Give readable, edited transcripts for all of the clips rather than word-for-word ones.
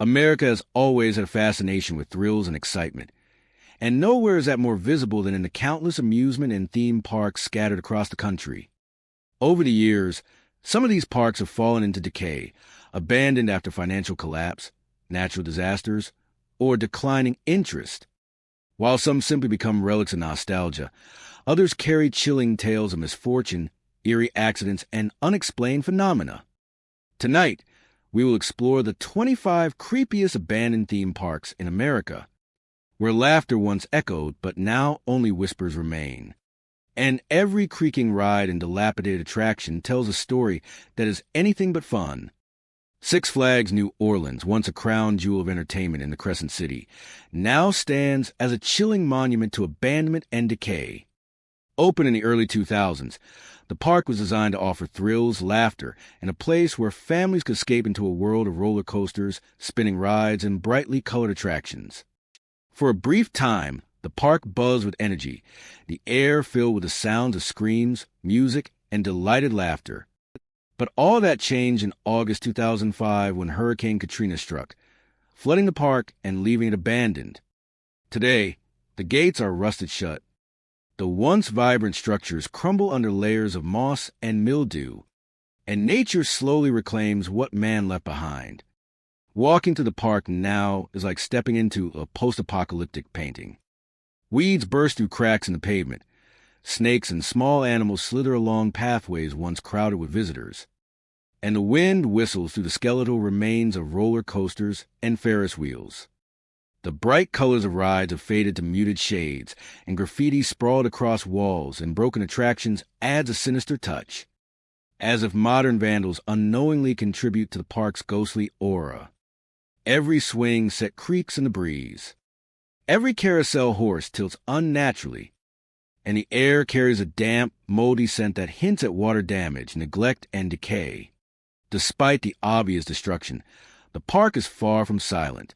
America has always had a fascination with thrills and excitement, and nowhere is that more visible than in the countless amusement and theme parks scattered across the country. Over the years, some of these parks have fallen into decay, abandoned after financial collapse, natural disasters, or declining interest. While some simply become relics of nostalgia, others carry chilling tales of misfortune, eerie accidents, and unexplained phenomena. Tonight, we will explore the 25 creepiest abandoned theme parks in America, where laughter once echoed but now only whispers remain. And every creaking ride and dilapidated attraction tells a story that is anything but fun. Six Flags New Orleans, once a crown jewel of entertainment in the Crescent City, now stands as a chilling monument to abandonment and decay. Open in the early 2000s, the park was designed to offer thrills, laughter, and a place where families could escape into a world of roller coasters, spinning rides, and brightly colored attractions. For a brief time, the park buzzed with energy, the air filled with the sounds of screams, music, and delighted laughter. But all that changed in August 2005 when Hurricane Katrina struck, flooding the park and leaving it abandoned. Today, the gates are rusted shut. The once vibrant structures crumble under layers of moss and mildew, and nature slowly reclaims what man left behind. Walking to the park now is like stepping into a post-apocalyptic painting. Weeds burst through cracks in the pavement. Snakes and small animals slither along pathways once crowded with visitors. And the wind whistles through the skeletal remains of roller coasters and Ferris wheels. The bright colors of rides have faded to muted shades, and graffiti sprawled across walls and broken attractions adds a sinister touch, as if modern vandals unknowingly contribute to the park's ghostly aura. Every swing set creaks in the breeze. Every carousel horse tilts unnaturally, and the air carries a damp, moldy scent that hints at water damage, neglect, and decay. Despite the obvious destruction, the park is far from silent.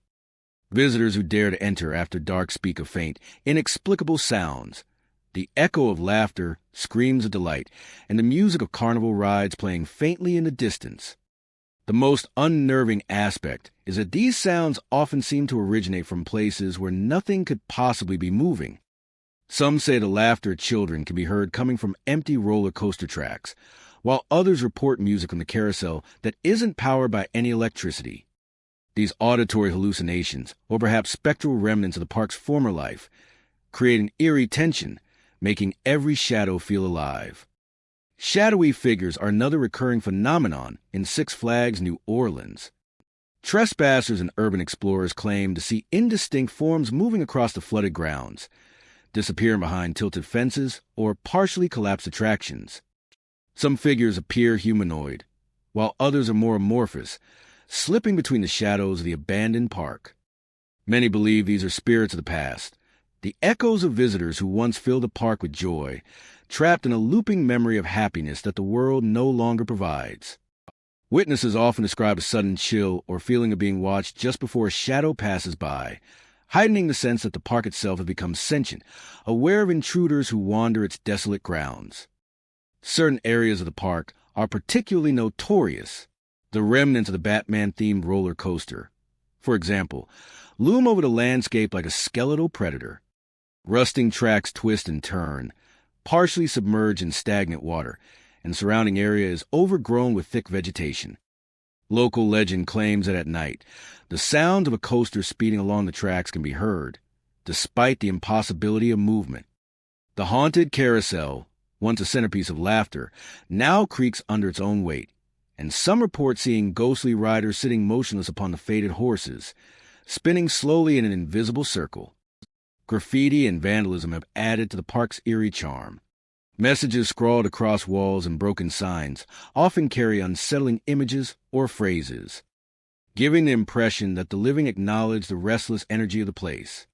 Visitors who dare to enter after dark speak of faint, inexplicable sounds, the echo of laughter, screams of delight, and the music of carnival rides playing faintly in the distance. The most unnerving aspect is that these sounds often seem to originate from places where nothing could possibly be moving. Some say the laughter of children can be heard coming from empty roller coaster tracks, while others report music on the carousel that isn't powered by any electricity. These auditory hallucinations, or perhaps spectral remnants of the park's former life, create an eerie tension, making every shadow feel alive. Shadowy figures are another recurring phenomenon in Six Flags New Orleans. Trespassers and urban explorers claim to see indistinct forms moving across the flooded grounds, disappearing behind tilted fences or partially collapsed attractions. Some figures appear humanoid, while others are more amorphous, slipping between the shadows of the abandoned park. Many believe these are spirits of the past, the echoes of visitors who once filled the park with joy, trapped in a looping memory of happiness that the world no longer provides. Witnesses often describe a sudden chill or feeling of being watched just before a shadow passes by, heightening the sense that the park itself has become sentient, aware of intruders who wander its desolate grounds. Certain areas of the park are particularly notorious. The remnants of the Batman-themed roller coaster, for example, loom over the landscape like a skeletal predator. Rusting tracks twist and turn, partially submerged in stagnant water, and the surrounding area is overgrown with thick vegetation. Local legend claims that at night, the sound of a coaster speeding along the tracks can be heard, despite the impossibility of movement. The haunted carousel, once a centerpiece of laughter, now creaks under its own weight, and some report seeing ghostly riders sitting motionless upon the faded horses, spinning slowly in an invisible circle. Graffiti and vandalism have added to the park's eerie charm. Messages scrawled across walls and broken signs often carry unsettling images or phrases, giving the impression that the living acknowledge the restless energy of the place.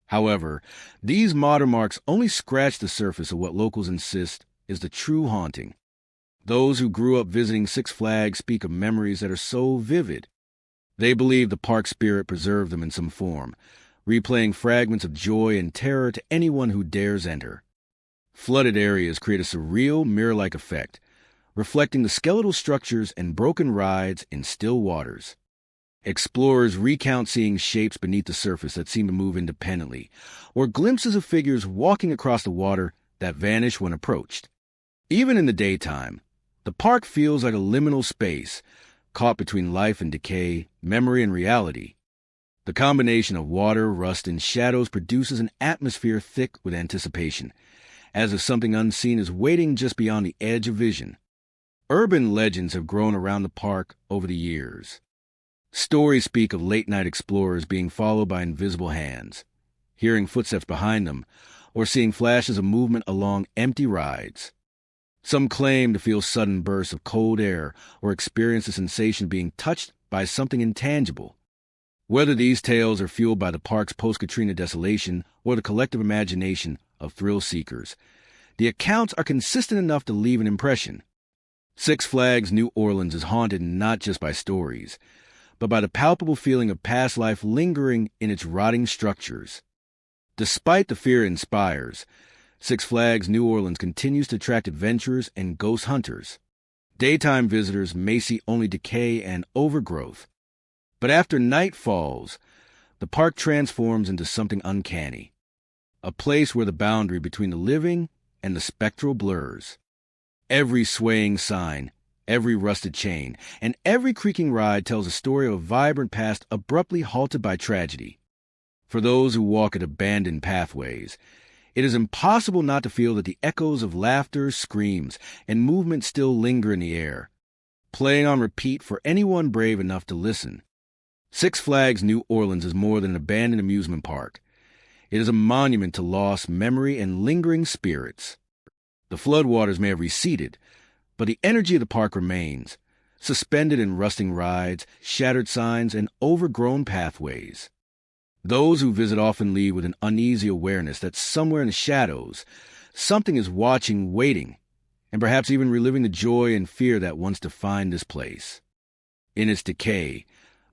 However, these modern marks only scratch the surface of what locals insist is the true haunting. Those who grew up visiting Six Flags speak of memories that are so vivid. They believe the park spirit preserved them in some form, replaying fragments of joy and terror to anyone who dares enter. Flooded areas create a surreal, mirror-like effect, reflecting the skeletal structures and broken rides in still waters. Explorers recount seeing shapes beneath the surface that seem to move independently, or glimpses of figures walking across the water that vanish when approached. Even in the daytime, the park feels like a liminal space, caught between life and decay, memory and reality. The combination of water, rust, and shadows produces an atmosphere thick with anticipation, as if something unseen is waiting just beyond the edge of vision. Urban legends have grown around the park over the years. Stories speak of late-night explorers being followed by invisible hands, hearing footsteps behind them, or seeing flashes of movement along empty rides. Some claim to feel sudden bursts of cold air or experience the sensation of being touched by something intangible. Whether these tales are fueled by the park's post-Katrina desolation or the collective imagination of thrill seekers, the accounts are consistent enough to leave an impression. Six Flags New Orleans is haunted not just by stories, but by the palpable feeling of past life lingering in its rotting structures. Despite the fear it inspires, Six Flags New Orleans continues to attract adventurers and ghost hunters. Daytime visitors may see only decay and overgrowth, but after night falls, the park transforms into something uncanny, a place where the boundary between the living and the spectral blurs. Every swaying sign, every rusted chain, and every creaking ride tells a story of a vibrant past abruptly halted by tragedy. For those who walk at abandoned pathways, it is impossible not to feel that the echoes of laughter, screams, and movement still linger in the air, playing on repeat for anyone brave enough to listen. Six Flags New Orleans is more than an abandoned amusement park. It is a monument to lost memory and lingering spirits. The floodwaters may have receded, but the energy of the park remains, suspended in rusting rides, shattered signs, and overgrown pathways. Those who visit often leave with an uneasy awareness that somewhere in the shadows, something is watching, waiting, and perhaps even reliving the joy and fear that once defined this place. In its decay,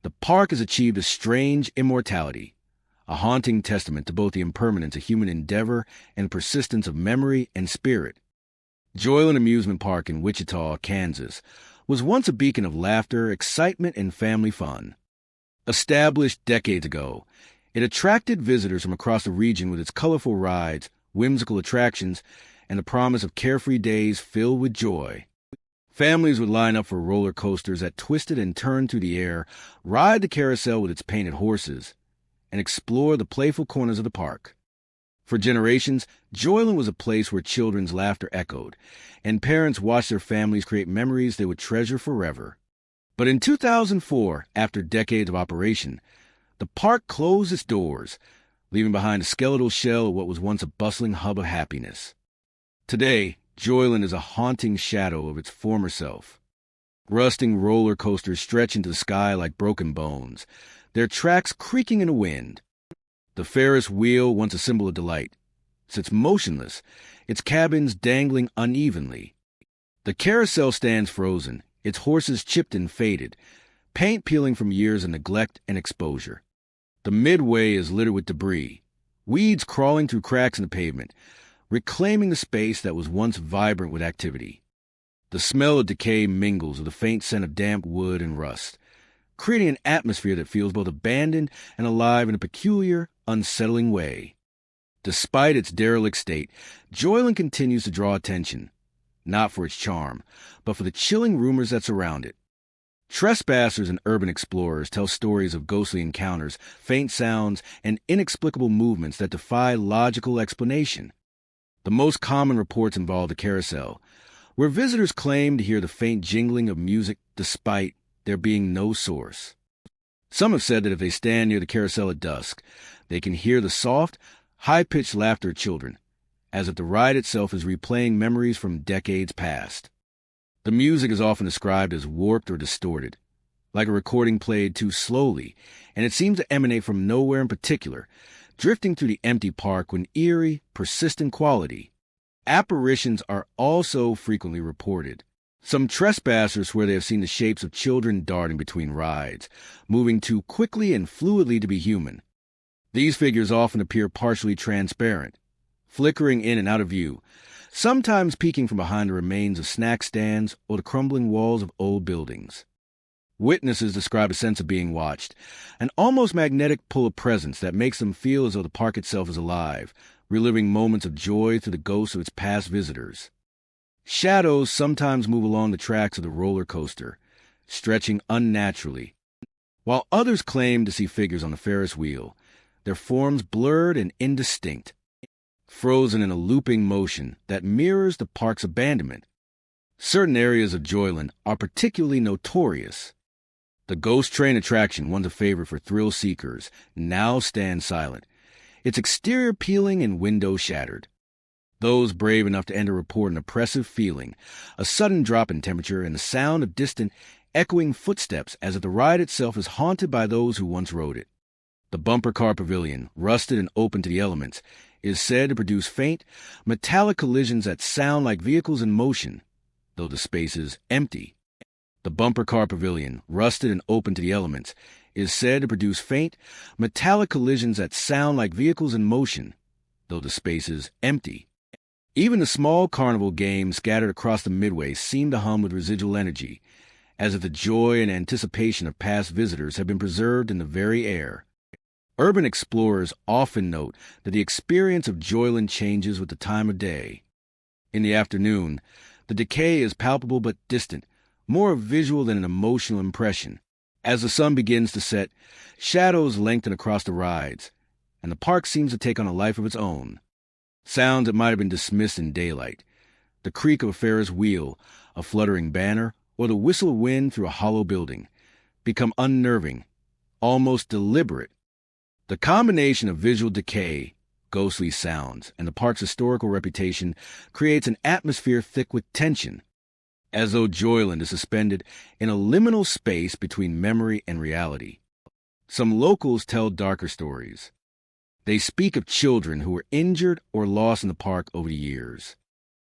the park has achieved a strange immortality, a haunting testament to both the impermanence of human endeavor and the persistence of memory and spirit. Joyland Amusement Park in Wichita, Kansas, was once a beacon of laughter, excitement, and family fun. Established decades ago, it attracted visitors from across the region with its colorful rides, whimsical attractions, and the promise of carefree days filled with joy. Families would line up for roller coasters that twisted and turned through the air, ride the carousel with its painted horses, and explore the playful corners of the park. For generations, Joyland was a place where children's laughter echoed, and parents watched their families create memories they would treasure forever. But in 2004, after decades of operation, the park closed its doors, leaving behind a skeletal shell of what was once a bustling hub of happiness. Today, Joyland is a haunting shadow of its former self. Rusting roller coasters stretch into the sky like broken bones, their tracks creaking in the wind. The Ferris wheel, once a symbol of delight, sits motionless, its cabins dangling unevenly. The carousel stands frozen, its horses chipped and faded, paint peeling from years of neglect and exposure. The midway is littered with debris, weeds crawling through cracks in the pavement, reclaiming the space that was once vibrant with activity. The smell of decay mingles with the faint scent of damp wood and rust, creating an atmosphere that feels both abandoned and alive in a peculiar, unsettling way. Despite its derelict state, Joyland continues to draw attention, not for its charm, but for the chilling rumors that surround it. Trespassers and urban explorers tell stories of ghostly encounters, faint sounds, and inexplicable movements that defy logical explanation. The most common reports involve the carousel, where visitors claim to hear the faint jingling of music despite there being no source. Some have said that if they stand near the carousel at dusk, they can hear the soft, high-pitched laughter of children, as if the ride itself is replaying memories from decades past. The music is often described as warped or distorted, like a recording played too slowly, and it seems to emanate from nowhere in particular, drifting through the empty park with an eerie, persistent quality. Apparitions are also frequently reported. Some trespassers swear they have seen the shapes of children darting between rides, moving too quickly and fluidly to be human. These figures often appear partially transparent, flickering in and out of view, sometimes peeking from behind the remains of snack stands or the crumbling walls of old buildings. Witnesses describe a sense of being watched, an almost magnetic pull of presence that makes them feel as though the park itself is alive, reliving moments of joy through the ghosts of its past visitors. Shadows sometimes move along the tracks of the roller coaster, stretching unnaturally, while others claim to see figures on the Ferris wheel, their forms blurred and indistinct, frozen in a looping motion that mirrors the park's abandonment. Certain areas of Joyland are particularly notorious. The ghost train attraction, once a favorite for thrill seekers, now stands silent, its exterior peeling and windows shattered. Those brave enough to enter report an oppressive feeling, a sudden drop in temperature, and the sound of distant, echoing footsteps as if the ride itself is haunted by those who once rode it. The bumper car pavilion, rusted and open to the elements, is said to produce faint, metallic collisions that sound like vehicles in motion, though the space is empty. The bumper car pavilion, rusted and open to the elements, is said to produce faint, metallic collisions that sound like vehicles in motion, though the space is empty. Even the small carnival games scattered across the midway seem to hum with residual energy, as if the joy and anticipation of past visitors have been preserved in the very air. Urban explorers often note that the experience of Joyland changes with the time of day. In the afternoon, the decay is palpable but distant, more visual than an emotional impression. As the sun begins to set, shadows lengthen across the rides, and the park seems to take on a life of its own. Sounds that might have been dismissed in daylight, the creak of a Ferris wheel, a fluttering banner, or the whistle of wind through a hollow building, become unnerving, almost deliberate. The combination of visual decay, ghostly sounds, and the park's historical reputation creates an atmosphere thick with tension, as though Joyland is suspended in a liminal space between memory and reality. Some locals tell darker stories. They speak of children who were injured or lost in the park over the years,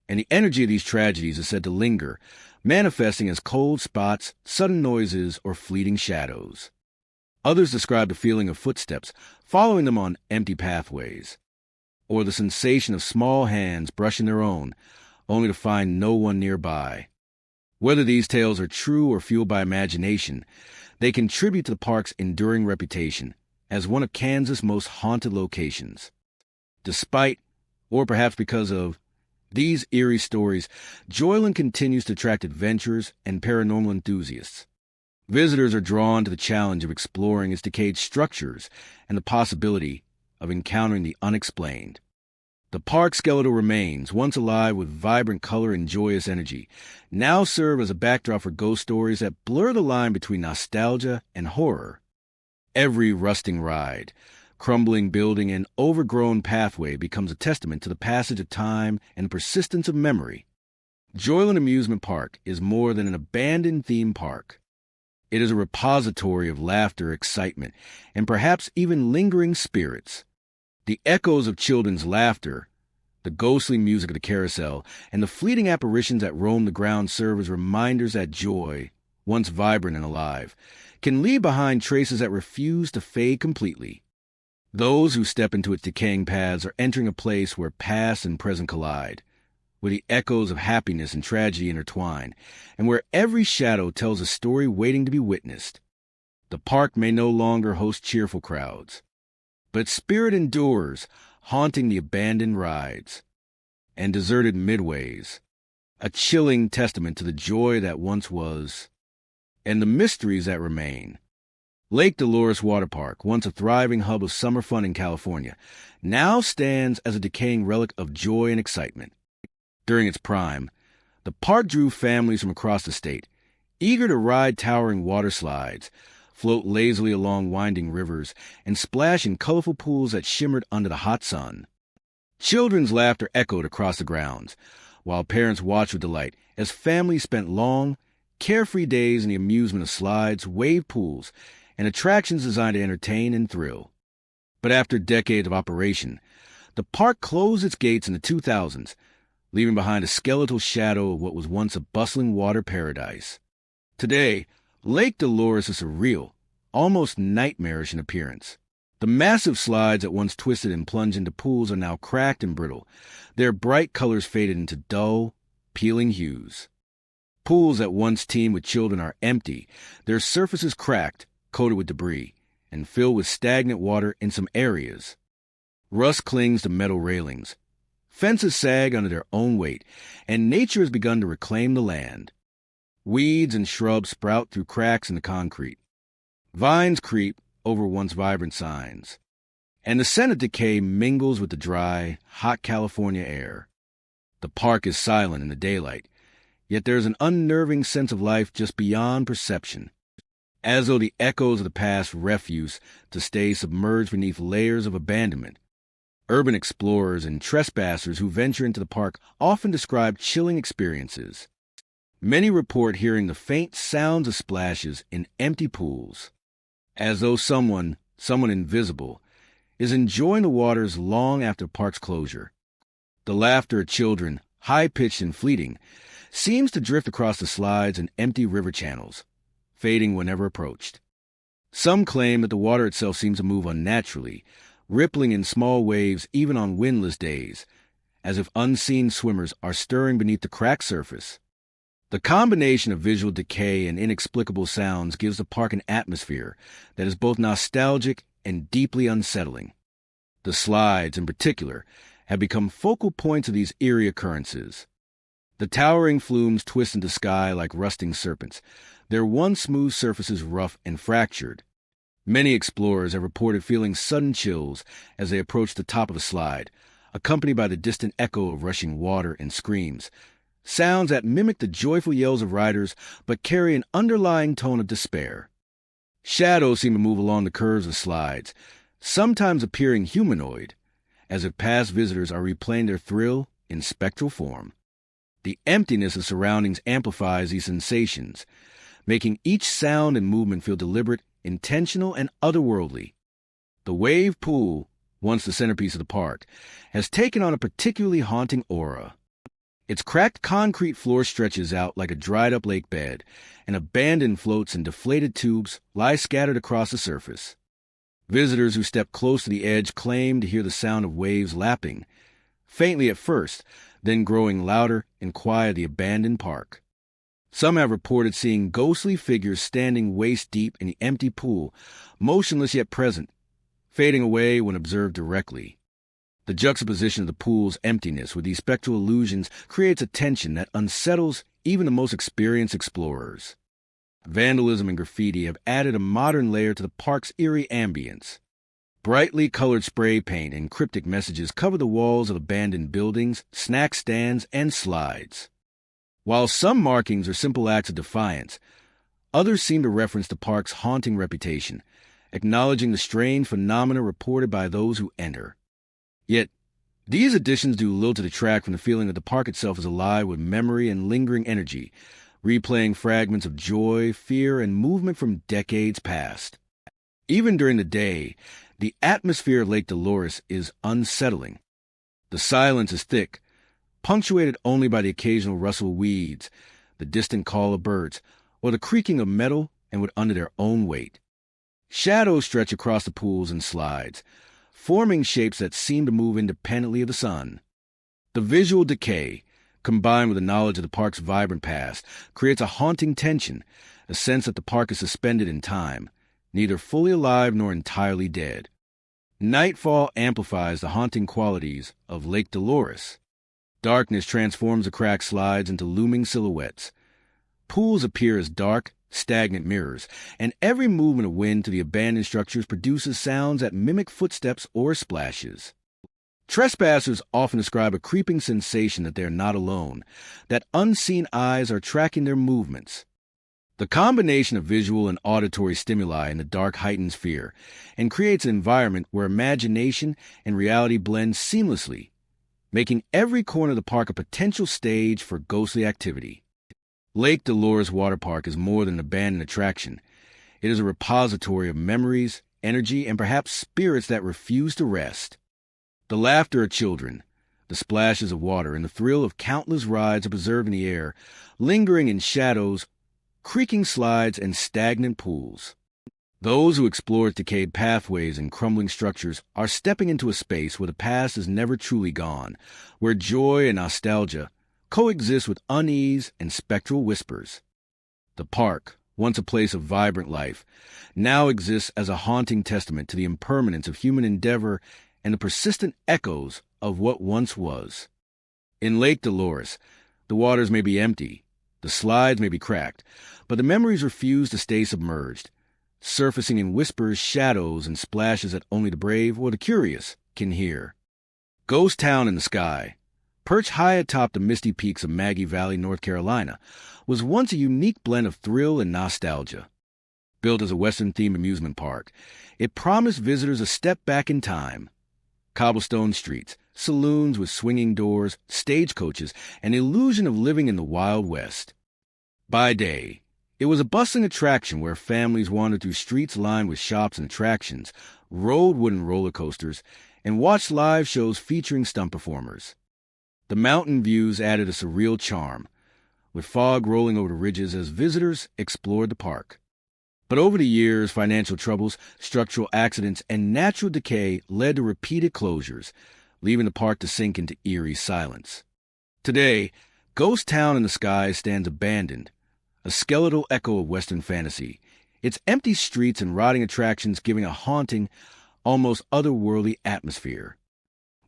and the energy of these tragedies is said to linger, manifesting as cold spots, sudden noises, or fleeting shadows. Others describe the feeling of footsteps following them on empty pathways, or the sensation of small hands brushing their own, only to find no one nearby. Whether these tales are true or fueled by imagination, they contribute to the park's enduring reputation as one of Kansas' most haunted locations. Despite, or perhaps because of, these eerie stories, Joyland continues to attract adventurers and paranormal enthusiasts. Visitors are drawn to the challenge of exploring its decayed structures and the possibility of encountering the unexplained. The park's skeletal remains, once alive with vibrant color and joyous energy, now serve as a backdrop for ghost stories that blur the line between nostalgia and horror. Every rusting ride, crumbling building, and overgrown pathway becomes a testament to the passage of time and the persistence of memory. Joyland Amusement Park is more than an abandoned theme park. It is a repository of laughter, excitement, and perhaps even lingering spirits. The echoes of children's laughter, the ghostly music of the carousel, and the fleeting apparitions that roam the ground serve as reminders that joy, once vibrant and alive, can leave behind traces that refuse to fade completely. Those who step into its decaying paths are entering a place where past and present collide, where the echoes of happiness and tragedy intertwine, and where every shadow tells a story waiting to be witnessed. The park may no longer host cheerful crowds, but spirit endures, haunting the abandoned rides and deserted midways, a chilling testament to the joy that once was and the mysteries that remain. Lake Dolores Water Park, once a thriving hub of summer fun in California, now stands as a decaying relic of joy and excitement. During its prime, the park drew families from across the state, eager to ride towering water slides, float lazily along winding rivers, and splash in colorful pools that shimmered under the hot sun. Children's laughter echoed across the grounds, while parents watched with delight as families spent long, carefree days in the amusement of slides, wave pools, and attractions designed to entertain and thrill. But after decades of operation, the park closed its gates in the 2000s, leaving behind a skeletal shadow of what was once a bustling water paradise. Today, Lake Dolores is surreal, almost nightmarish in appearance. The massive slides that once twisted and plunged into pools are now cracked and brittle, their bright colors faded into dull, peeling hues. Pools that once teemed with children are empty, their surfaces cracked, coated with debris, and filled with stagnant water in some areas. Rust clings to metal railings. Fences sag under their own weight, and nature has begun to reclaim the land. Weeds and shrubs sprout through cracks in the concrete. Vines creep over once vibrant signs. And the scent of decay mingles with the dry, hot California air. The park is silent in the daylight, yet there is an unnerving sense of life just beyond perception, as though the echoes of the past refuse to stay submerged beneath layers of abandonment. Urban explorers and trespassers who venture into the park often describe chilling experiences. Many report hearing the faint sounds of splashes in empty pools, as though someone invisible, is enjoying the waters long after the park's closure. The laughter of children, high-pitched and fleeting, seems to drift across the slides and empty river channels, fading whenever approached. Some claim that the water itself seems to move unnaturally, rippling in small waves even on windless days, as if unseen swimmers are stirring beneath the cracked surface. The combination of visual decay and inexplicable sounds gives the park an atmosphere that is both nostalgic and deeply unsettling. The slides, in particular, have become focal points of these eerie occurrences. The towering flumes twist into sky like rusting serpents, their once smooth surfaces rough and fractured. Many explorers have reported feeling sudden chills as they approach the top of a slide, accompanied by the distant echo of rushing water and screams, sounds that mimic the joyful yells of riders but carry an underlying tone of despair. Shadows seem to move along the curves of slides, sometimes appearing humanoid, as if past visitors are replaying their thrill in spectral form. The emptiness of surroundings amplifies these sensations, making each sound and movement feel deliberate, intentional, and otherworldly. The wave pool, once the centerpiece of the park, has taken on a particularly haunting aura. Its cracked concrete floor stretches out like a dried-up lake bed, and abandoned floats and deflated tubes lie scattered across the surface. Visitors who step close to the edge claim to hear the sound of waves lapping, faintly at first, then growing louder and quiet the abandoned park. Some have reported seeing ghostly figures standing waist-deep in the empty pool, motionless yet present, fading away when observed directly. The juxtaposition of the pool's emptiness with these spectral illusions creates a tension that unsettles even the most experienced explorers. Vandalism and graffiti have added a modern layer to the park's eerie ambience. Brightly colored spray paint and cryptic messages cover the walls of abandoned buildings, snack stands, and slides. While some markings are simple acts of defiance, others seem to reference the park's haunting reputation, acknowledging the strange phenomena reported by those who enter. Yet, these additions do little to detract from the feeling that the park itself is alive with memory and lingering energy, replaying fragments of joy, fear, and movement from decades past. Even during the day, the atmosphere of Lake Dolores is unsettling. The silence is thick, punctuated only by the occasional rustle of weeds, the distant call of birds, or the creaking of metal and under their own weight. Shadows stretch across the pools and slides, forming shapes that seem to move independently of the sun. The visual decay, combined with the knowledge of the park's vibrant past, creates a haunting tension, a sense that the park is suspended in time, neither fully alive nor entirely dead. Nightfall amplifies the haunting qualities of Lake Dolores. Darkness transforms the cracked slides into looming silhouettes. Pools appear as dark, stagnant mirrors, and every movement of wind to the abandoned structures produces sounds that mimic footsteps or splashes. Trespassers often describe a creeping sensation that they are not alone, that unseen eyes are tracking their movements. The combination of visual and auditory stimuli in the dark heightens fear and creates an environment where imagination and reality blend seamlessly, making every corner of the park a potential stage for ghostly activity. Lake Dolores Water Park is more than an abandoned attraction. It is a repository of memories, energy, and perhaps spirits that refuse to rest. The laughter of children, the splashes of water, and the thrill of countless rides are preserved in the air, lingering in shadows, creaking slides, and stagnant pools. Those who explore its decayed pathways and crumbling structures are stepping into a space where the past is never truly gone, where joy and nostalgia coexist with unease and spectral whispers. The park, once a place of vibrant life, now exists as a haunting testament to the impermanence of human endeavor and the persistent echoes of what once was. In Lake Dolores, the waters may be empty, the slides may be cracked, but the memories refuse to stay submerged, surfacing in whispers, shadows, and splashes that only the brave or the curious can hear. Ghost Town in the Sky, perched high atop the misty peaks of Maggie Valley, North Carolina, was once a unique blend of thrill and nostalgia. Built as a Western-themed amusement park, it promised visitors a step back in time. Cobblestone streets, saloons with swinging doors, stagecoaches, and the illusion of living in the Wild West. By day, it was a bustling attraction where families wandered through streets lined with shops and attractions, rode wooden roller coasters, and watched live shows featuring stunt performers. The mountain views added a surreal charm, with fog rolling over the ridges as visitors explored the park. But over the years, financial troubles, structural accidents, and natural decay led to repeated closures, leaving the park to sink into eerie silence. Today, Ghost Town in the Sky stands abandoned, a skeletal echo of Western fantasy, its empty streets and rotting attractions giving a haunting, almost otherworldly atmosphere.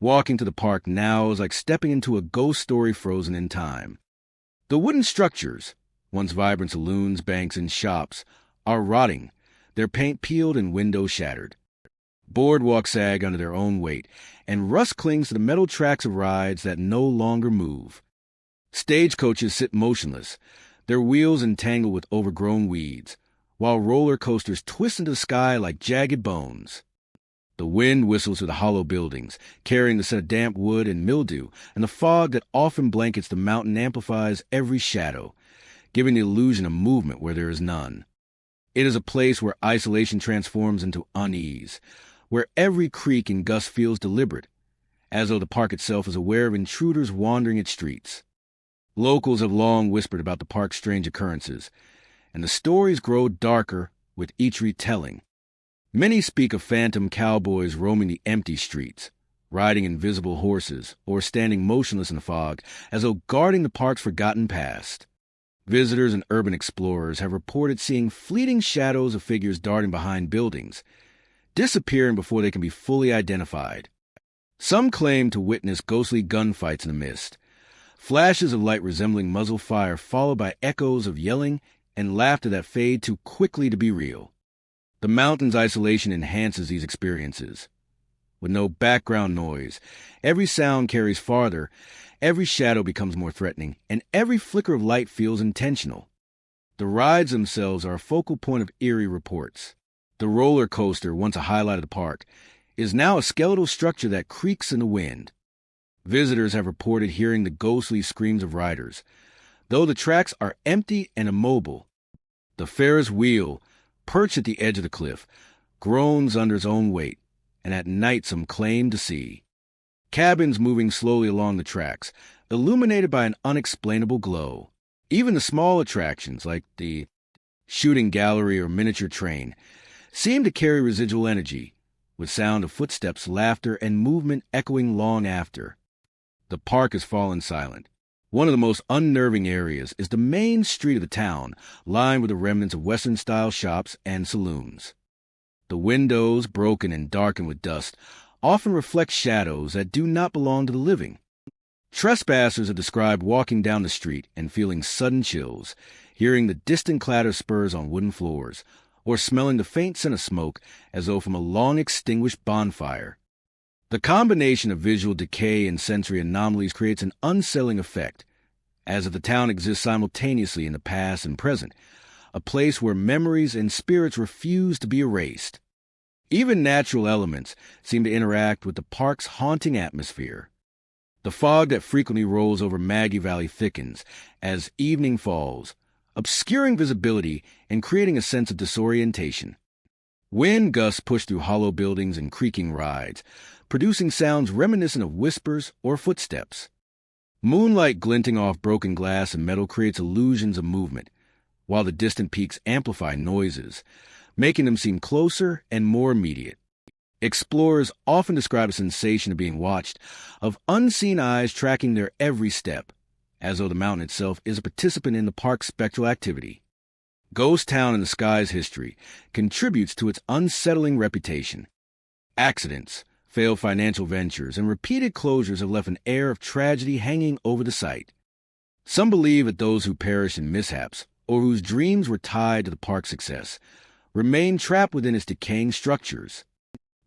Walking to the park now is like stepping into a ghost story frozen in time. The wooden structures, once vibrant saloons, banks, and shops, are rotting, their paint peeled and windows shattered. Boardwalks sag under their own weight, and rust clings to the metal tracks of rides that no longer move. Stagecoaches sit motionless, their wheels entangled with overgrown weeds, while roller coasters twist into the sky like jagged bones. The wind whistles through the hollow buildings, carrying the scent of damp wood and mildew, and the fog that often blankets the mountain amplifies every shadow, giving the illusion of movement where there is none. It is a place where isolation transforms into unease, where every creak and gust feels deliberate, as though the park itself is aware of intruders wandering its streets. Locals have long whispered about the park's strange occurrences, and the stories grow darker with each retelling. Many speak of phantom cowboys roaming the empty streets, riding invisible horses, or standing motionless in the fog, as though guarding the park's forgotten past. Visitors and urban explorers have reported seeing fleeting shadows of figures darting behind buildings, disappearing before they can be fully identified. Some claim to witness ghostly gunfights in the mist, flashes of light resembling muzzle fire followed by echoes of yelling and laughter that fade too quickly to be real. The mountain's isolation enhances these experiences. With no background noise, every sound carries farther, every shadow becomes more threatening, and every flicker of light feels intentional. The rides themselves are a focal point of eerie reports. The roller coaster, once a highlight of the park, is now a skeletal structure that creaks in the wind. Visitors have reported hearing the ghostly screams of riders, though the tracks are empty and immobile. The Ferris wheel, perched at the edge of the cliff, groans under its own weight, and at night some claim to see. Cabins moving slowly along the tracks, illuminated by an unexplainable glow. Even the small attractions, like the shooting gallery or miniature train, seem to carry residual energy, with sound of footsteps, laughter, and movement echoing long after. The park has fallen silent. One of the most unnerving areas is the main street of the town, lined with the remnants of Western-style shops and saloons. The windows, broken and darkened with dust, often reflect shadows that do not belong to the living. Trespassers are described walking down the street and feeling sudden chills, hearing the distant clatter of spurs on wooden floors, or smelling the faint scent of smoke as though from a long-extinguished bonfire. The combination of visual decay and sensory anomalies creates an unsettling effect, as if the town exists simultaneously in the past and present, a place where memories and spirits refuse to be erased. Even natural elements seem to interact with the park's haunting atmosphere. The fog that frequently rolls over Maggie Valley thickens as evening falls, obscuring visibility and creating a sense of disorientation. Wind gusts push through hollow buildings and creaking rides, producing sounds reminiscent of whispers or footsteps. Moonlight glinting off broken glass and metal creates illusions of movement, while the distant peaks amplify noises, making them seem closer and more immediate. Explorers often describe a sensation of being watched, of unseen eyes tracking their every step, as though the mountain itself is a participant in the park's spectral activity. Ghost Town in the Sky's history contributes to its unsettling reputation. Accidents, failed financial ventures, and repeated closures have left an air of tragedy hanging over the site. Some believe that those who perished in mishaps, or whose dreams were tied to the park's success, remain trapped within its decaying structures.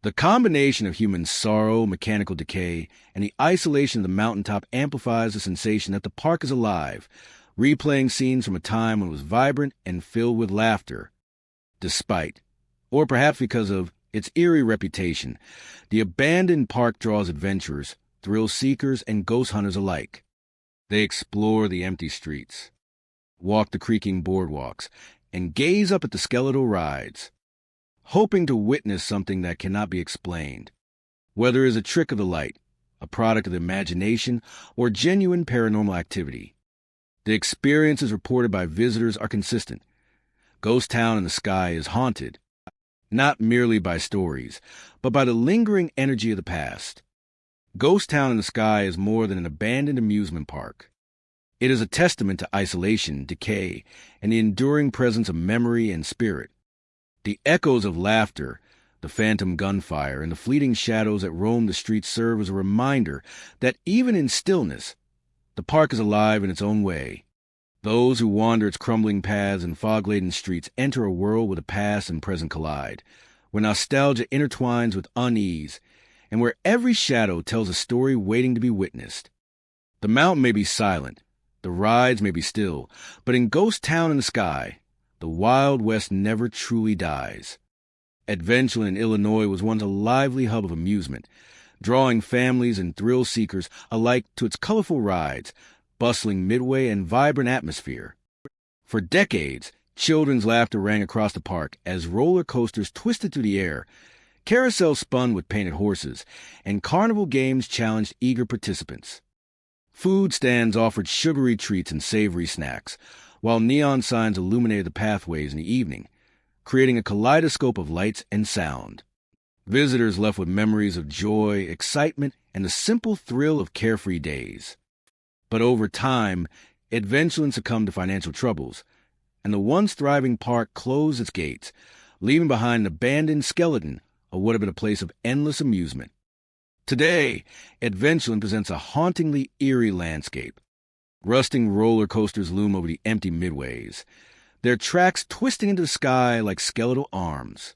The combination of human sorrow, mechanical decay, and the isolation of the mountaintop amplifies the sensation that the park is alive, replaying scenes from a time when it was vibrant and filled with laughter. Despite, or perhaps because of, its eerie reputation, the abandoned park draws adventurers, thrill seekers, and ghost hunters alike. They explore the empty streets, walk the creaking boardwalks, and gaze up at the skeletal rides, hoping to witness something that cannot be explained, whether it is a trick of the light, a product of the imagination, or genuine paranormal activity. The experiences reported by visitors are consistent. Ghost Town in the Sky is haunted, not merely by stories, but by the lingering energy of the past. Ghost Town in the Sky is more than an abandoned amusement park. It is a testament to isolation, decay, and the enduring presence of memory and spirit. The echoes of laughter, the phantom gunfire, and the fleeting shadows that roam the streets serve as a reminder that even in stillness, the park is alive in its own way. Those who wander its crumbling paths and fog-laden streets enter a world where the past and present collide, where nostalgia intertwines with unease, and where every shadow tells a story waiting to be witnessed. The mountain may be silent, the rides may be still, but in Ghost Town in the Sky, the Wild West never truly dies. Adventureland in Illinois was once a lively hub of amusement, drawing families and thrill seekers alike to its colorful rides, bustling midway, and vibrant atmosphere. For decades, children's laughter rang across the park as roller coasters twisted through the air, carousels spun with painted horses, and carnival games challenged eager participants. Food stands offered sugary treats and savory snacks, while neon signs illuminated the pathways in the evening, creating a kaleidoscope of lights and sound. Visitors left with memories of joy, excitement, and the simple thrill of carefree days. But over time, Adventureland succumbed to financial troubles, and the once thriving park closed its gates, leaving behind an abandoned skeleton of what had been a place of endless amusement. Today, Adventureland presents a hauntingly eerie landscape. Rusting roller coasters loom over the empty midways, their tracks twisting into the sky like skeletal arms.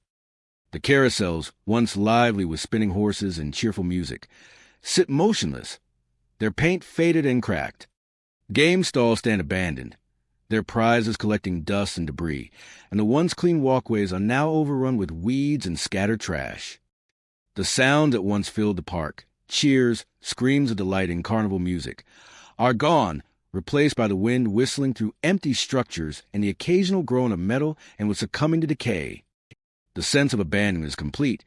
The carousels, once lively with spinning horses and cheerful music, sit motionless, their paint faded and cracked. Game stalls stand abandoned, their prizes collecting dust and debris, and the once clean walkways are now overrun with weeds and scattered trash. The sounds that once filled the park, cheers, screams of delight, and carnival music, are gone, replaced by the wind whistling through empty structures and the occasional groan of metal and with succumbing to decay. The sense of abandonment is complete,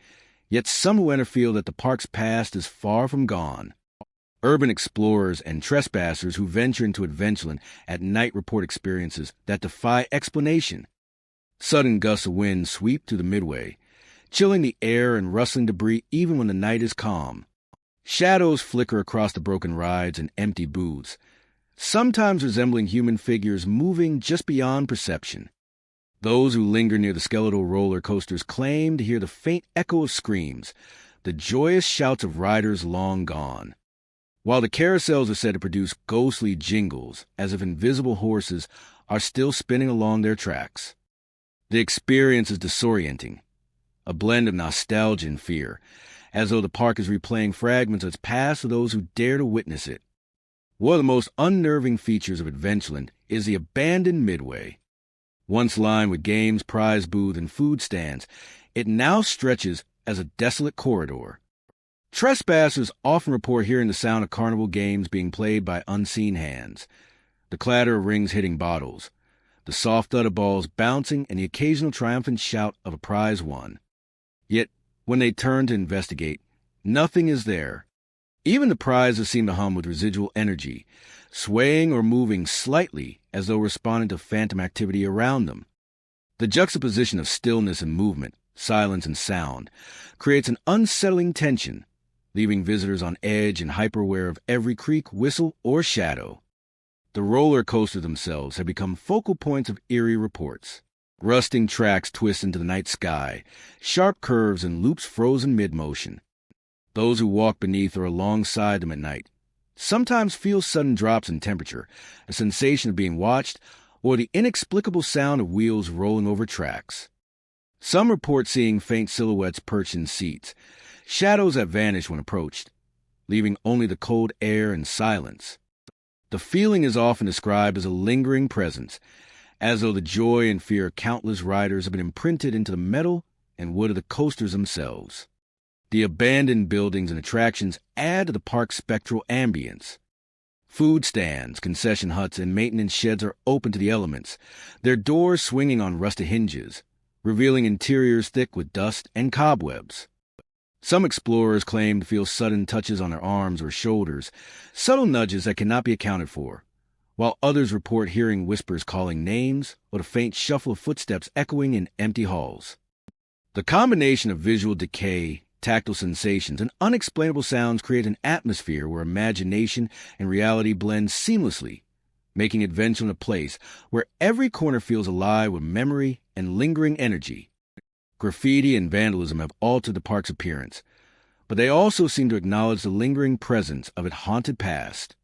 yet some who enter feel that the park's past is far from gone. Urban explorers and trespassers who venture into Adventureland at night report experiences that defy explanation. Sudden gusts of wind sweep through the midway, chilling the air and rustling debris even when the night is calm. Shadows flicker across the broken rides and empty booths, sometimes resembling human figures moving just beyond perception. Those who linger near the skeletal roller coasters claim to hear the faint echo of screams, the joyous shouts of riders long gone. While the carousels are said to produce ghostly jingles, as if invisible horses are still spinning along their tracks. The experience is disorienting, a blend of nostalgia and fear, as though the park is replaying fragments of its past for those who dare to witness it. One of the most unnerving features of Adventureland is the abandoned midway. Once lined with games, prize booth, and food stands, it now stretches as a desolate corridor. Trespassers often report hearing the sound of carnival games being played by unseen hands, the clatter of rings hitting bottles, the soft thud of balls bouncing, and the occasional triumphant shout of a prize won. Yet, when they turn to investigate, nothing is there. Even the prizes seem to hum with residual energy, swaying or moving slightly as though responding to phantom activity around them. The juxtaposition of stillness and movement, silence and sound, creates an unsettling tension, leaving visitors on edge and hyper-aware of every creak, whistle, or shadow. The roller coasters themselves have become focal points of eerie reports. Rusting tracks twist into the night sky, sharp curves and loops frozen mid-motion. Those who walk beneath or alongside them at night sometimes feel sudden drops in temperature, a sensation of being watched, or the inexplicable sound of wheels rolling over tracks. Some report seeing faint silhouettes perched in seats, shadows that vanish when approached, leaving only the cold air and silence. The feeling is often described as a lingering presence, as though the joy and fear of countless riders have been imprinted into the metal and wood of the coasters themselves. The abandoned buildings and attractions add to the park's spectral ambience. Food stands, concession huts, and maintenance sheds are open to the elements, their doors swinging on rusted hinges, revealing interiors thick with dust and cobwebs. Some explorers claim to feel sudden touches on their arms or shoulders, subtle nudges that cannot be accounted for, while others report hearing whispers calling names or the faint shuffle of footsteps echoing in empty halls. The combination of visual decay, tactile sensations, and unexplainable sounds create an atmosphere where imagination and reality blend seamlessly, making Adventureland a place where every corner feels alive with memory and lingering energy. Graffiti and vandalism have altered the park's appearance, but they also seem to acknowledge the lingering presence of its haunted past.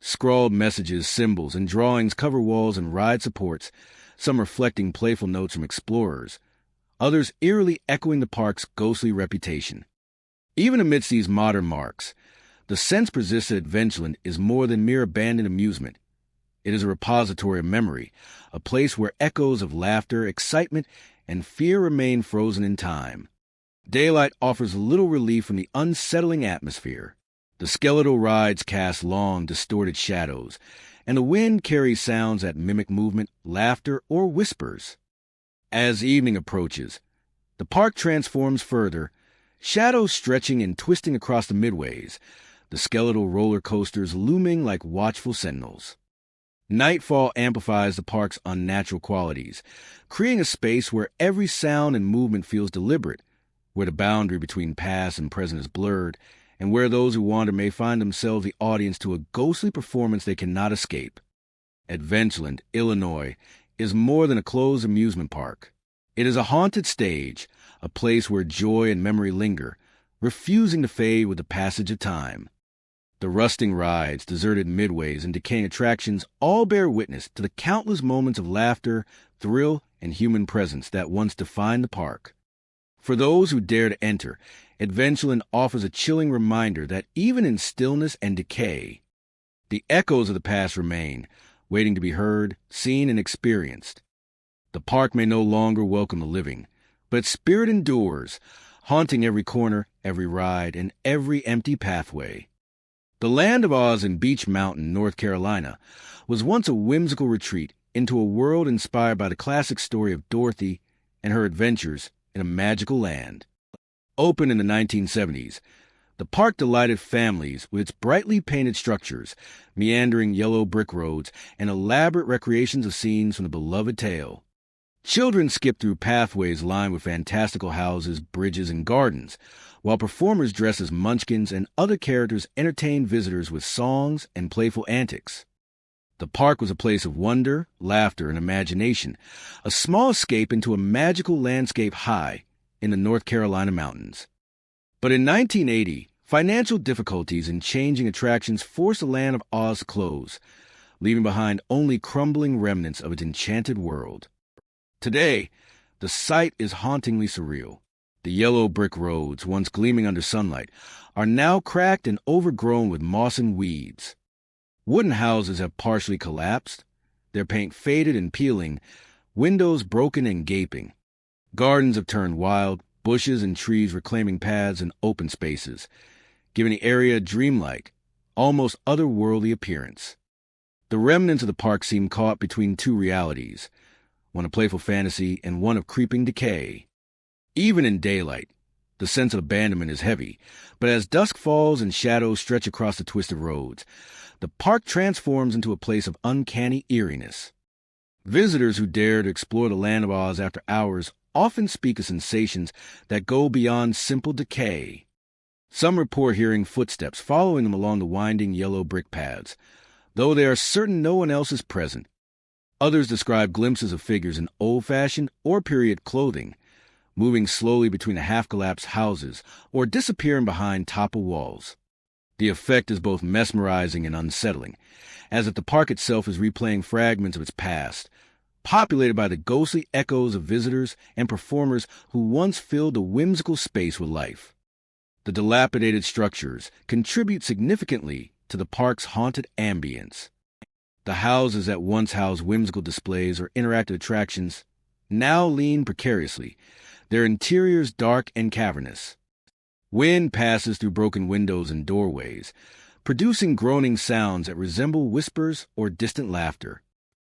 Scrawled messages, symbols, and drawings cover walls and ride supports, some reflecting playful notes from explorers, others eerily echoing the park's ghostly reputation. Even amidst these modern marks, the sense persists that Adventureland is more than mere abandoned amusement. It is a repository of memory, a place where echoes of laughter, excitement, and fear remain frozen in time. Daylight offers little relief from the unsettling atmosphere. The skeletal rides cast long, distorted shadows, and the wind carries sounds that mimic movement, laughter, or whispers. As evening approaches, the park transforms further, shadows stretching and twisting across the midways, the skeletal roller coasters looming like watchful sentinels. Nightfall amplifies the park's unnatural qualities, creating a space where every sound and movement feels deliberate, where the boundary between past and present is blurred, and where those who wander may find themselves the audience to a ghostly performance they cannot escape. Adventureland, Illinois, is more than a closed amusement park. It is a haunted stage, a place where joy and memory linger, refusing to fade with the passage of time. The rusting rides, deserted midways, and decaying attractions all bear witness to the countless moments of laughter, thrill, and human presence that once defined the park. For those who dare to enter, Adventureland offers a chilling reminder that even in stillness and decay, the echoes of the past remain, waiting to be heard, seen, and experienced. The park may no longer welcome the living, but its spirit endures, haunting every corner, every ride, and every empty pathway. The Land of Oz in Beech Mountain, North Carolina, was once a whimsical retreat into a world inspired by the classic story of Dorothy and her adventures in a magical land. Opened in the 1970s, the park delighted families with its brightly painted structures, meandering yellow brick roads, and elaborate recreations of scenes from the beloved tale. Children skip through pathways lined with fantastical houses, bridges, and gardens, while performers dressed as munchkins and other characters entertain visitors with songs and playful antics. The park was a place of wonder, laughter, and imagination, a small escape into a magical landscape high in the North Carolina mountains. But in 1980, financial difficulties and changing attractions forced the Land of Oz to close, leaving behind only crumbling remnants of its enchanted world. Today, the site is hauntingly surreal. The yellow brick roads, once gleaming under sunlight, are now cracked and overgrown with moss and weeds. Wooden houses have partially collapsed, their paint faded and peeling, windows broken and gaping. Gardens have turned wild, bushes and trees reclaiming paths and open spaces, giving the area a dreamlike, almost otherworldly appearance. The remnants of the park seem caught between two realities, one of playful fantasy and one of creeping decay. Even in daylight, the sense of abandonment is heavy, but as dusk falls and shadows stretch across the twisted roads, the park transforms into a place of uncanny eeriness. Visitors who dare to explore the Land of Oz after hours often speak of sensations that go beyond simple decay. Some report hearing footsteps following them along the winding yellow brick paths, though they are certain no one else is present. Others describe glimpses of figures in old-fashioned or period clothing, moving slowly between the half-collapsed houses or disappearing behind toppled walls. The effect is both mesmerizing and unsettling, as if the park itself is replaying fragments of its past, populated by the ghostly echoes of visitors and performers who once filled the whimsical space with life. The dilapidated structures contribute significantly to the park's haunted ambience. The houses that once housed whimsical displays or interactive attractions now lean precariously, their interiors dark and cavernous. Wind passes through broken windows and doorways, producing groaning sounds that resemble whispers or distant laughter.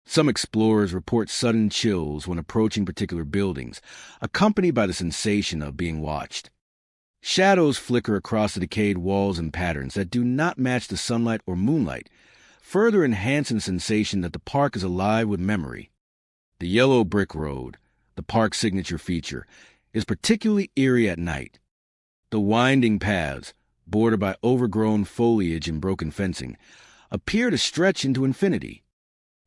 Some explorers report sudden chills when approaching particular buildings, accompanied by the sensation of being watched. Shadows flicker across the decayed walls in patterns that do not match the sunlight or moonlight, further enhancing the sensation that the park is alive with memory. The yellow brick road, the park's signature feature, is particularly eerie at night. The winding paths, bordered by overgrown foliage and broken fencing, appear to stretch into infinity.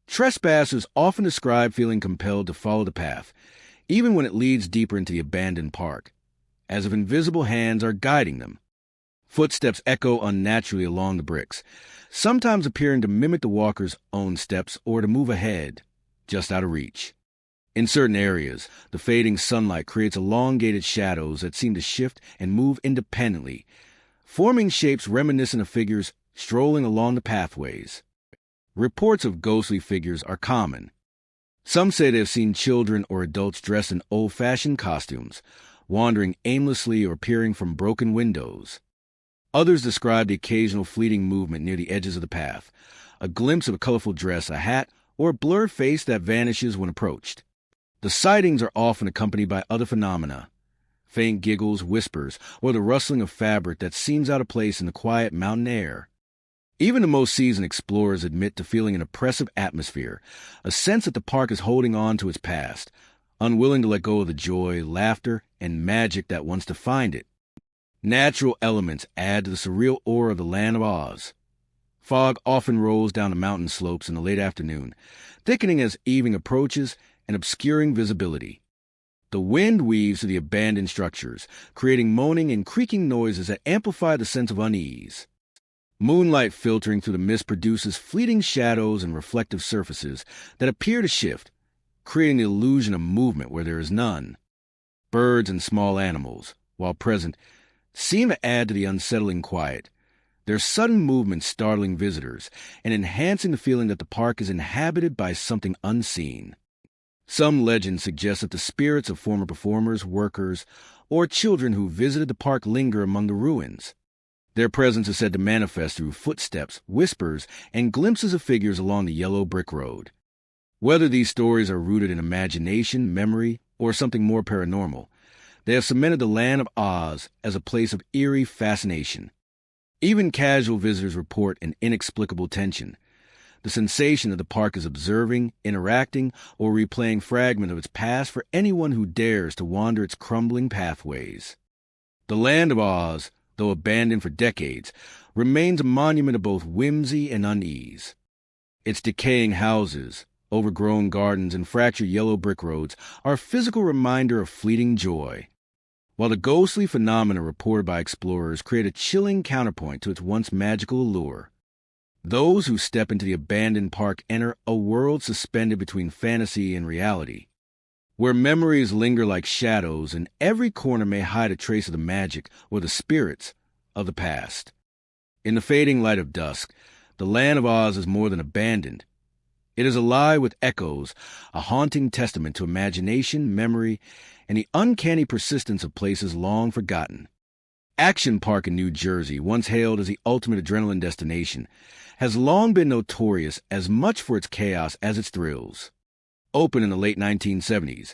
Trespassers often describe feeling compelled to follow the path, even when it leads deeper into the abandoned park, as if invisible hands are guiding them. Footsteps echo unnaturally along the bricks, sometimes appearing to mimic the walker's own steps or to move ahead, just out of reach. In certain areas, the fading sunlight creates elongated shadows that seem to shift and move independently, forming shapes reminiscent of figures strolling along the pathways. Reports of ghostly figures are common. Some say they have seen children or adults dressed in old-fashioned costumes, wandering aimlessly or peering from broken windows. Others describe the occasional fleeting movement near the edges of the path, a glimpse of a colorful dress, a hat, or a blurred face that vanishes when approached. The sightings are often accompanied by other phenomena, faint giggles, whispers, or the rustling of fabric that seems out of place in the quiet mountain air. Even the most seasoned explorers admit to feeling an oppressive atmosphere, a sense that the park is holding on to its past, unwilling to let go of the joy, laughter, and magic that once defined it. Natural elements add to the surreal aura of the Land of Oz. Fog often rolls down the mountain slopes in the late afternoon, thickening as evening approaches and obscuring visibility. The wind weaves through the abandoned structures, creating moaning and creaking noises that amplify the sense of unease. Moonlight filtering through the mist produces fleeting shadows and reflective surfaces that appear to shift, creating the illusion of movement where there is none. Birds and small animals, while present, seem to add to the unsettling quiet, their sudden movements startling visitors and enhancing the feeling that the park is inhabited by something unseen. Some legends suggest that the spirits of former performers, workers, or children who visited the park linger among the ruins. Their presence is said to manifest through footsteps, whispers, and glimpses of figures along the yellow brick road. Whether these stories are rooted in imagination, memory, or something more paranormal, they have cemented the Land of Oz as a place of eerie fascination. Even casual visitors report an inexplicable tension. The sensation that the park is observing, interacting, or replaying fragments of its past for anyone who dares to wander its crumbling pathways. The Land of Oz, though abandoned for decades, remains a monument of both whimsy and unease. Its decaying houses, overgrown gardens, and fractured yellow brick roads are a physical reminder of fleeting joy, while the ghostly phenomena reported by explorers create a chilling counterpoint to its once magical allure. Those who step into the abandoned park enter a world suspended between fantasy and reality, where memories linger like shadows and every corner may hide a trace of the magic or the spirits of the past. In the fading light of dusk, the Land of Oz is more than abandoned. It is alive with echoes, a haunting testament to imagination, memory, and the uncanny persistence of places long forgotten. Action Park in New Jersey, once hailed as the ultimate adrenaline destination, has long been notorious as much for its chaos as its thrills. Opened in the late 1970s,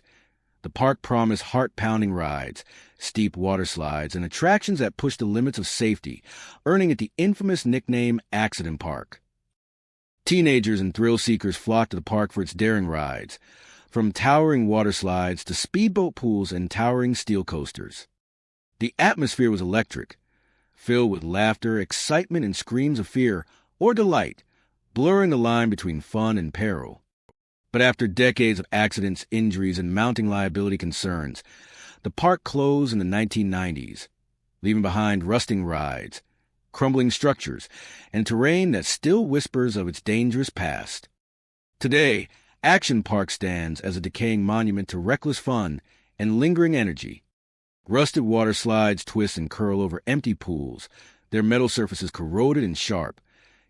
the park promised heart-pounding rides, steep water slides, and attractions that pushed the limits of safety, earning it the infamous nickname Accident Park. Teenagers and thrill-seekers flocked to the park for its daring rides, from towering water slides to speedboat pools and towering steel coasters. The atmosphere was electric, filled with laughter, excitement, and screams of fear or delight, blurring the line between fun and peril. But after decades of accidents, injuries, and mounting liability concerns, the park closed in the 1990s, leaving behind rusting rides, crumbling structures, and terrain that still whispers of its dangerous past. Today, Action Park stands as a decaying monument to reckless fun and lingering energy. Rusted water slides twist and curl over empty pools, their metal surfaces corroded and sharp,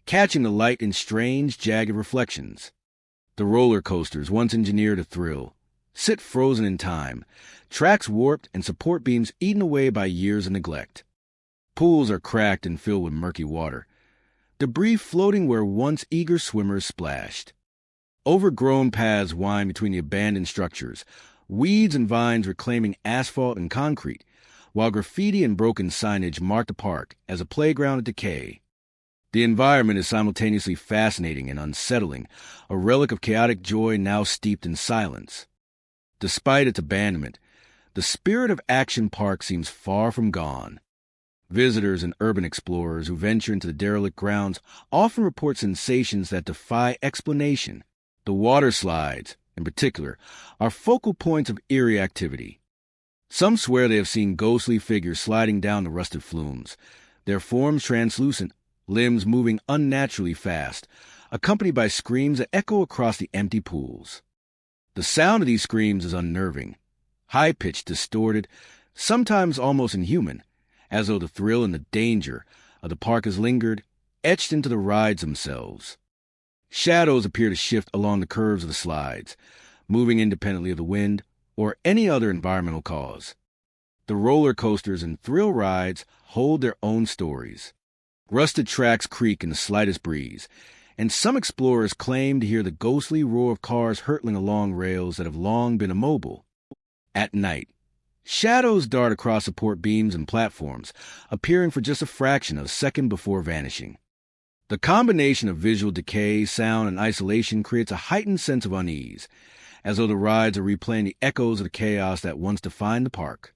catching the light in strange, jagged reflections. The roller coasters, once engineered to thrill, sit frozen in time, tracks warped and support beams eaten away by years of neglect. Pools are cracked and filled with murky water, debris floating where once eager swimmers splashed. Overgrown paths wind between the abandoned structures, weeds and vines reclaiming asphalt and concrete, while graffiti and broken signage mark the park as a playground of decay. The environment is simultaneously fascinating and unsettling, a relic of chaotic joy now steeped in silence. Despite its abandonment, the spirit of Action Park seems far from gone. Visitors and urban explorers who venture into the derelict grounds often report sensations that defy explanation. The water slides, in particular, are focal points of eerie activity. Some swear they have seen ghostly figures sliding down the rusted flumes, their forms translucent, limbs moving unnaturally fast, accompanied by screams that echo across the empty pools. The sound of these screams is unnerving, high-pitched, distorted, sometimes almost inhuman, as though the thrill and the danger of the park is lingered, etched into the rides themselves. Shadows appear to shift along the curves of the slides, moving independently of the wind or any other environmental cause. The roller coasters and thrill rides hold their own stories. Rusted tracks creak in the slightest breeze, and some explorers claim to hear the ghostly roar of cars hurtling along rails that have long been immobile. At night, shadows dart across support beams and platforms, appearing for just a fraction of a second before vanishing. The combination of visual decay, sound, and isolation creates a heightened sense of unease, as though the rides are replaying the echoes of the chaos that once defined the park.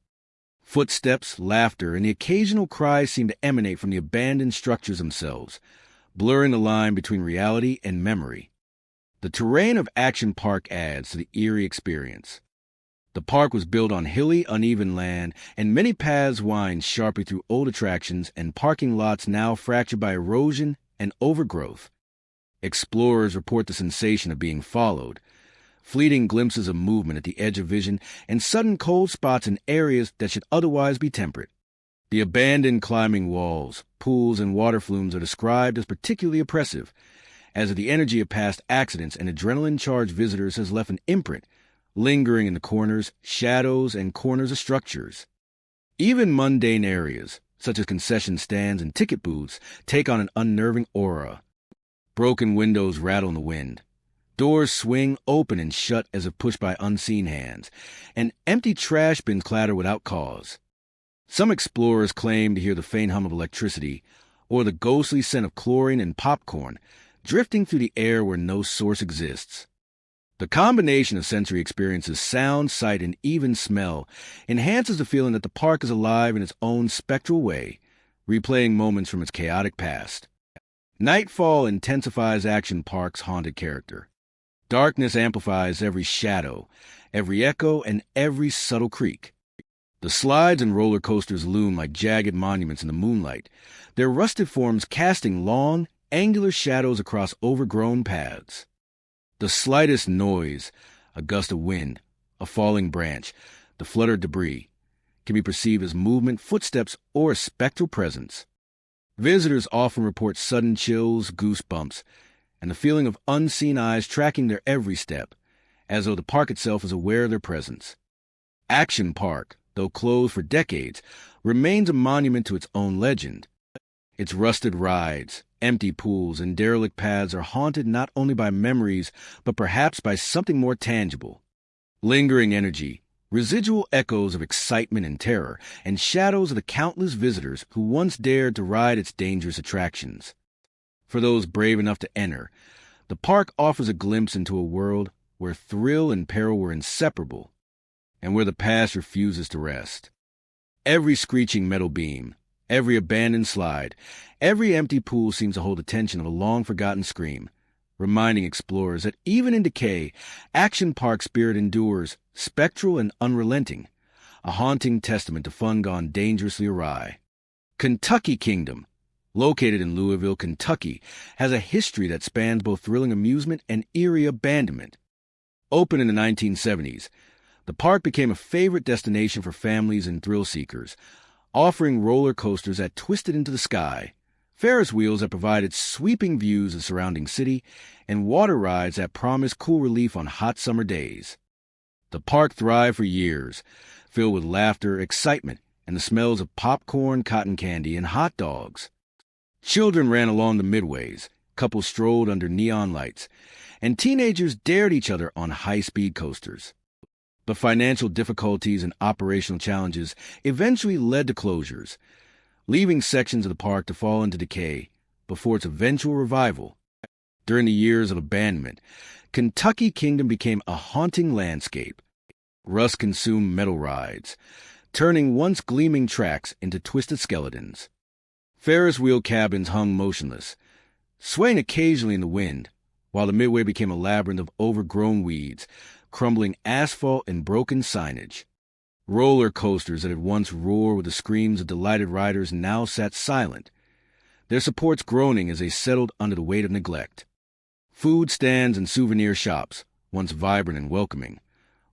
Footsteps, laughter, and the occasional cries seem to emanate from the abandoned structures themselves, blurring the line between reality and memory. The terrain of Action Park adds to the eerie experience. The park was built on hilly, uneven land, and many paths wind sharply through old attractions and parking lots now fractured by erosion and overgrowth. Explorers report the sensation of being followed, fleeting glimpses of movement at the edge of vision, and sudden cold spots in areas that should otherwise be temperate. The abandoned climbing walls, pools, and water flumes are described as particularly oppressive, as if the energy of past accidents and adrenaline-charged visitors has left an imprint, lingering in the corners, shadows, and corners of structures. Even mundane areas, such as concession stands and ticket booths, take on an unnerving aura. Broken windows rattle in the wind. Doors swing open and shut as if pushed by unseen hands, and empty trash bins clatter without cause. Some explorers claim to hear the faint hum of electricity, or the ghostly scent of chlorine and popcorn, drifting through the air where no source exists. The combination of sensory experiences, sound, sight, and even smell, enhances the feeling that the park is alive in its own spectral way, replaying moments from its chaotic past. Nightfall intensifies Action Park's haunted character. Darkness amplifies every shadow, every echo, and every subtle creak. The slides and roller coasters loom like jagged monuments in the moonlight, their rusted forms casting long, angular shadows across overgrown paths. The slightest noise, a gust of wind, a falling branch, the fluttered debris, can be perceived as movement, footsteps, or a spectral presence. Visitors often report sudden chills, goosebumps, and the feeling of unseen eyes tracking their every step, as though the park itself is aware of their presence. Action Park, though closed for decades, remains a monument to its own legend. Its rusted rides, empty pools, and derelict paths are haunted not only by memories, but perhaps by something more tangible. Lingering energy, residual echoes of excitement and terror, and shadows of the countless visitors who once dared to ride its dangerous attractions. For those brave enough to enter, the park offers a glimpse into a world where thrill and peril were inseparable, and where the past refuses to rest. Every screeching metal beam, Every abandoned slide, every empty pool seems to hold the tension of a long-forgotten scream, reminding explorers that even in decay, Action Park spirit endures, spectral and unrelenting, a haunting testament to fun gone dangerously awry. Kentucky Kingdom, located in Louisville, Kentucky, has a history that spans both thrilling amusement and eerie abandonment. Opened in the 1970s, the park became a favorite destination for families and thrill seekers, offering roller coasters that twisted into the sky, Ferris wheels that provided sweeping views of the surrounding city, and water rides that promised cool relief on hot summer days. The park thrived for years, filled with laughter, excitement, and the smells of popcorn, cotton candy, and hot dogs. Children ran along the midways, couples strolled under neon lights, and teenagers dared each other on high-speed coasters. But financial difficulties and operational challenges eventually led to closures, leaving sections of the park to fall into decay before its eventual revival. During the years of abandonment, Kentucky Kingdom became a haunting landscape. Rust consumed metal rides, turning once gleaming tracks into twisted skeletons. Ferris wheel cabins hung motionless, swaying occasionally in the wind, while the midway became a labyrinth of overgrown weeds, crumbling asphalt and broken signage. Roller coasters that had once roared with the screams of delighted riders now sat silent, their supports groaning as they settled under the weight of neglect. Food stands and souvenir shops, once vibrant and welcoming,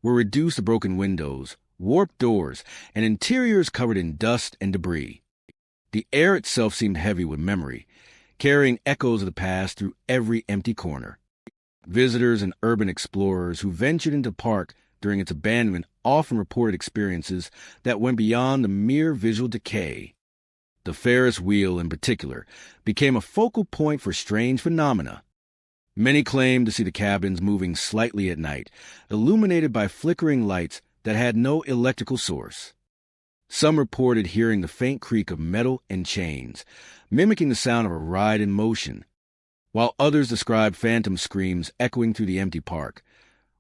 were reduced to broken windows, warped doors, and interiors covered in dust and debris. The air itself seemed heavy with memory, carrying echoes of the past through every empty corner. Visitors and urban explorers who ventured into the park during its abandonment often reported experiences that went beyond the mere visual decay. The Ferris wheel, in particular, became a focal point for strange phenomena. Many claimed to see the cabins moving slightly at night, illuminated by flickering lights that had no electrical source. Some reported hearing the faint creak of metal and chains, mimicking the sound of a ride in motion, while others described phantom screams echoing through the empty park,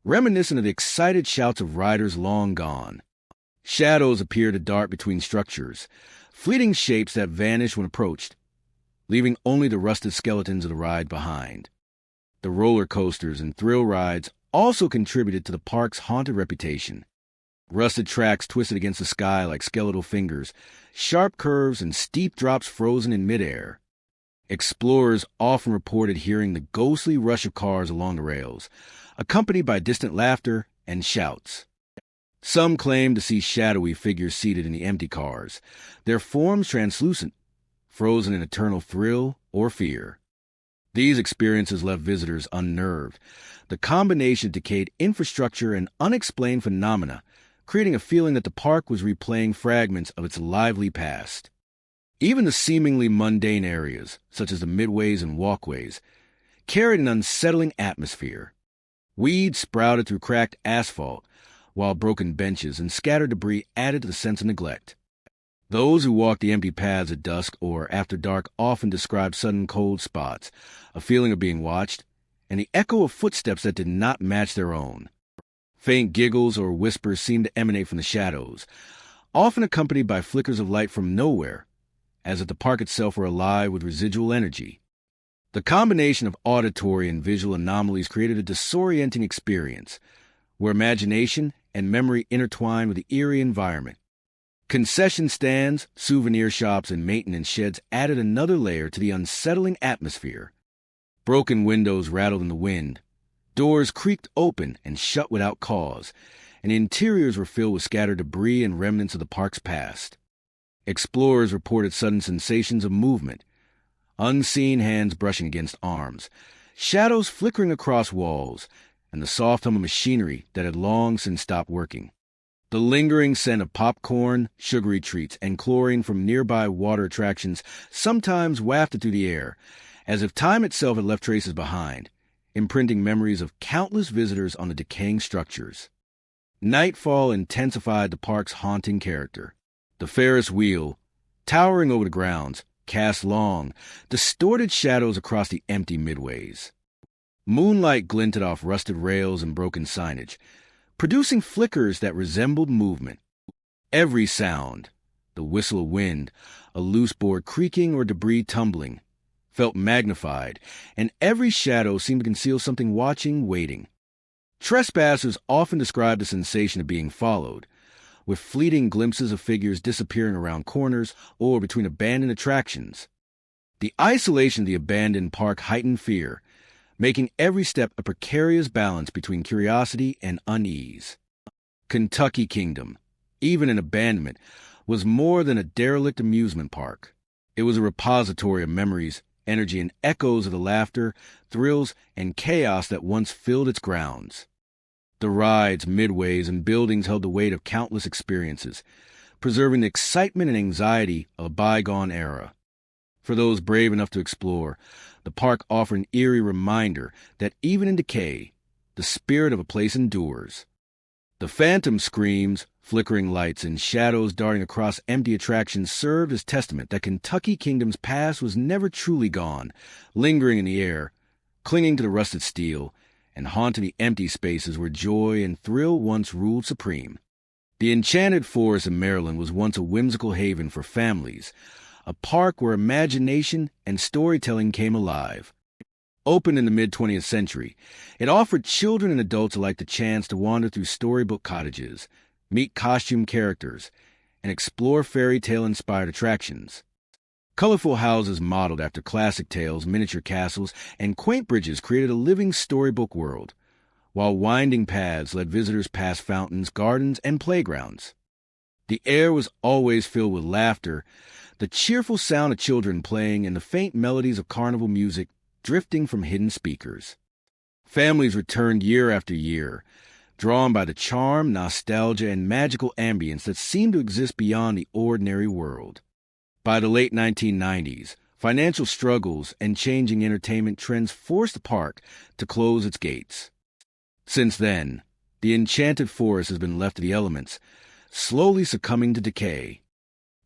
reminiscent of the excited shouts of riders long gone. Shadows appeared to dart between structures, fleeting shapes that vanished when approached, leaving only the rusted skeletons of the ride behind. The roller coasters and thrill rides also contributed to the park's haunted reputation. Rusted tracks twisted against the sky like skeletal fingers, sharp curves and steep drops frozen in midair. Explorers often reported hearing the ghostly rush of cars along the rails, accompanied by distant laughter and shouts. Some claimed to see shadowy figures seated in the empty cars, their forms translucent, frozen in eternal thrill or fear. These experiences left visitors unnerved, the combination of decayed infrastructure and unexplained phenomena creating a feeling that the park was replaying fragments of its lively past. Even the seemingly mundane areas, such as the midways and walkways, carried an unsettling atmosphere. Weeds sprouted through cracked asphalt, while broken benches and scattered debris added to the sense of neglect. Those who walked the empty paths at dusk or after dark often described sudden cold spots, a feeling of being watched, and the echo of footsteps that did not match their own. Faint giggles or whispers seemed to emanate from the shadows, often accompanied by flickers of light from nowhere, as if the park itself were alive with residual energy. The combination of auditory and visual anomalies created a disorienting experience, where imagination and memory intertwined with the eerie environment. Concession stands, souvenir shops, and maintenance sheds added another layer to the unsettling atmosphere. Broken windows rattled in the wind, doors creaked open and shut without cause, and interiors were filled with scattered debris and remnants of the park's past. Explorers reported sudden sensations of movement, unseen hands brushing against arms, shadows flickering across walls, and the soft hum of machinery that had long since stopped working. The lingering scent of popcorn, sugary treats, and chlorine from nearby water attractions sometimes wafted through the air, as if time itself had left traces behind, imprinting memories of countless visitors on the decaying structures. Nightfall intensified the park's haunting character. The Ferris wheel, towering over the grounds, cast long, distorted shadows across the empty midways. Moonlight glinted off rusted rails and broken signage, producing flickers that resembled movement. Every sound, the whistle of wind, a loose board creaking or debris tumbling, felt magnified, and every shadow seemed to conceal something watching, waiting. Trespassers often describe the sensation of being followed, with fleeting glimpses of figures disappearing around corners or between abandoned attractions. The isolation of the abandoned park heightened fear, making every step a precarious balance between curiosity and unease. Kentucky Kingdom, even in abandonment, was more than a derelict amusement park. It was a repository of memories, energy, and echoes of the laughter, thrills, and chaos that once filled its grounds. The rides, midways, and buildings held the weight of countless experiences, preserving the excitement and anxiety of a bygone era. For those brave enough to explore, the park offered an eerie reminder that even in decay, the spirit of a place endures. The phantom screams, flickering lights, and shadows darting across empty attractions served as testament that Kentucky Kingdom's past was never truly gone, lingering in the air, clinging to the rusted steel, and haunting the empty spaces where joy and thrill once ruled supreme. The Enchanted Forest in Maryland was once a whimsical haven for families, a park where imagination and storytelling came alive. Opened in the mid-20th century, it offered children and adults alike the chance to wander through storybook cottages, meet costume characters, and explore fairy tale-inspired attractions. Colorful houses modeled after classic tales, miniature castles, and quaint bridges created a living storybook world, while winding paths led visitors past fountains, gardens, and playgrounds. The air was always filled with laughter, the cheerful sound of children playing, and the faint melodies of carnival music drifting from hidden speakers. Families returned year after year, drawn by the charm, nostalgia, and magical ambience that seemed to exist beyond the ordinary world. By the late 1990s, financial struggles and changing entertainment trends forced the park to close its gates. Since then, the Enchanted Forest has been left to the elements, slowly succumbing to decay.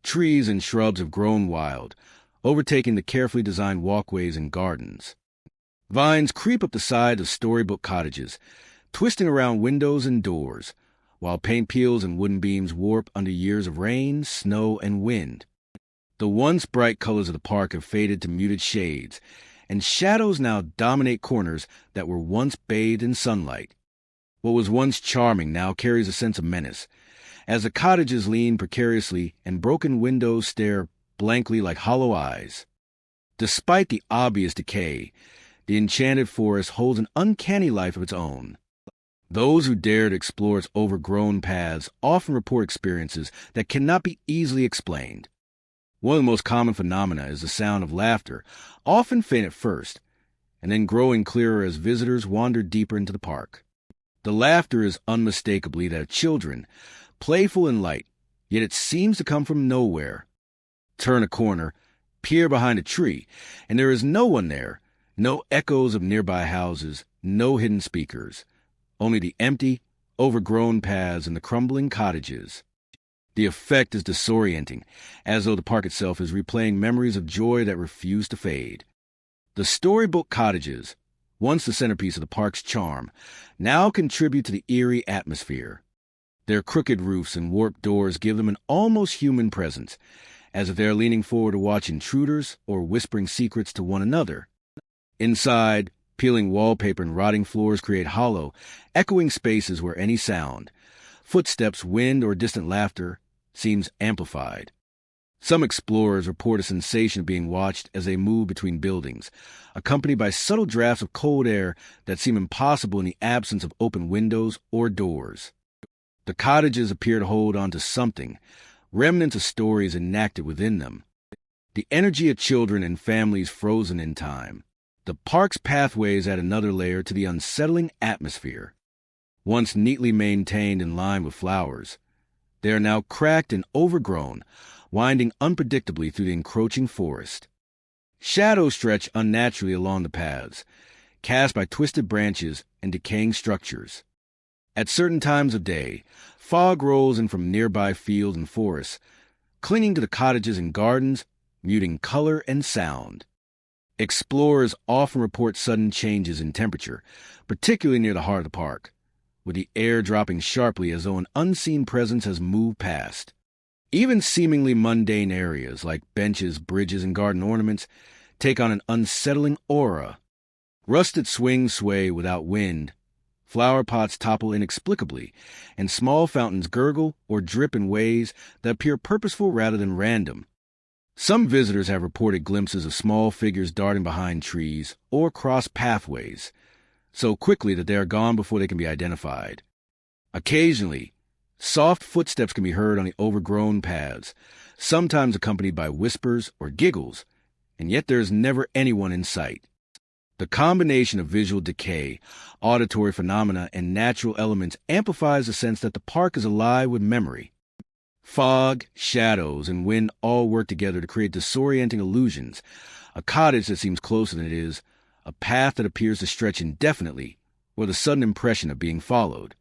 Trees and shrubs have grown wild, overtaking the carefully designed walkways and gardens. Vines creep up the side of storybook cottages, twisting around windows and doors, while paint peels and wooden beams warp under years of rain, snow, and wind. The once bright colors of the park have faded to muted shades, and shadows now dominate corners that were once bathed in sunlight. What was once charming now carries a sense of menace, as the cottages lean precariously and broken windows stare blankly like hollow eyes. Despite the obvious decay, the Enchanted Forest holds an uncanny life of its own. Those who dare to explore its overgrown paths often report experiences that cannot be easily explained. One of the most common phenomena is the sound of laughter, often faint at first, and then growing clearer as visitors wander deeper into the park. The laughter is unmistakably that of children, playful and light, yet it seems to come from nowhere. Turn a corner, peer behind a tree, and there is no one there, no echoes of nearby houses, no hidden speakers, only the empty, overgrown paths and the crumbling cottages. The effect is disorienting, as though the park itself is replaying memories of joy that refuse to fade. The storybook cottages, once the centerpiece of the park's charm, now contribute to the eerie atmosphere. Their crooked roofs and warped doors give them an almost human presence, as if they are leaning forward to watch intruders or whispering secrets to one another. Inside, peeling wallpaper and rotting floors create hollow, echoing spaces where any sound, footsteps, wind, or distant laughter, seems amplified. Some explorers report a sensation of being watched as they move between buildings, accompanied by subtle drafts of cold air that seem impossible in the absence of open windows or doors. The cottages appear to hold on to something, remnants of stories enacted within them. The energy of children and families frozen in time. The park's pathways add another layer to the unsettling atmosphere. Once neatly maintained and lined with flowers, they are now cracked and overgrown, winding unpredictably through the encroaching forest. Shadows stretch unnaturally along the paths, cast by twisted branches and decaying structures. At certain times of day, fog rolls in from nearby fields and forests, clinging to the cottages and gardens, muting color and sound. Explorers often report sudden changes in temperature, particularly near the heart of the park, with the air dropping sharply as though an unseen presence has moved past. Even seemingly mundane areas like benches, bridges, and garden ornaments take on an unsettling aura. Rusted swings sway without wind, flower pots topple inexplicably, and small fountains gurgle or drip in ways that appear purposeful rather than random. Some visitors have reported glimpses of small figures darting behind trees or cross pathways, so quickly that they are gone before they can be identified. Occasionally, soft footsteps can be heard on the overgrown paths, sometimes accompanied by whispers or giggles, and yet there is never anyone in sight. The combination of visual decay, auditory phenomena, and natural elements amplifies the sense that the park is alive with memory. Fog, shadows, and wind all work together to create disorienting illusions, a cottage that seems closer than it is, a path that appears to stretch indefinitely, or the sudden impression of being followed.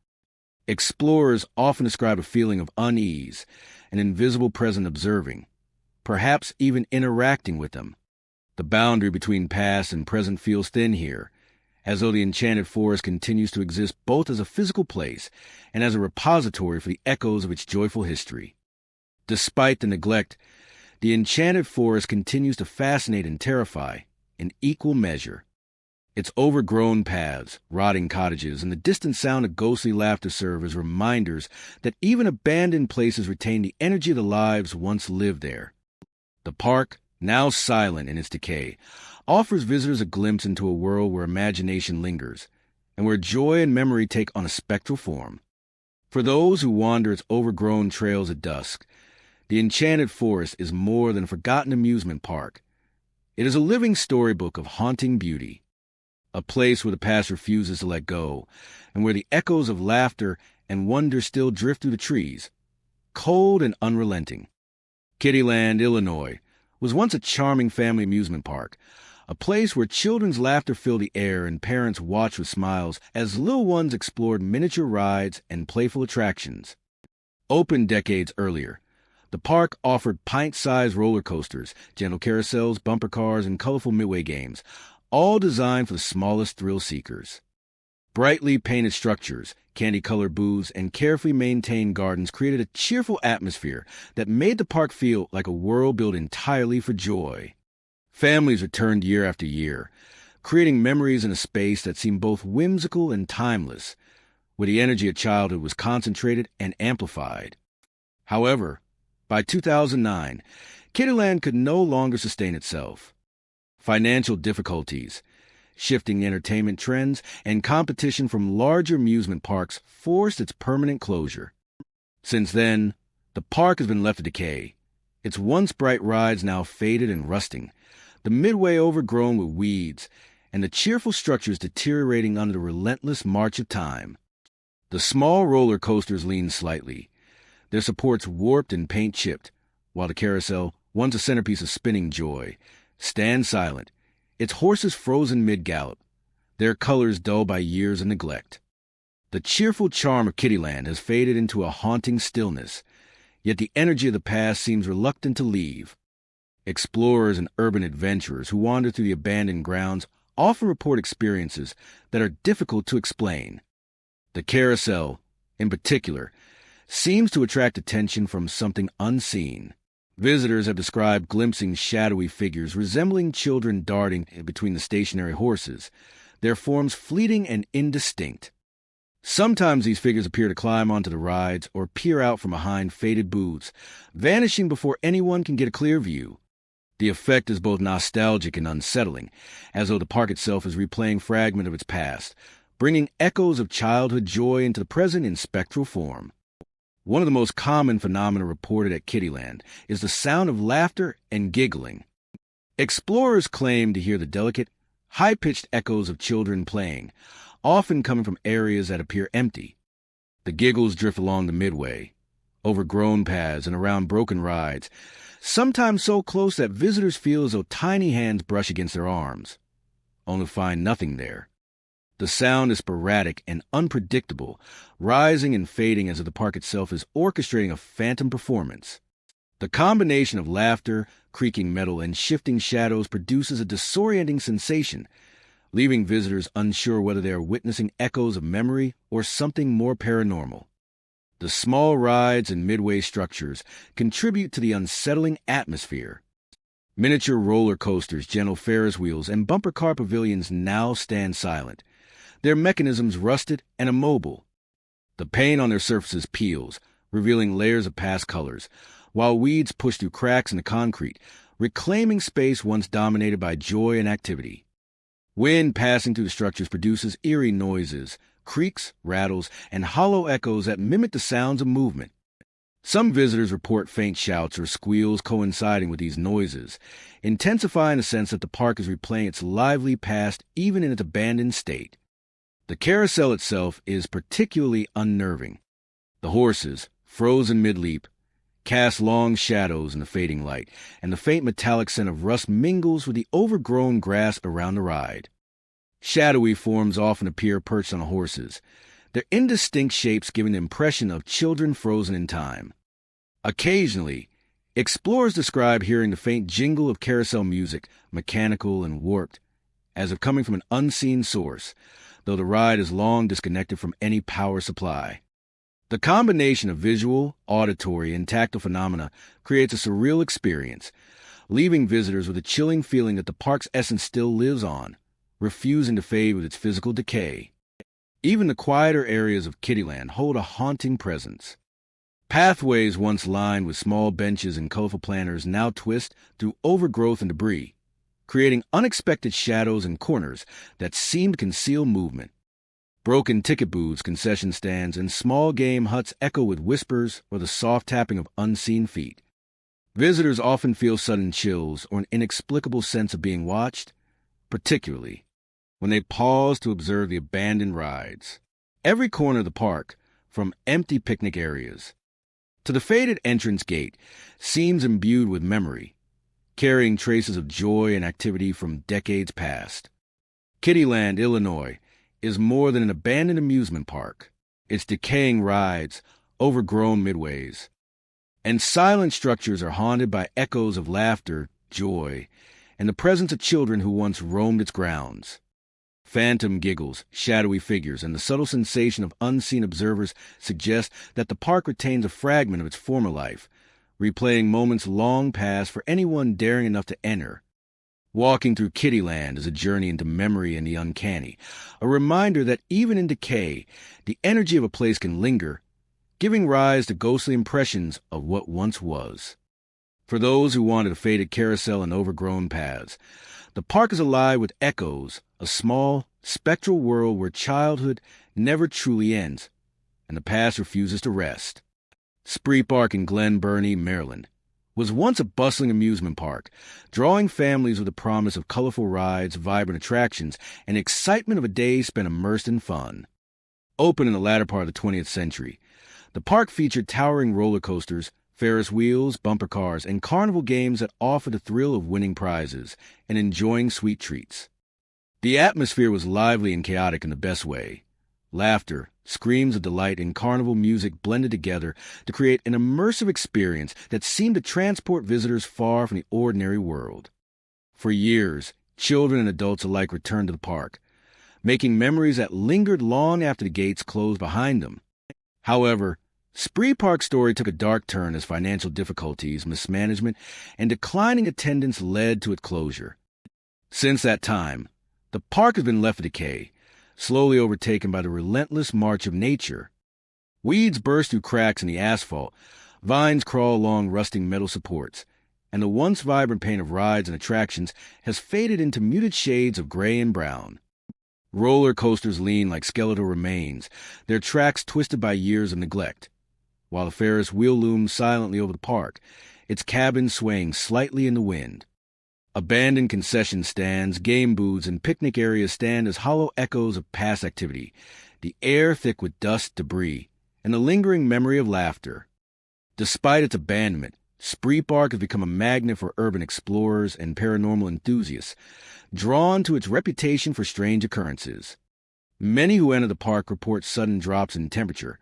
Explorers often describe a feeling of unease, an invisible presence observing, perhaps even interacting with them. The boundary between past and present feels thin here, as though the Enchanted Forest continues to exist both as a physical place and as a repository for the echoes of its joyful history. Despite the neglect, the Enchanted Forest continues to fascinate and terrify in equal measure. Its overgrown paths, rotting cottages, and the distant sound of ghostly laughter serve as reminders that even abandoned places retain the energy of the lives once lived there. The park, now silent in its decay, offers visitors a glimpse into a world where imagination lingers, and where joy and memory take on a spectral form. For those who wander its overgrown trails at dusk, the Enchanted Forest is more than a forgotten amusement park. It is a living storybook of haunting beauty, a place where the past refuses to let go, and where the echoes of laughter and wonder still drift through the trees, cold and unrelenting. Kittyland, Illinois, was once a charming family amusement park, a place where children's laughter filled the air and parents watched with smiles as little ones explored miniature rides and playful attractions. Opened decades earlier, the park offered pint-sized roller coasters, gentle carousels, bumper cars, and colorful midway games, all designed for the smallest thrill seekers. Brightly painted structures, candy-colored booths, and carefully maintained gardens created a cheerful atmosphere that made the park feel like a world built entirely for joy. Families returned year after year, creating memories in a space that seemed both whimsical and timeless, where the energy of childhood was concentrated and amplified. However, by 2009, Kittyland could no longer sustain itself. Financial difficulties, shifting entertainment trends, and competition from larger amusement parks forced its permanent closure. Since then, the park has been left to decay, its once bright rides now faded and rusting, the midway overgrown with weeds, and the cheerful structures deteriorating under the relentless march of time. The small roller coasters lean slightly, their supports warped and paint chipped, while the carousel, once a centerpiece of spinning joy, stands silent, its horses frozen mid-gallop, their colors dulled by years of neglect. The cheerful charm of Kittyland has faded into a haunting stillness, yet the energy of the past seems reluctant to leave. Explorers and urban adventurers who wander through the abandoned grounds often report experiences that are difficult to explain. The carousel, in particular, seems to attract attention from something unseen. Visitors have described glimpsing shadowy figures resembling children darting between the stationary horses, their forms fleeting and indistinct. Sometimes these figures appear to climb onto the rides or peer out from behind faded booths, vanishing before anyone can get a clear view. The effect is both nostalgic and unsettling, as though the park itself is replaying fragments of its past, bringing echoes of childhood joy into the present in spectral form. One of the most common phenomena reported at Kittyland is the sound of laughter and giggling. Explorers claim to hear the delicate, high-pitched echoes of children playing, often coming from areas that appear empty. The giggles drift along the midway, overgrown paths and around broken rides, sometimes so close that visitors feel as though tiny hands brush against their arms, only to find nothing there. The sound is sporadic and unpredictable, rising and fading as if the park itself is orchestrating a phantom performance. The combination of laughter, creaking metal, and shifting shadows produces a disorienting sensation, leaving visitors unsure whether they are witnessing echoes of memory or something more paranormal. The small rides and midway structures contribute to the unsettling atmosphere. Miniature roller coasters, gentle Ferris wheels, and bumper car pavilions now stand silent, their mechanisms rusted and immobile. The paint on their surfaces peels, revealing layers of past colors, while weeds push through cracks in the concrete, reclaiming space once dominated by joy and activity. Wind passing through the structures produces eerie noises, creaks, rattles, and hollow echoes that mimic the sounds of movement. Some visitors report faint shouts or squeals coinciding with these noises, intensifying the sense that the park is replaying its lively past even in its abandoned state. The carousel itself is particularly unnerving. The horses, frozen mid-leap, cast long shadows in the fading light, and the faint metallic scent of rust mingles with the overgrown grass around the ride. Shadowy forms often appear perched on the horses, their indistinct shapes giving the impression of children frozen in time. Occasionally, explorers describe hearing the faint jingle of carousel music, mechanical and warped, as if coming from an unseen source, though the ride is long disconnected from any power supply. The combination of visual, auditory, and tactile phenomena creates a surreal experience, leaving visitors with a chilling feeling that the park's essence still lives on, refusing to fade with its physical decay. Even the quieter areas of Kittyland hold a haunting presence. Pathways once lined with small benches and colorful planters now twist through overgrowth and debris, creating unexpected shadows and corners that seem to conceal movement. Broken ticket booths, concession stands, and small game huts echo with whispers or the soft tapping of unseen feet. Visitors often feel sudden chills or an inexplicable sense of being watched, particularly when they pause to observe the abandoned rides. Every corner of the park, from empty picnic areas to the faded entrance gate, seems imbued with memory, carrying traces of joy and activity from decades past. Kittyland, Illinois, is more than an abandoned amusement park. Its decaying rides, overgrown midways, and silent structures are haunted by echoes of laughter, joy, and the presence of children who once roamed its grounds. Phantom giggles, shadowy figures, and the subtle sensation of unseen observers suggest that the park retains a fragment of its former life, replaying moments long past for anyone daring enough to enter. Walking through Kittyland is a journey into memory and the uncanny, a reminder that even in decay, the energy of a place can linger, giving rise to ghostly impressions of what once was. For those who wanted a faded carousel and overgrown paths, the park is alive with echoes, a small, spectral world where childhood never truly ends, and the past refuses to rest. Spree Park in Glen Burnie, Maryland, was once a bustling amusement park, drawing families with the promise of colorful rides, vibrant attractions, and excitement of a day spent immersed in fun. Open in the latter part of the 20th century, the park featured towering roller coasters, Ferris wheels, bumper cars, and carnival games that offered the thrill of winning prizes and enjoying sweet treats. The atmosphere was lively and chaotic in the best way. Laughter, screams of delight, and carnival music blended together to create an immersive experience that seemed to transport visitors far from the ordinary world. For years, children and adults alike returned to the park, making memories that lingered long after the gates closed behind them. However, Spree Park's story took a dark turn as financial difficulties, mismanagement, and declining attendance led to its closure. Since that time, the park has been left to decay, slowly overtaken by the relentless march of nature. Weeds burst through cracks in the asphalt, vines crawl along rusting metal supports, and the once vibrant paint of rides and attractions has faded into muted shades of gray and brown. Roller coasters lean like skeletal remains, their tracks twisted by years of neglect, while the Ferris wheel looms silently over the park, its cabin swaying slightly in the wind. Abandoned concession stands, game booths, and picnic areas stand as hollow echoes of past activity, the air thick with dust, debris, and the lingering memory of laughter. Despite its abandonment, Spree Park has become a magnet for urban explorers and paranormal enthusiasts, drawn to its reputation for strange occurrences. Many who enter the park report sudden drops in temperature,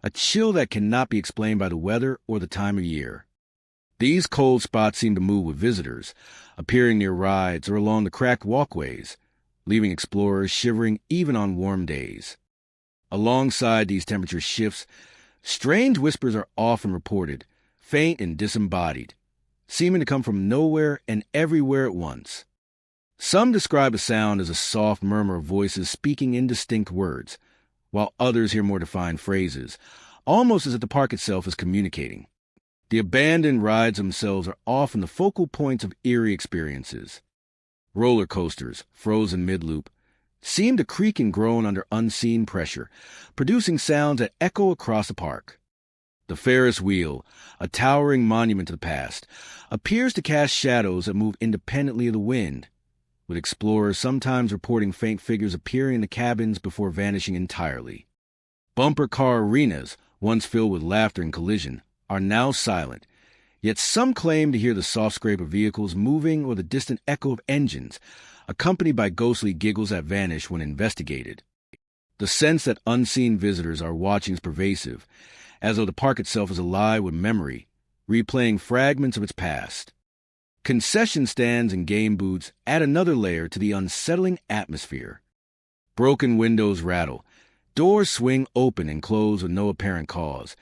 a chill that cannot be explained by the weather or the time of year. These cold spots seem to move with visitors, appearing near rides or along the cracked walkways, leaving explorers shivering even on warm days. Alongside these temperature shifts, Strange whispers are often reported, faint and disembodied, seeming to come from nowhere and everywhere at once. Some describe a sound as a soft murmur of voices speaking indistinct words, while others hear more defined phrases, almost as if the park itself is communicating. The abandoned rides themselves are often the focal points of eerie experiences. Roller coasters, frozen mid-loop, seem to creak and groan under unseen pressure, producing sounds that echo across the park. The Ferris wheel, a towering monument to the past, appears to cast shadows that move independently of the wind, with explorers sometimes reporting faint figures appearing in the cabins before vanishing entirely. Bumper car arenas, once filled with laughter and collision, are now silent, yet some claim to hear the soft scrape of vehicles moving or the distant echo of engines, accompanied by ghostly giggles that vanish when investigated. The sense that unseen visitors are watching is pervasive, as though the park itself is alive with memory, replaying fragments of its past. Concession stands and game booths add another layer to the unsettling atmosphere. Broken windows rattle, doors swing open and close with no apparent cause,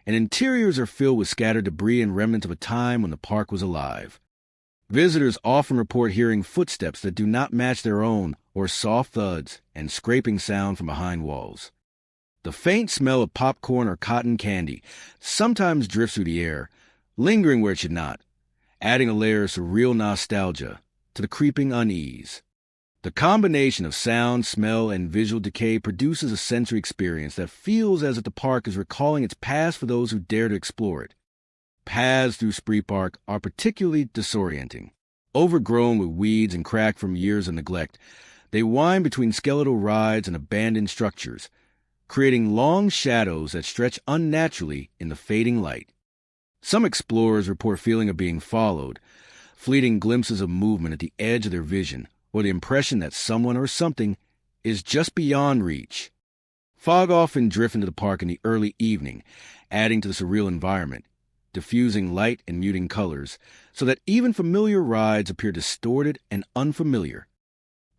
and interiors are filled with scattered debris and remnants of a time when the park was alive. Visitors often report hearing footsteps that do not match their own, or soft thuds and scraping sound from behind walls. The faint smell of popcorn or cotton candy sometimes drifts through the air, lingering where it should not, adding a layer of surreal nostalgia to the creeping unease. The combination of sound, smell, and visual decay produces a sensory experience that feels as if the park is recalling its past for those who dare to explore it. Paths through Spree Park are particularly disorienting. Overgrown with weeds and cracked from years of neglect, they wind between skeletal rides and abandoned structures, creating long shadows that stretch unnaturally in the fading light. Some explorers report feeling of being followed, fleeting glimpses of movement at the edge of their vision, or the impression that someone or something is just beyond reach. Fog often drifts into the park in the early evening, adding to the surreal environment, diffusing light and muting colors, so that even familiar rides appear distorted and unfamiliar.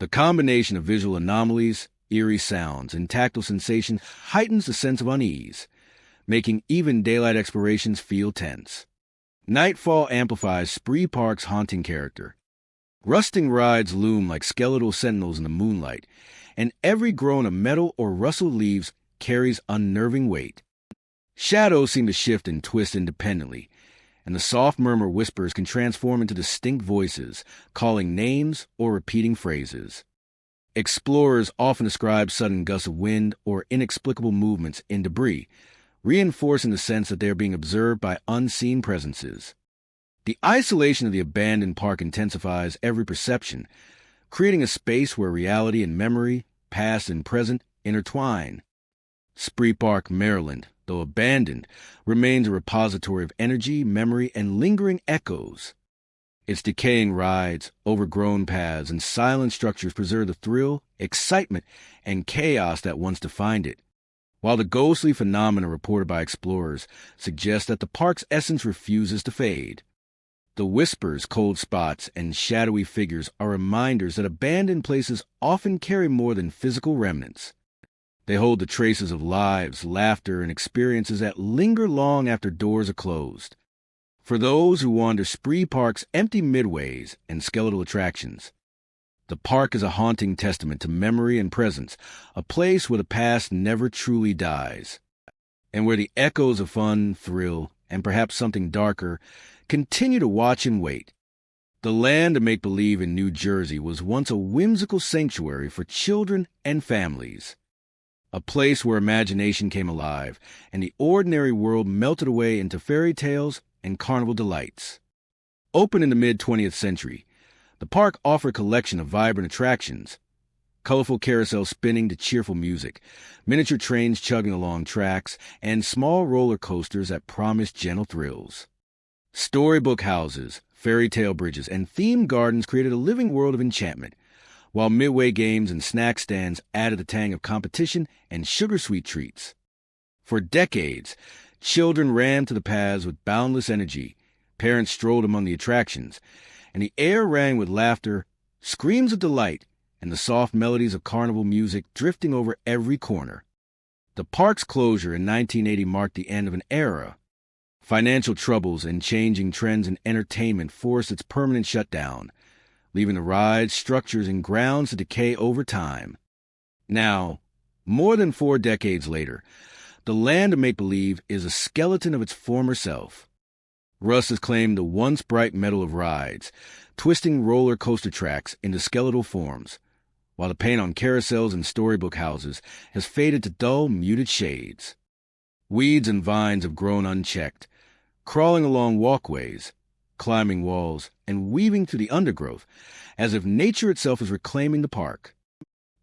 The combination of visual anomalies, eerie sounds, and tactile sensation heightens the sense of unease, making even daylight explorations feel tense. Nightfall amplifies Spree Park's haunting character. Rusting rides loom like skeletal sentinels in the moonlight, and every groan of metal or rustled leaves carries unnerving weight. Shadows seem to shift and twist independently, and the soft murmur whispers can transform into distinct voices, calling names or repeating phrases. Explorers often describe sudden gusts of wind or inexplicable movements in debris, reinforcing the sense that they are being observed by unseen presences. The isolation of the abandoned park intensifies every perception, creating a space where reality and memory, past and present, intertwine. Spree Park, Maryland, though abandoned, remains a repository of energy, memory, and lingering echoes. Its decaying rides, overgrown paths, and silent structures preserve the thrill, excitement, and chaos that once defined it, while the ghostly phenomena reported by explorers suggest that the park's essence refuses to fade. The whispers, cold spots, and shadowy figures are reminders that abandoned places often carry more than physical remnants. They hold the traces of lives, laughter, and experiences that linger long after doors are closed. For those who wander Spree Park's empty midways and skeletal attractions, the park is a haunting testament to memory and presence, a place where the past never truly dies, and where the echoes of fun, thrill, and perhaps something darker continue to watch and wait. The land of make-believe in New Jersey was once a whimsical sanctuary for children and families. A place where imagination came alive, and the ordinary world melted away into fairy tales and carnival delights. Opened in the mid-20th century, the park offered a collection of vibrant attractions, colorful carousels spinning to cheerful music, miniature trains chugging along tracks, and small roller coasters that promised gentle thrills. Storybook houses, fairy tale bridges, and themed gardens created a living world of enchantment, while midway games and snack stands added the tang of competition and sugar-sweet treats. For decades, children ran to the paths with boundless energy, parents strolled among the attractions, and the air rang with laughter, screams of delight, and the soft melodies of carnival music drifting over every corner. The park's closure in 1980 marked the end of an era. Financial troubles and changing trends in entertainment forced its permanent shutdown, leaving the rides, structures, and grounds to decay over time. Now, more than 4 decades later, the land of make-believe is a skeleton of its former self. Rust has claimed the once bright metal of rides, twisting roller coaster tracks into skeletal forms, while the paint on carousels and storybook houses has faded to dull, muted shades. Weeds and vines have grown unchecked, crawling along walkways, climbing walls, and weaving through the undergrowth, as if nature itself is reclaiming the park.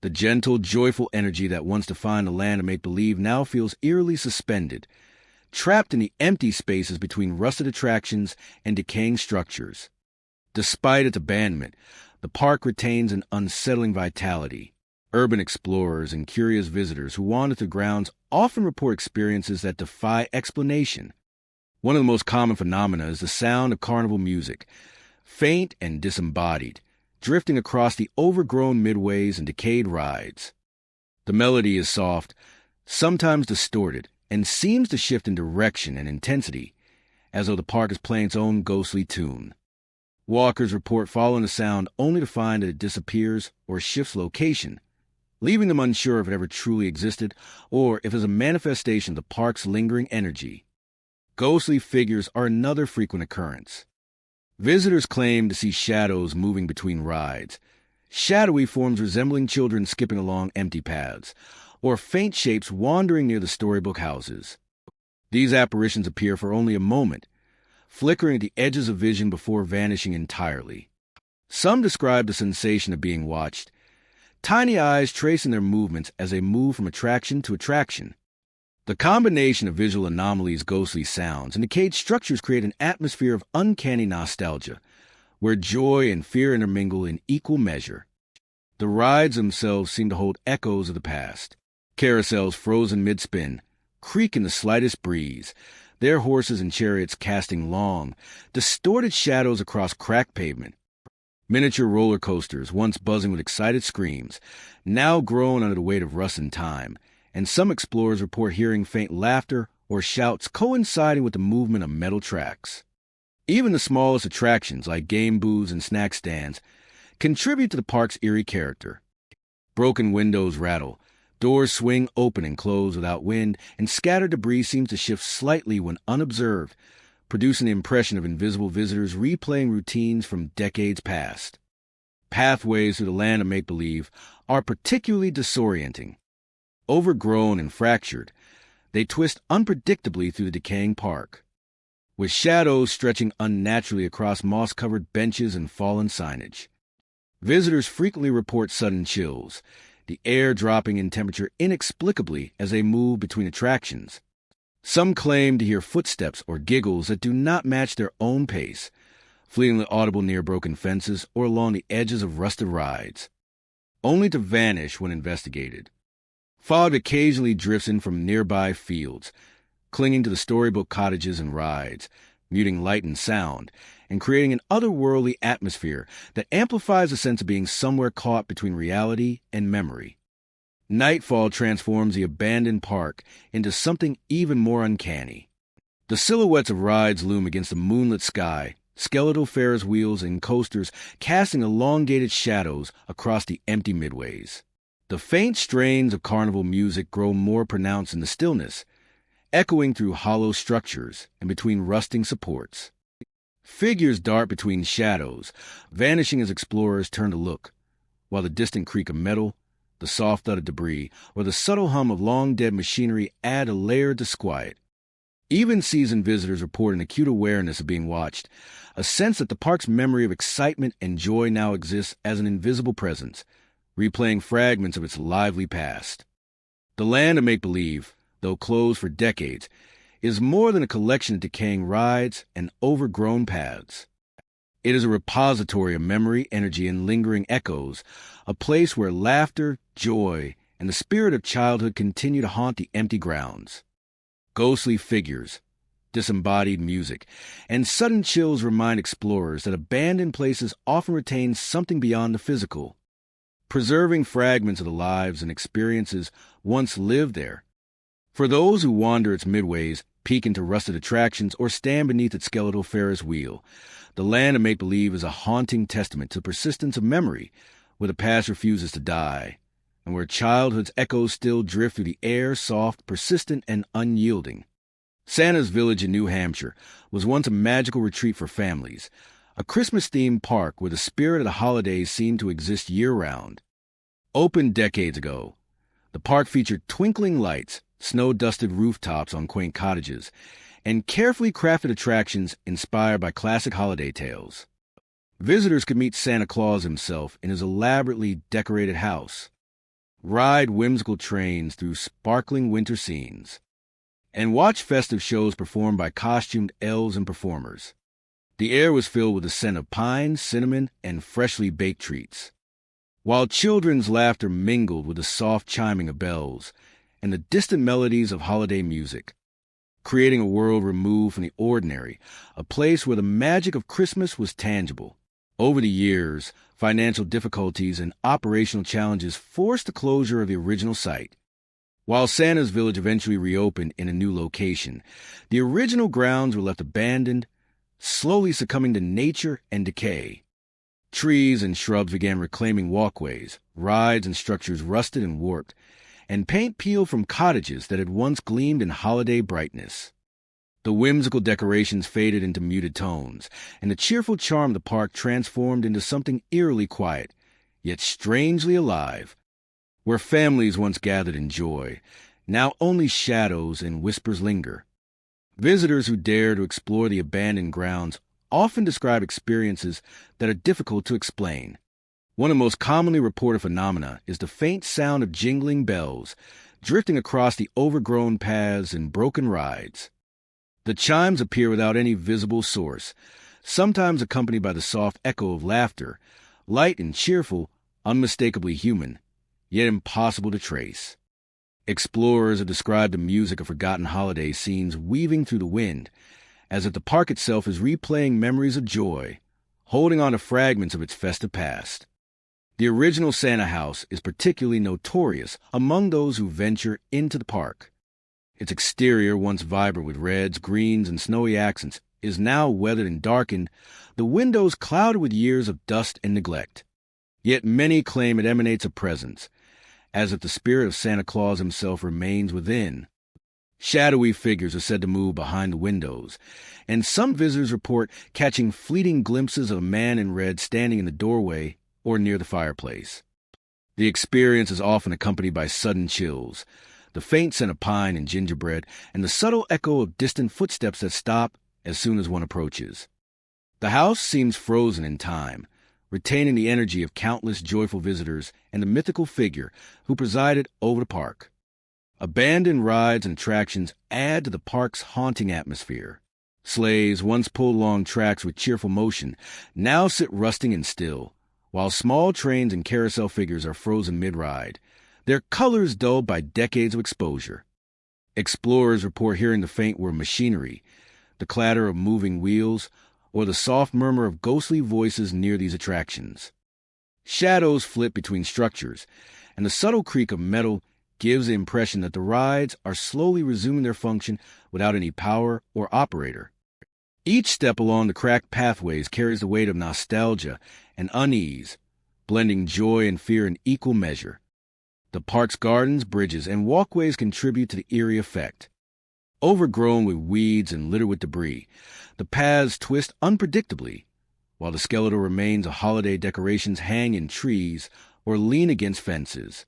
The gentle, joyful energy that once defined the land of make-believe now feels eerily suspended, trapped in the empty spaces between rusted attractions and decaying structures. Despite its abandonment, the park retains an unsettling vitality. Urban explorers and curious visitors who wander through grounds often report experiences that defy explanation. One of the most common phenomena is the sound of carnival music, faint and disembodied, drifting across the overgrown midways and decayed rides. The melody is soft, sometimes distorted, and seems to shift in direction and intensity, as though the park is playing its own ghostly tune. Walkers report following the sound only to find that it disappears or shifts location, leaving them unsure if it ever truly existed or if it's a manifestation of the park's lingering energy. Ghostly figures are another frequent occurrence. Visitors claim to see shadows moving between rides, shadowy forms resembling children skipping along empty paths, or faint shapes wandering near the storybook houses. These apparitions appear for only a moment, flickering at the edges of vision before vanishing entirely. Some describe the sensation of being watched, tiny eyes tracing their movements as they move from attraction to attraction. The combination of visual anomalies, ghostly sounds, and decayed structures create an atmosphere of uncanny nostalgia, where joy and fear intermingle in equal measure. The rides themselves seem to hold echoes of the past. Carousels frozen mid-spin, creak in the slightest breeze, their horses and chariots casting long, distorted shadows across cracked pavement. Miniature roller coasters, once buzzing with excited screams, now groan under the weight of rust and time, and some explorers report hearing faint laughter or shouts coinciding with the movement of metal tracks. Even the smallest attractions, like game booths and snack stands, contribute to the park's eerie character. Broken windows rattle, doors swing open and close without wind, and scattered debris seems to shift slightly when unobserved, producing the impression of invisible visitors replaying routines from decades past. Pathways through the land of make-believe are particularly disorienting. Overgrown and fractured, they twist unpredictably through the decaying park, with shadows stretching unnaturally across moss-covered benches and fallen signage. Visitors frequently report sudden chills, the air dropping in temperature inexplicably as they move between attractions. Some claim to hear footsteps or giggles that do not match their own pace, fleetingly audible near broken fences or along the edges of rusted rides, only to vanish when investigated. Fog occasionally drifts in from nearby fields, clinging to the storybook cottages and rides, muting light and sound, and creating an otherworldly atmosphere that amplifies the sense of being somewhere caught between reality and memory. Nightfall transforms the abandoned park into something even more uncanny. The silhouettes of rides loom against the moonlit sky, skeletal Ferris wheels and coasters casting elongated shadows across the empty midways. The faint strains of carnival music grow more pronounced in the stillness, echoing through hollow structures and between rusting supports. Figures dart between shadows, vanishing as explorers turn to look, while the distant creak of metal, the soft thud of debris, or the subtle hum of long-dead machinery add a layer of disquiet. Even seasoned visitors report an acute awareness of being watched, a sense that the park's memory of excitement and joy now exists as an invisible presence, replaying fragments of its lively past. The land of make-believe, though closed for decades, is more than a collection of decaying rides and overgrown paths. It is a repository of memory, energy, and lingering echoes, a place where laughter, joy, and the spirit of childhood continue to haunt the empty grounds. Ghostly figures, disembodied music, and sudden chills remind explorers that abandoned places often retain something beyond the physical, preserving fragments of the lives and experiences once lived there. For those who wander its midways, peek into rusted attractions, or stand beneath its skeletal Ferris wheel, the land of make-believe is a haunting testament to the persistence of memory, where the past refuses to die, and where childhood's echoes still drift through the air, soft, persistent, and unyielding. Santa's Village in New Hampshire was once a magical retreat for families, a Christmas-themed park where the spirit of the holidays seemed to exist year-round. Opened decades ago, the park featured twinkling lights, snow-dusted rooftops on quaint cottages, and carefully crafted attractions inspired by classic holiday tales. Visitors could meet Santa Claus himself in his elaborately decorated house, ride whimsical trains through sparkling winter scenes, and watch festive shows performed by costumed elves and performers. The air was filled with the scent of pine, cinnamon, and freshly baked treats, while children's laughter mingled with the soft chiming of bells and the distant melodies of holiday music, creating a world removed from the ordinary, a place where the magic of Christmas was tangible. Over the years, financial difficulties and operational challenges forced the closure of the original site. While Santa's Village eventually reopened in a new location, the original grounds were left abandoned, slowly succumbing to nature and decay. Trees and shrubs began reclaiming walkways, rides and structures rusted and warped, and paint peeled from cottages that had once gleamed in holiday brightness. The whimsical decorations faded into muted tones, and the cheerful charm of the park transformed into something eerily quiet, yet strangely alive. Where families once gathered in joy, now only shadows and whispers linger. Visitors who dare to explore the abandoned grounds often describe experiences that are difficult to explain. One of the most commonly reported phenomena is the faint sound of jingling bells drifting across the overgrown paths and broken rides. The chimes appear without any visible source, sometimes accompanied by the soft echo of laughter, light and cheerful, unmistakably human, yet impossible to trace. Explorers have described the music of forgotten holiday scenes weaving through the wind, as if the park itself is replaying memories of joy, holding on to fragments of its festive past. The original Santa house is particularly notorious among those who venture into the park. Its exterior, once vibrant with reds, greens, and snowy accents, is now weathered and darkened, the windows clouded with years of dust and neglect. Yet many claim it emanates a presence, as if the spirit of Santa Claus himself remains within. Shadowy figures are said to move behind the windows, and some visitors report catching fleeting glimpses of a man in red standing in the doorway or near the fireplace. The experience is often accompanied by sudden chills, the faint scent of pine and gingerbread, and the subtle echo of distant footsteps that stop as soon as one approaches. The house seems frozen in time, retaining the energy of countless joyful visitors and the mythical figure who presided over the park. Abandoned rides and attractions add to the park's haunting atmosphere. Sleighs, once pulled along tracks with cheerful motion, now sit rusting and still, while small trains and carousel figures are frozen mid-ride, their colors dulled by decades of exposure. Explorers report hearing the faint whir of machinery, the clatter of moving wheels, or the soft murmur of ghostly voices near these attractions. Shadows flit between structures, and the subtle creak of metal gives the impression that the rides are slowly resuming their function without any power or operator. Each step along the cracked pathways carries the weight of nostalgia and unease, blending joy and fear in equal measure. The park's gardens, bridges, and walkways contribute to the eerie effect. Overgrown with weeds and littered with debris, the paths twist unpredictably, while the skeletal remains of holiday decorations hang in trees or lean against fences.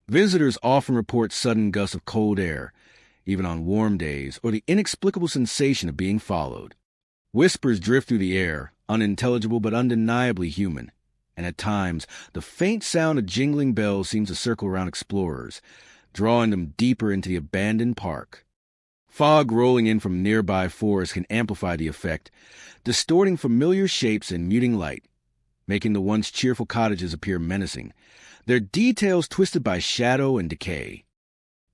Visitors often report sudden gusts of cold air, even on warm days, or the inexplicable sensation of being followed. Whispers drift through the air, unintelligible but undeniably human, and at times the faint sound of jingling bells seems to circle around explorers, drawing them deeper into the abandoned park. Fog rolling in from nearby forests can amplify the effect, distorting familiar shapes and muting light, making the once cheerful cottages appear menacing, their details twisted by shadow and decay.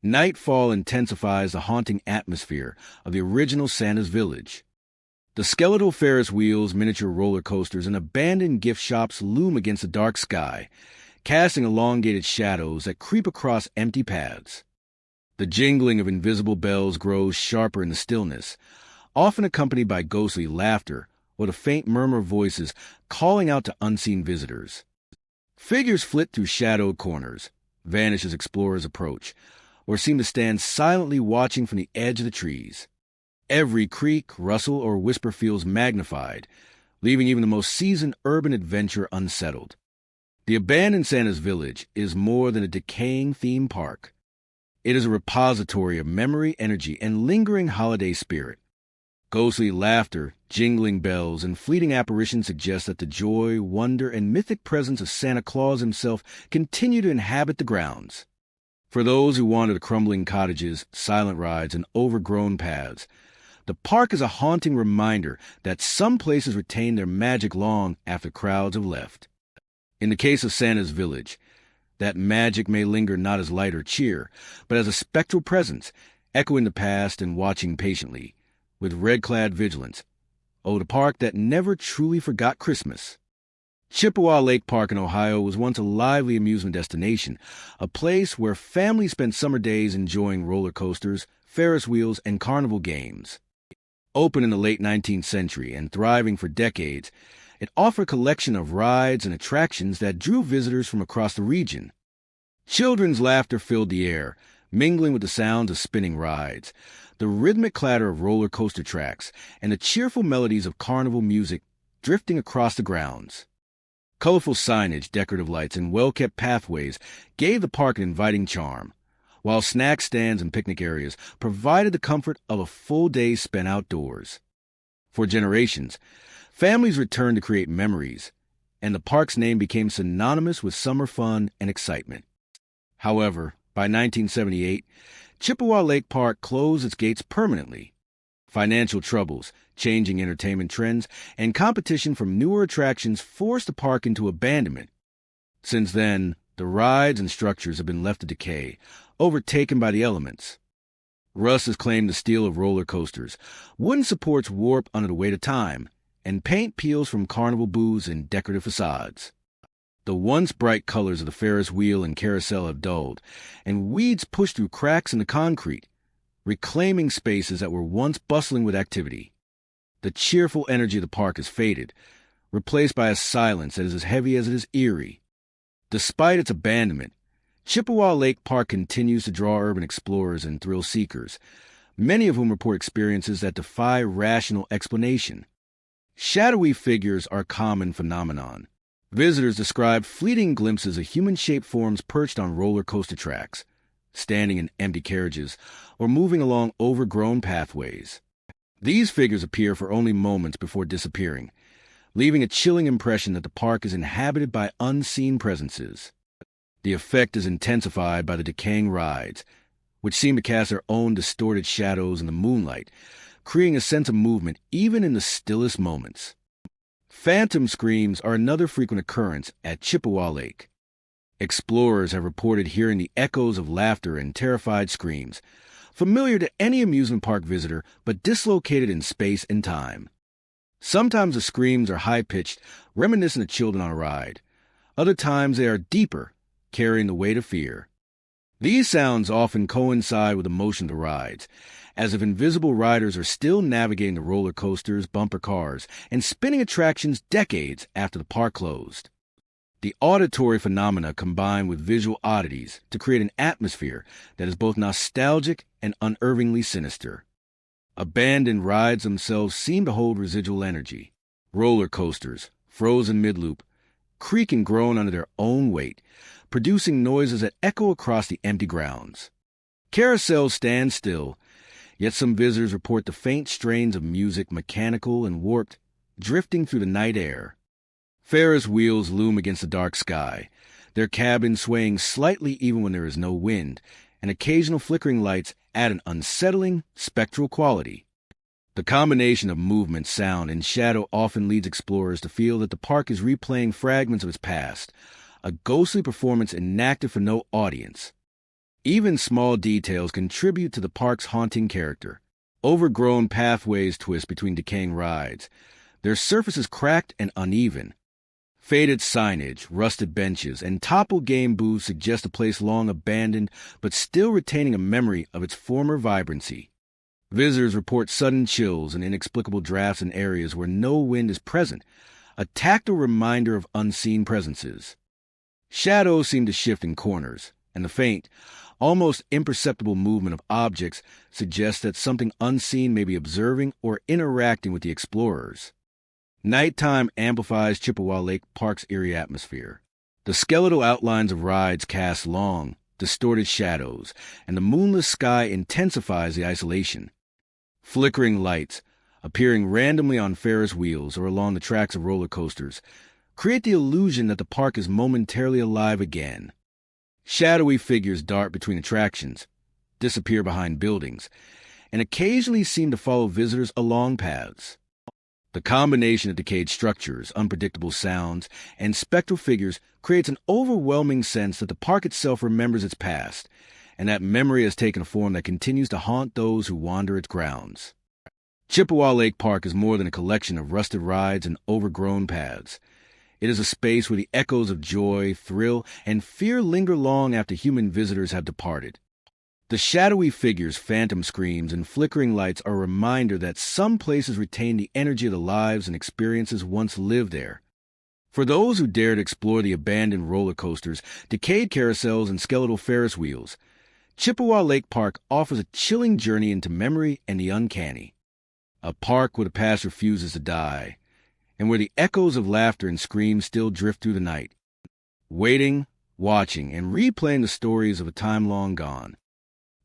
Nightfall intensifies the haunting atmosphere of the original Santa's Village. The skeletal Ferris wheels, miniature roller coasters, and abandoned gift shops loom against the dark sky, casting elongated shadows that creep across empty paths. The jingling of invisible bells grows sharper in the stillness, often accompanied by ghostly laughter or the faint murmur of voices calling out to unseen visitors. Figures flit through shadowed corners, vanish as explorers approach, or seem to stand silently watching from the edge of the trees. Every creak, rustle, or whisper feels magnified, leaving even the most seasoned urban adventurer unsettled. The abandoned Santa's Village is more than a decaying theme park. It is a repository of memory, energy, and lingering holiday spirit. Ghostly laughter, jingling bells, and fleeting apparitions suggest that the joy, wonder, and mythic presence of Santa Claus himself continue to inhabit the grounds. For those who wander the crumbling cottages, silent rides, and overgrown paths, the park is a haunting reminder that some places retain their magic long after crowds have left. In the case of Santa's Village, that magic may linger not as light or cheer, but as a spectral presence, echoing the past and watching patiently, with red-clad vigilance. Oh, the park that never truly forgot Christmas. Chippewa Lake Park in Ohio was once a lively amusement destination, a place where families spent summer days enjoying roller coasters, Ferris wheels, and carnival games. Open in the late 19th century and thriving for decades, it offered a collection of rides and attractions that drew visitors from across the region. Children's laughter filled the air, mingling with the sounds of spinning rides, the rhythmic clatter of roller coaster tracks, and the cheerful melodies of carnival music drifting across the grounds. Colorful signage, decorative lights, and well-kept pathways gave the park an inviting charm, while snack stands and picnic areas provided the comfort of a full day spent outdoors. For generations, families returned to create memories, and the park's name became synonymous with summer fun and excitement. However, by 1978, Chippewa Lake Park closed its gates permanently. Financial troubles, changing entertainment trends, and competition from newer attractions forced the park into abandonment. Since then, the rides and structures have been left to decay, overtaken by the elements. Rust has claimed the steel of roller coasters, wooden supports warp under the weight of time, and paint peels from carnival booths and decorative facades. The once bright colors of the Ferris wheel and carousel have dulled, and weeds push through cracks in the concrete, reclaiming spaces that were once bustling with activity. The cheerful energy of the park has faded, replaced by a silence that is as heavy as it is eerie. Despite its abandonment, Chippewa Lake Park continues to draw urban explorers and thrill seekers, many of whom report experiences that defy rational explanation. Shadowy figures are a common phenomenon. Visitors describe fleeting glimpses of human-shaped forms perched on roller coaster tracks, standing in empty carriages, or moving along overgrown pathways. These figures appear for only moments before disappearing, leaving a chilling impression that the park is inhabited by unseen presences. The effect is intensified by the decaying rides, which seem to cast their own distorted shadows in the moonlight, creating a sense of movement even in the stillest moments. Phantom screams are another frequent occurrence at Chippewa Lake. Explorers have reported hearing the echoes of laughter and terrified screams, familiar to any amusement park visitor but dislocated in space and time. Sometimes the screams are high-pitched, reminiscent of children on a ride. Other times they are deeper, carrying the weight of fear. These sounds often coincide with the motion of the rides, as if invisible riders are still navigating the roller coasters, bumper cars, and spinning attractions decades after the park closed. The auditory phenomena combine with visual oddities to create an atmosphere that is both nostalgic and unnervingly sinister. Abandoned rides themselves seem to hold residual energy. Roller coasters, frozen mid-loop, creak and groan under their own weight, producing noises that echo across the empty grounds. Carousels stand still, yet some visitors report the faint strains of music, mechanical and warped, drifting through the night air. Ferris wheels loom against the dark sky, their cabins swaying slightly even when there is no wind, and occasional flickering lights add an unsettling, spectral quality. The combination of movement, sound, and shadow often leads explorers to feel that the park is replaying fragments of its past, a ghostly performance enacted for no audience. Even small details contribute to the park's haunting character. Overgrown pathways twist between decaying rides, their surfaces cracked and uneven. Faded signage, rusted benches, and toppled game booths suggest a place long abandoned but still retaining a memory of its former vibrancy. Visitors report sudden chills and inexplicable drafts in areas where no wind is present, a tactile reminder of unseen presences. Shadows seem to shift in corners, and the faint, almost imperceptible movement of objects suggests that something unseen may be observing or interacting with the explorers. Nighttime amplifies Chippewa Lake Park's eerie atmosphere. The skeletal outlines of rides cast long, distorted shadows, and the moonless sky intensifies the isolation. Flickering lights, appearing randomly on Ferris wheels or along the tracks of roller coasters, create the illusion that the park is momentarily alive again. Shadowy figures dart between attractions, disappear behind buildings, and occasionally seem to follow visitors along paths. The combination of decayed structures, unpredictable sounds, and spectral figures creates an overwhelming sense that the park itself remembers its past, and that memory has taken a form that continues to haunt those who wander its grounds. Chippewa Lake Park is more than a collection of rusted rides and overgrown paths. It is a space where the echoes of joy, thrill, and fear linger long after human visitors have departed. The shadowy figures, phantom screams, and flickering lights are a reminder that some places retain the energy of the lives and experiences once lived there. For those who dare to explore the abandoned roller coasters, decayed carousels, and skeletal Ferris wheels, Chippewa Lake Park offers a chilling journey into memory and the uncanny. A park where the past refuses to die, and where the echoes of laughter and screams still drift through the night, waiting, watching, and replaying the stories of a time long gone.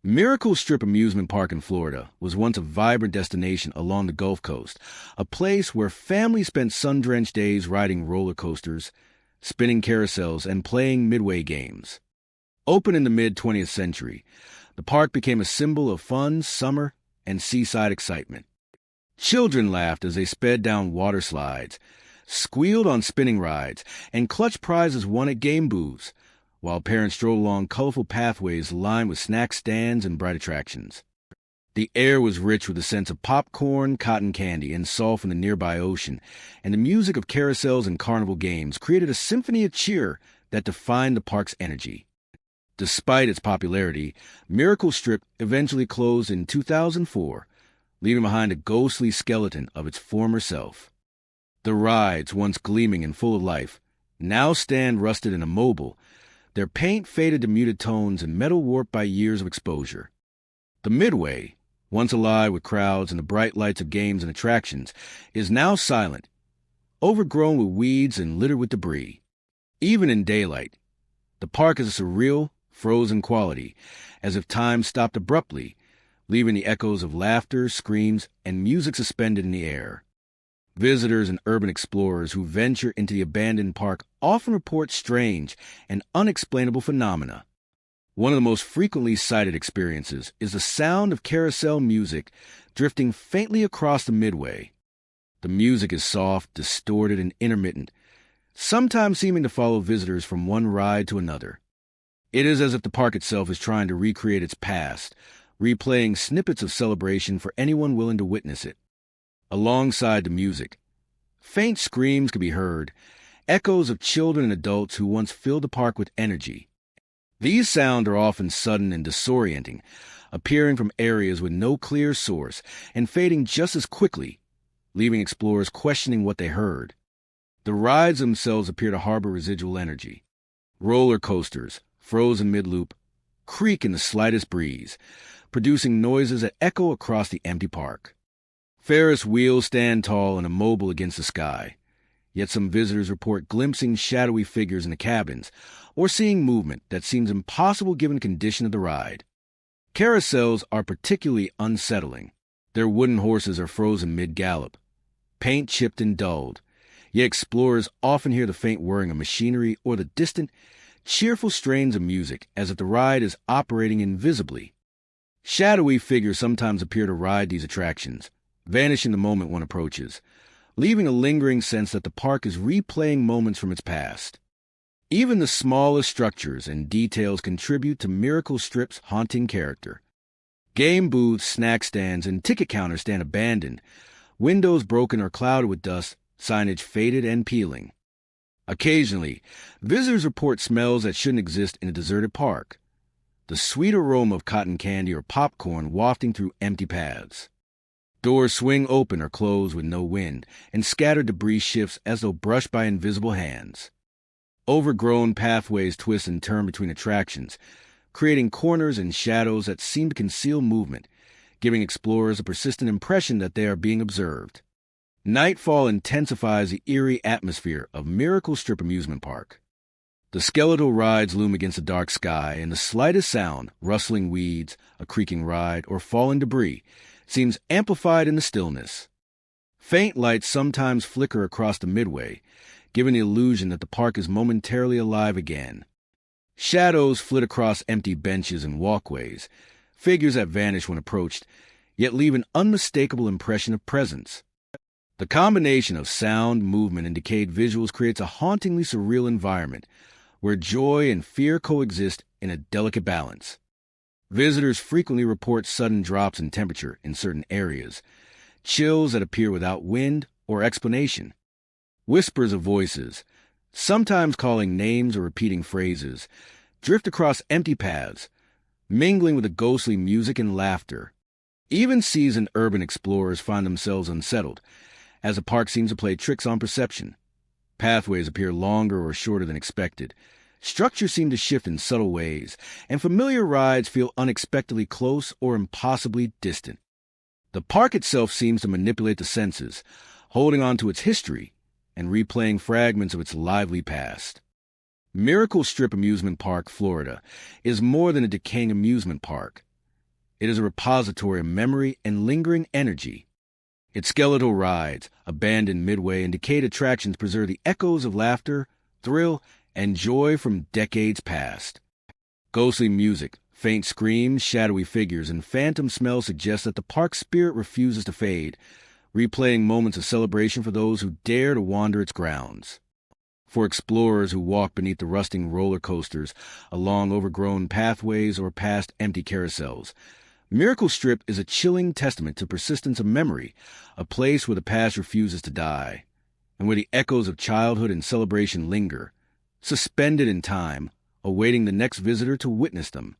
Miracle Strip Amusement Park in Florida was once a vibrant destination along the Gulf Coast, a place where families spent sun-drenched days riding roller coasters, spinning carousels, and playing midway games. Open in the mid-20th century, the park became a symbol of fun, summer, and seaside excitement. Children laughed as they sped down water slides, squealed on spinning rides, and clutched prizes won at game booths, while parents strolled along colorful pathways lined with snack stands and bright attractions. The air was rich with the sense of popcorn, cotton candy, and salt from the nearby ocean, and the music of carousels and carnival games created a symphony of cheer that defined the park's energy. Despite its popularity, Miracle Strip eventually closed in 2004, leaving behind a ghostly skeleton of its former self. The rides, once gleaming and full of life, now stand rusted and immobile, their paint faded to muted tones and metal warped by years of exposure. The Midway, once alive with crowds and the bright lights of games and attractions, is now silent, overgrown with weeds and littered with debris. Even in daylight, the park is a surreal, frozen quality, as if time stopped abruptly, leaving the echoes of laughter, screams, and music suspended in the air. Visitors and urban explorers who venture into the abandoned park often report strange and unexplainable phenomena. One of the most frequently cited experiences is the sound of carousel music drifting faintly across the Midway. The music is soft, distorted, and intermittent, sometimes seeming to follow visitors from one ride to another. It is as if the park itself is trying to recreate its past, replaying snippets of celebration for anyone willing to witness it. Alongside the music, faint screams can be heard, echoes of children and adults who once filled the park with energy. These sounds are often sudden and disorienting, appearing from areas with no clear source and fading just as quickly, leaving explorers questioning what they heard. The rides themselves appear to harbor residual energy. Roller coasters, frozen mid-loop, creak in the slightest breeze, producing noises that echo across the empty park. Ferris wheels stand tall and immobile against the sky, yet some visitors report glimpsing shadowy figures in the cabins or seeing movement that seems impossible given the condition of the ride. Carousels are particularly unsettling. Their wooden horses are frozen mid-gallop, paint chipped and dulled, yet explorers often hear the faint whirring of machinery or the distant, cheerful strains of music as if the ride is operating invisibly. Shadowy figures sometimes appear to ride these attractions, vanishing the moment one approaches, leaving a lingering sense that the park is replaying moments from its past. Even the smallest structures and details contribute to Miracle Strip's haunting character. Game booths, snack stands, and ticket counters stand abandoned, windows broken or clouded with dust, signage faded and peeling. Occasionally, visitors report smells that shouldn't exist in a deserted park. The sweet aroma of cotton candy or popcorn wafting through empty paths. Doors swing open or close with no wind, and scattered debris shifts as though brushed by invisible hands. Overgrown pathways twist and turn between attractions, creating corners and shadows that seem to conceal movement, giving explorers a persistent impression that they are being observed. Nightfall intensifies the eerie atmosphere of Miracle Strip Amusement Park. The skeletal rides loom against the dark sky, and the slightest sound, rustling weeds, a creaking ride, or falling debris, seems amplified in the stillness. Faint lights sometimes flicker across the midway, giving the illusion that the park is momentarily alive again. Shadows flit across empty benches and walkways, figures that vanish when approached, yet leave an unmistakable impression of presence. The combination of sound, movement, and decayed visuals creates a hauntingly surreal environment, where joy and fear coexist in a delicate balance. Visitors frequently report sudden drops in temperature in certain areas, chills that appear without wind or explanation. Whispers of voices, sometimes calling names or repeating phrases, drift across empty paths, mingling with the ghostly music and laughter. Even seasoned urban explorers find themselves unsettled, as the park seems to play tricks on perception. Pathways appear longer or shorter than expected. Structures seem to shift in subtle ways, and familiar rides feel unexpectedly close or impossibly distant. The park itself seems to manipulate the senses, holding on to its history and replaying fragments of its lively past. Miracle Strip Amusement Park, Florida, is more than a decaying amusement park. It is a repository of memory and lingering energy. Its skeletal rides, abandoned midway, and decayed attractions preserve the echoes of laughter, thrill, and joy from decades past. Ghostly music, faint screams, shadowy figures, and phantom smells suggest that the park's spirit refuses to fade, replaying moments of celebration for those who dare to wander its grounds. For explorers who walk beneath the rusting roller coasters, along overgrown pathways, or past empty carousels, Miracle Strip is a chilling testament to persistence of memory, a place where the past refuses to die, and where the echoes of childhood and celebration linger, suspended in time, awaiting the next visitor to witness them.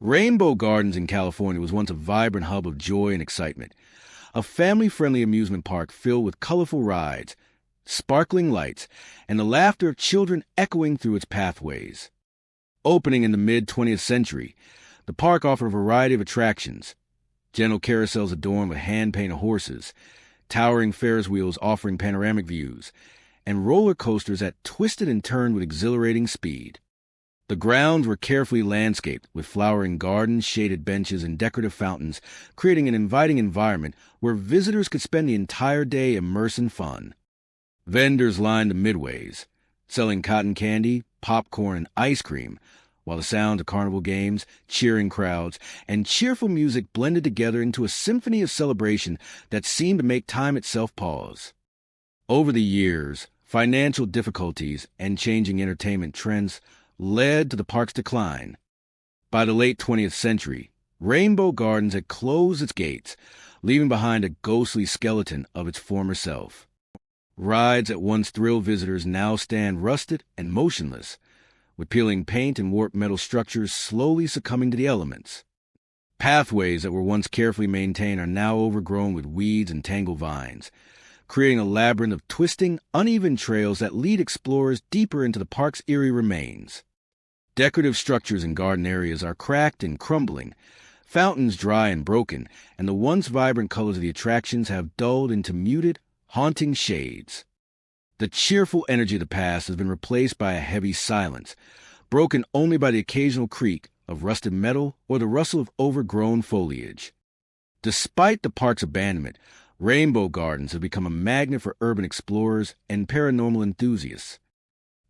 Rainbow Gardens in California was once a vibrant hub of joy and excitement, a family-friendly amusement park filled with colorful rides, sparkling lights, and the laughter of children echoing through its pathways. Opening in the mid-20th century, the park offered a variety of attractions: gentle carousels adorned with hand-painted horses, towering Ferris wheels offering panoramic views, and roller coasters that twisted and turned with exhilarating speed. The grounds were carefully landscaped with flowering gardens, shaded benches, and decorative fountains, creating an inviting environment where visitors could spend the entire day immersed in fun. Vendors lined the midways, selling cotton candy, popcorn, and ice cream, while the sounds of carnival games, cheering crowds, and cheerful music blended together into a symphony of celebration that seemed to make time itself pause. Over the years, financial difficulties and changing entertainment trends led to the park's decline. By the late 20th century, Rainbow Gardens had closed its gates, leaving behind a ghostly skeleton of its former self. Rides that once thrilled visitors now stand rusted and motionless, with peeling paint and warped metal structures slowly succumbing to the elements. Pathways that were once carefully maintained are now overgrown with weeds and tangled vines, creating a labyrinth of twisting, uneven trails that lead explorers deeper into the park's eerie remains. Decorative structures and garden areas are cracked and crumbling, fountains dry and broken, and the once vibrant colors of the attractions have dulled into muted, haunting shades. The cheerful energy of the past has been replaced by a heavy silence, broken only by the occasional creak of rusted metal or the rustle of overgrown foliage. Despite the park's abandonment, Rainbow Gardens have become a magnet for urban explorers and paranormal enthusiasts.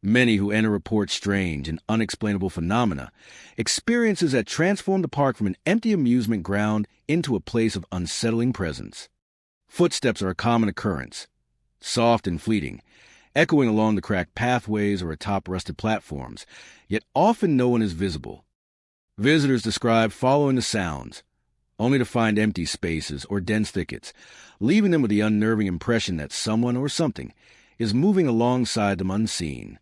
Many who enter report strange and unexplainable phenomena, experiences that transform the park from an empty amusement ground into a place of unsettling presence. Footsteps are a common occurrence, soft and fleeting, echoing along the cracked pathways or atop rusted platforms, yet often no one is visible. Visitors describe following the sounds, only to find empty spaces or dense thickets, leaving them with the unnerving impression that someone or something is moving alongside them unseen.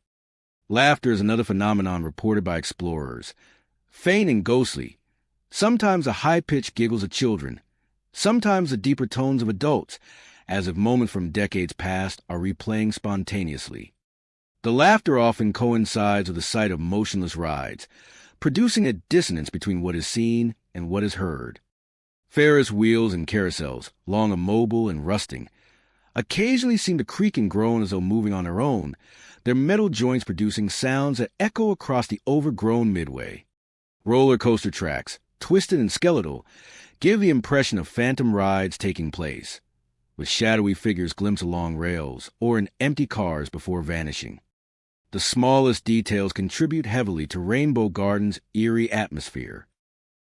Laughter is another phenomenon reported by explorers. Faint and ghostly, sometimes the high-pitched giggles of children, sometimes the deeper tones of adults, as if moments from decades past are replaying spontaneously. The laughter often coincides with the sight of motionless rides, producing a dissonance between what is seen and what is heard. Ferris wheels and carousels, long immobile and rusting, occasionally seem to creak and groan as though moving on their own, their metal joints producing sounds that echo across the overgrown midway. Roller coaster tracks, twisted and skeletal, give the impression of phantom rides taking place, with shadowy figures glimpsed along rails or in empty cars before vanishing. The smallest details contribute heavily to Rainbow Garden's eerie atmosphere.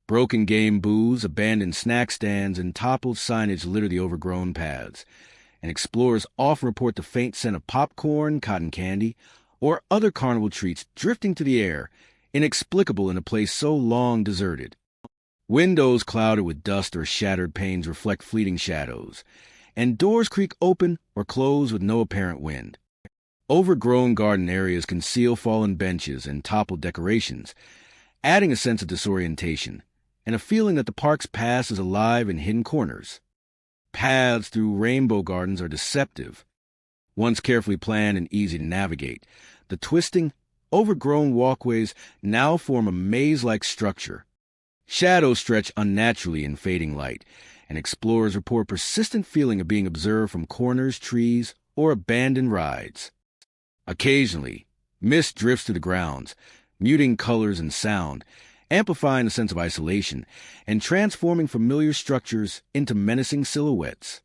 Broken game booths, abandoned snack stands, and toppled signage litter the overgrown paths, and explorers often report the faint scent of popcorn, cotton candy, or other carnival treats drifting to the air, inexplicable in a place so long deserted. Windows clouded with dust or shattered panes reflect fleeting shadows, and doors creak open or close with no apparent wind. Overgrown garden areas conceal fallen benches and toppled decorations, adding a sense of disorientation and a feeling that the park's past is alive in hidden corners. Paths through Rainbow Gardens are deceptive. Once carefully planned and easy to navigate, the twisting, overgrown walkways now form a maze-like structure. Shadows stretch unnaturally in fading light, and explorers report persistent feeling of being observed from corners, trees, or abandoned rides. Occasionally, mist drifts through the grounds, muting colors and sound, amplifying the sense of isolation, and transforming familiar structures into menacing silhouettes.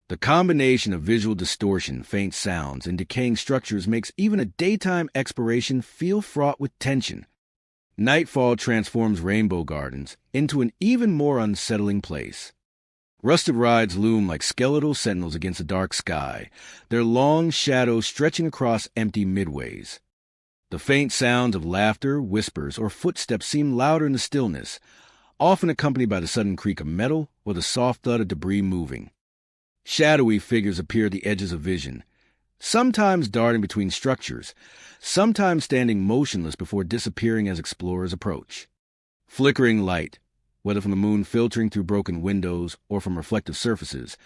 The combination of visual distortion, faint sounds, and decaying structures makes even a daytime exploration feel fraught with tension. Nightfall transforms Rainbow Gardens into an even more unsettling place. Rusted rides loom like skeletal sentinels against a dark sky, their long shadows stretching across empty midways. The faint sounds of laughter, whispers, or footsteps seem louder in the stillness, often accompanied by the sudden creak of metal or the soft thud of debris moving. Shadowy figures appear at the edges of vision, sometimes darting between structures, sometimes standing motionless before disappearing as explorers approach. Flickering light, whether from the moon filtering through broken windows or from reflective surfaces,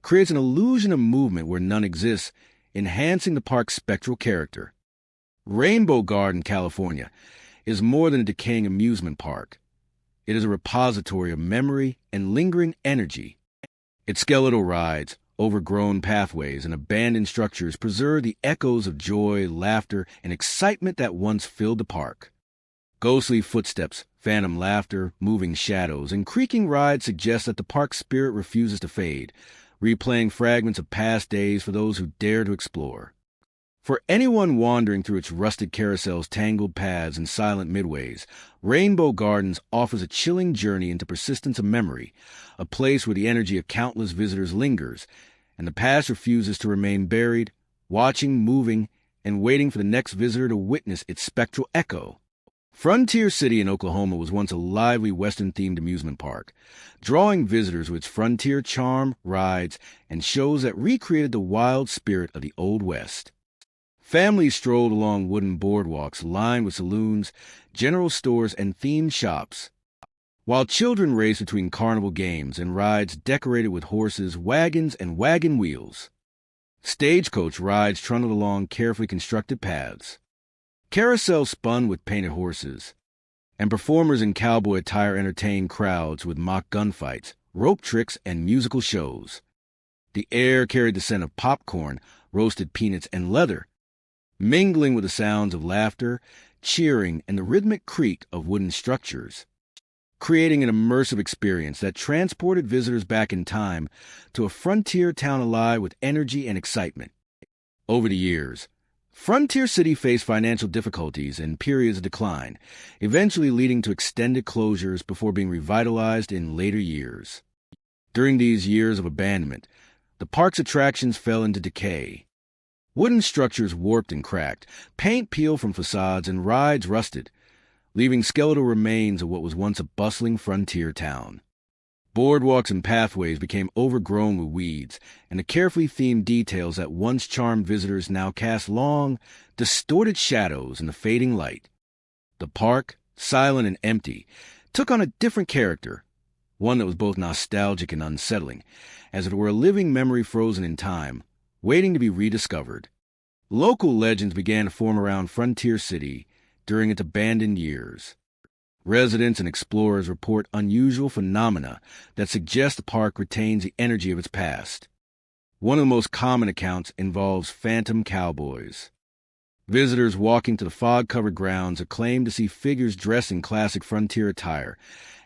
creates an illusion of movement where none exists, enhancing the park's spectral character. Rainbow Garden, California, is more than a decaying amusement park. It is a repository of memory and lingering energy. Its skeletal rides, overgrown pathways, and abandoned structures preserve the echoes of joy, laughter, and excitement that once filled the park. Ghostly footsteps, phantom laughter, moving shadows, and creaking rides suggest that the park's spirit refuses to fade, replaying fragments of past days for those who dare to explore. For anyone wandering through its rusted carousels, tangled paths, and silent midways, Rainbow Gardens offers a chilling journey into persistence of memory, a place where the energy of countless visitors lingers, and the past refuses to remain buried, watching, moving, and waiting for the next visitor to witness its spectral echo. Frontier City in Oklahoma was once a lively Western-themed amusement park, drawing visitors with its frontier charm, rides, and shows that recreated the wild spirit of the Old West. Families strolled along wooden boardwalks lined with saloons, general stores, and themed shops, while children raced between carnival games and rides decorated with horses, wagons, and wagon wheels. Stagecoach rides trundled along carefully constructed paths. Carousels spun with painted horses, and performers in cowboy attire entertained crowds with mock gunfights, rope tricks, and musical shows. The air carried the scent of popcorn, roasted peanuts, and leather, mingling with the sounds of laughter, cheering, and the rhythmic creak of wooden structures, creating an immersive experience that transported visitors back in time to a frontier town alive with energy and excitement. Over the years, Frontier City faced financial difficulties and periods of decline, eventually leading to extended closures before being revitalized in later years. During these years of abandonment, the park's attractions fell into decay. Wooden structures warped and cracked, paint peeled from facades, and rides rusted, leaving skeletal remains of what was once a bustling frontier town. Boardwalks and pathways became overgrown with weeds, and the carefully themed details that once charmed visitors now cast long, distorted shadows in the fading light. The park, silent and empty, took on a different character, one that was both nostalgic and unsettling, as if it were a living memory frozen in time, waiting to be rediscovered. Local legends began to form around Frontier City during its abandoned years. Residents and explorers report unusual phenomena that suggest the park retains the energy of its past. One of the most common accounts involves phantom cowboys. Visitors walking to the fog-covered grounds acclaim to see figures dressed in classic frontier attire,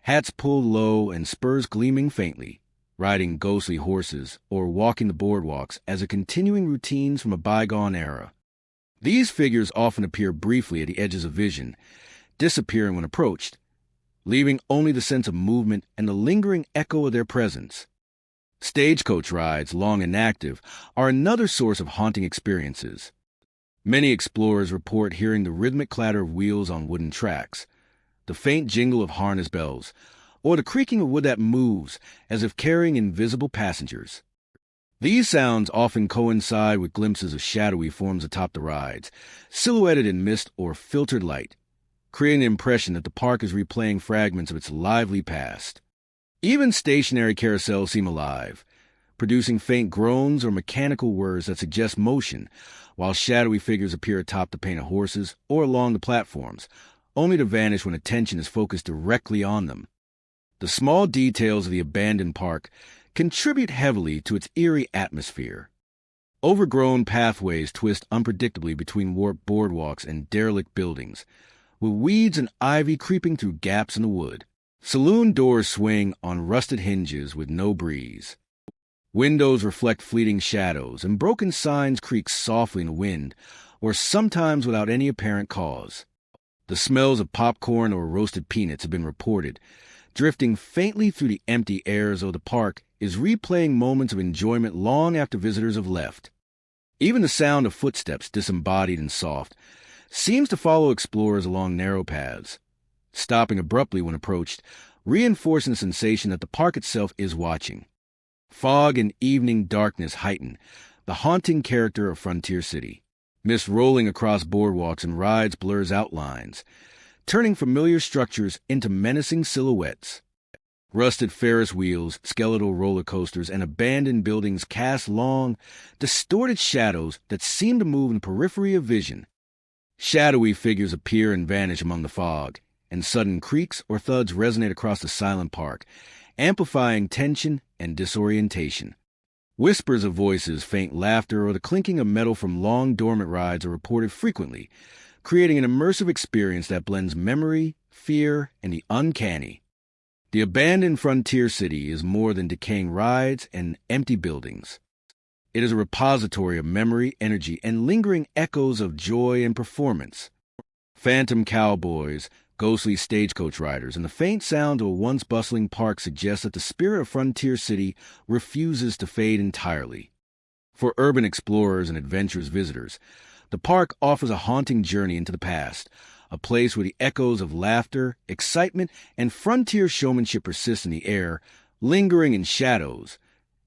hats pulled low and spurs gleaming faintly, riding ghostly horses or walking the boardwalks as a continuing routines from a bygone era. These figures often appear briefly at the edges of vision, disappearing when approached, leaving only the sense of movement and the lingering echo of their presence. Stagecoach rides, long inactive, are another source of haunting experiences. Many explorers report hearing the rhythmic clatter of wheels on wooden tracks, the faint jingle of harness bells, or the creaking of wood that moves as if carrying invisible passengers. These sounds often coincide with glimpses of shadowy forms atop the rides, silhouetted in mist or filtered light, creating the impression that the park is replaying fragments of its lively past. Even stationary carousels seem alive, producing faint groans or mechanical whirs that suggest motion, while shadowy figures appear atop the painted horses or along the platforms, only to vanish when attention is focused directly on them. The small details of the abandoned park contribute heavily to its eerie atmosphere. Overgrown pathways twist unpredictably between warped boardwalks and derelict buildings, with weeds and ivy creeping through gaps in the wood. Saloon doors swing on rusted hinges with no breeze. Windows reflect fleeting shadows, and broken signs creak softly in the wind, or sometimes without any apparent cause. The smells of popcorn or roasted peanuts have been reported, drifting faintly through the empty air as though the park is replaying moments of enjoyment long after visitors have left. Even the sound of footsteps, disembodied and soft, seems to follow explorers along narrow paths, stopping abruptly when approached, reinforcing the sensation that the park itself is watching. Fog and evening darkness heighten the haunting character of Frontier City. Mist rolling across boardwalks and rides blurs outlines, turning familiar structures into menacing silhouettes. Rusted Ferris wheels, skeletal roller coasters, and abandoned buildings cast long, distorted shadows that seem to move in the periphery of vision. Shadowy figures appear and vanish among the fog, and sudden creaks or thuds resonate across the silent park, amplifying tension and disorientation. Whispers of voices, faint laughter, or the clinking of metal from long dormant rides are reported frequently, creating an immersive experience that blends memory, fear, and the uncanny. The abandoned Frontier City is more than decaying rides and empty buildings. It is a repository of memory, energy, and lingering echoes of joy and performance. Phantom cowboys, ghostly stagecoach riders, and the faint sound of a once bustling park suggest that the spirit of Frontier City refuses to fade entirely. For urban explorers and adventurous visitors, the park offers a haunting journey into the past, a place where the echoes of laughter, excitement, and frontier showmanship persist in the air, lingering in shadows,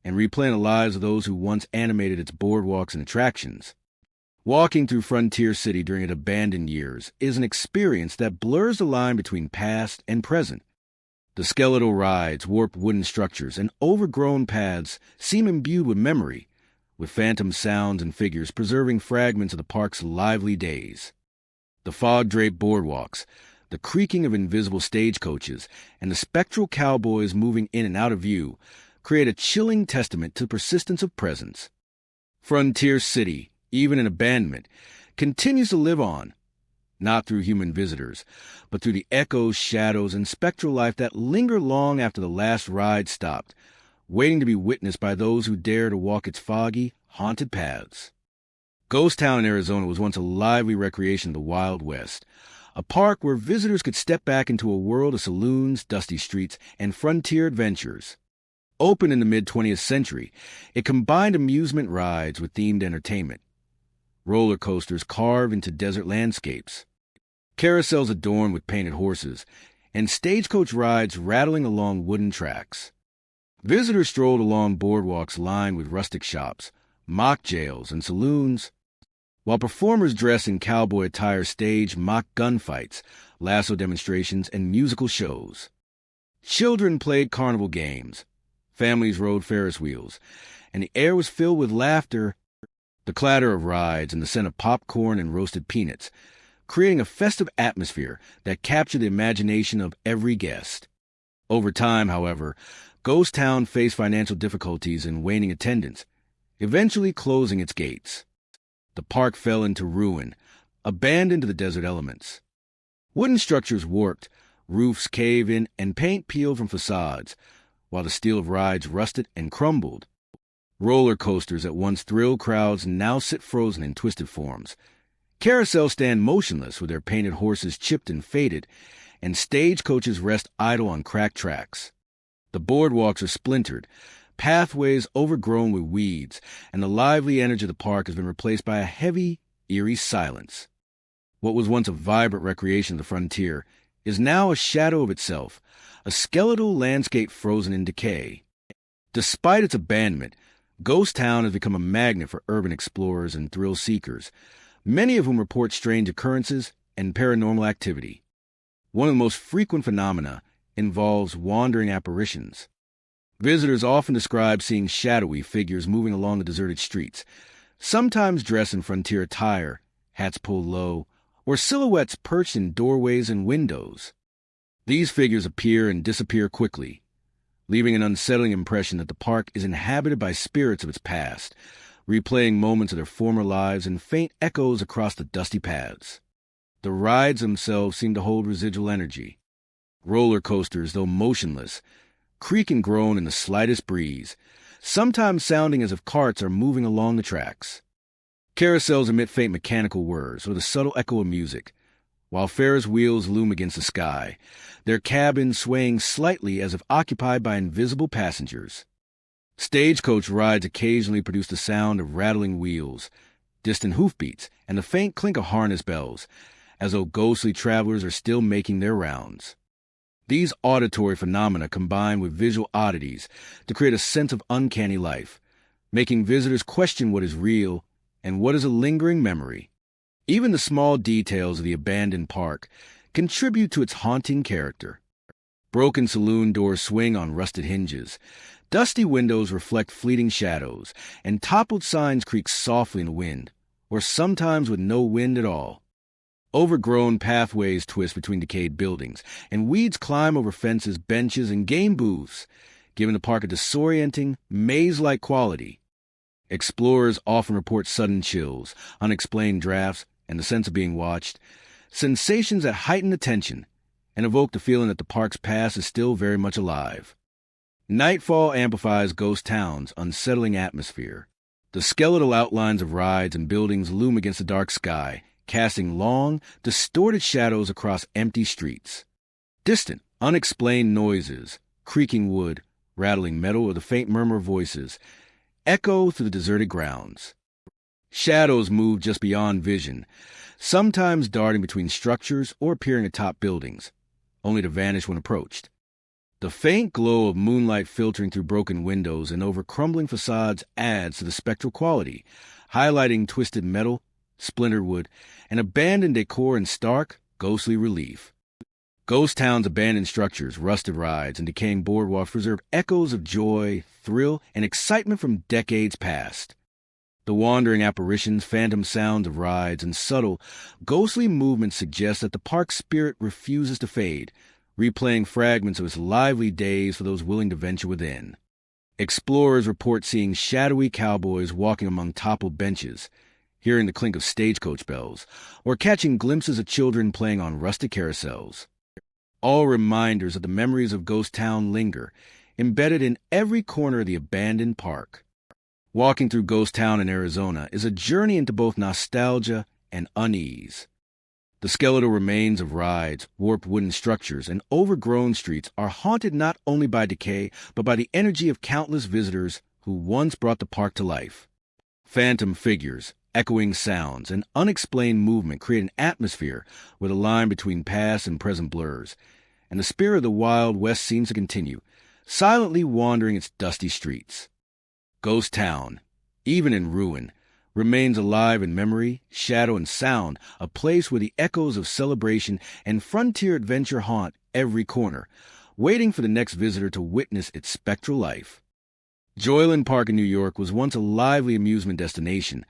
and replaying the lives of those who once animated its boardwalks and attractions. Walking through Frontier City during its abandoned years is an experience that blurs the line between past and present. The skeletal rides, warped wooden structures, and overgrown paths seem imbued with memory, with phantom sounds and figures preserving fragments of the park's lively days. The fog-draped boardwalks, the creaking of invisible stagecoaches, and the spectral cowboys moving in and out of view create a chilling testament to the persistence of presence. Frontier City, even in abandonment, continues to live on, not through human visitors, but through the echoes, shadows, and spectral life that linger long after the last ride stopped, waiting to be witnessed by those who dare to walk its foggy, haunted paths. Ghost Town in Arizona was once a lively recreation of the Wild West, a park where visitors could step back into a world of saloons, dusty streets, and frontier adventures. Opened in the mid-20th century, it combined amusement rides with themed entertainment. Roller coasters carved into desert landscapes, carousels adorned with painted horses, and stagecoach rides rattling along wooden tracks. Visitors strolled along boardwalks lined with rustic shops, mock jails, and saloons, while performers dressed in cowboy attire staged mock gunfights, lasso demonstrations, and musical shows. Children played carnival games, families rode Ferris wheels, and the air was filled with laughter, the clatter of rides, and the scent of popcorn and roasted peanuts, creating a festive atmosphere that captured the imagination of every guest. Over time, however, Ghost Town faced financial difficulties and waning attendance, eventually closing its gates. The park fell into ruin, abandoned to the desert elements. Wooden structures warped, roofs caved in, and paint peeled from facades, while the steel of rides rusted and crumbled. Roller coasters that once thrilled crowds now sit frozen in twisted forms. Carousels stand motionless with their painted horses chipped and faded, and stagecoaches rest idle on cracked tracks. The boardwalks are splintered, pathways overgrown with weeds, and the lively energy of the park has been replaced by a heavy, eerie silence. What was once a vibrant recreation of the frontier is now a shadow of itself, a skeletal landscape frozen in decay. Despite its abandonment, Ghost Town has become a magnet for urban explorers and thrill seekers, many of whom report strange occurrences and paranormal activity. One of the most frequent phenomena involves wandering apparitions. Visitors often describe seeing shadowy figures moving along the deserted streets, sometimes dressed in frontier attire, hats pulled low, or silhouettes perched in doorways and windows. These figures appear and disappear quickly, leaving an unsettling impression that the park is inhabited by spirits of its past, replaying moments of their former lives in faint echoes across the dusty paths. The rides themselves seem to hold residual energy. Roller coasters, though motionless, creak and groan in the slightest breeze, sometimes sounding as if carts are moving along the tracks. Carousels emit faint mechanical whirs or the subtle echo of music, while Ferris wheels loom against the sky, their cabins swaying slightly as if occupied by invisible passengers. Stagecoach rides occasionally produce the sound of rattling wheels, distant hoofbeats, and the faint clink of harness bells, as though ghostly travelers are still making their rounds. These auditory phenomena combine with visual oddities to create a sense of uncanny life, making visitors question what is real and what is a lingering memory. Even the small details of the abandoned park contribute to its haunting character. Broken saloon doors swing on rusted hinges, dusty windows reflect fleeting shadows, and toppled signs creak softly in the wind, or sometimes with no wind at all. Overgrown pathways twist between decayed buildings, and weeds climb over fences, benches, and game booths, giving the park a disorienting, maze-like quality. Explorers often report sudden chills, unexplained drafts, and the sense of being watched, sensations that heighten attention and evoke the feeling that the park's past is still very much alive. Nightfall amplifies Ghost Town's unsettling atmosphere. The skeletal outlines of rides and buildings loom against the dark sky, casting long, distorted shadows across empty streets. Distant, unexplained noises, creaking wood, rattling metal, or the faint murmur of voices, echo through the deserted grounds. Shadows move just beyond vision, sometimes darting between structures or appearing atop buildings, only to vanish when approached. The faint glow of moonlight filtering through broken windows and over crumbling facades adds to the spectral quality, highlighting twisted metal, splintered wood, and abandoned decor in stark, ghostly relief. Ghost Town's abandoned structures, rusted rides, and decaying boardwalks preserve echoes of joy, thrill, and excitement from decades past. The wandering apparitions, phantom sounds of rides, and subtle, ghostly movements suggest that the park's spirit refuses to fade, replaying fragments of its lively days for those willing to venture within. Explorers report seeing shadowy cowboys walking among toppled benches, hearing the clink of stagecoach bells, or catching glimpses of children playing on rustic carousels. All reminders that the memories of Ghost Town linger, embedded in every corner of the abandoned park. Walking through Ghost Town in Arizona is a journey into both nostalgia and unease. The skeletal remains of rides, warped wooden structures, and overgrown streets are haunted not only by decay, but by the energy of countless visitors who once brought the park to life. Phantom figures, echoing sounds, and unexplained movement create an atmosphere where the line between past and present blurs, and the spirit of the Wild West seems to continue, silently wandering its dusty streets. Ghost Town, even in ruin, remains alive in memory, shadow, and sound, a place where the echoes of celebration and frontier adventure haunt every corner, waiting for the next visitor to witness its spectral life. Joyland Park in New York was once a lively amusement destination,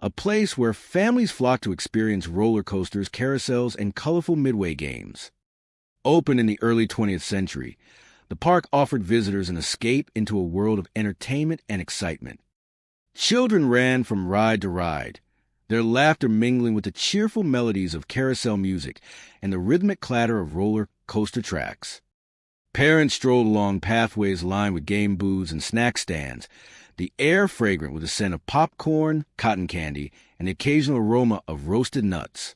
a place where families flocked to experience roller coasters, carousels, and colorful midway games. Opened in the early 20th century, the park offered visitors an escape into a world of entertainment and excitement. Children ran from ride to ride, their laughter mingling with the cheerful melodies of carousel music and the rhythmic clatter of roller coaster tracks. Parents strolled along pathways lined with game booths and snack stands, the air fragrant with the scent of popcorn, cotton candy, and the occasional aroma of roasted nuts.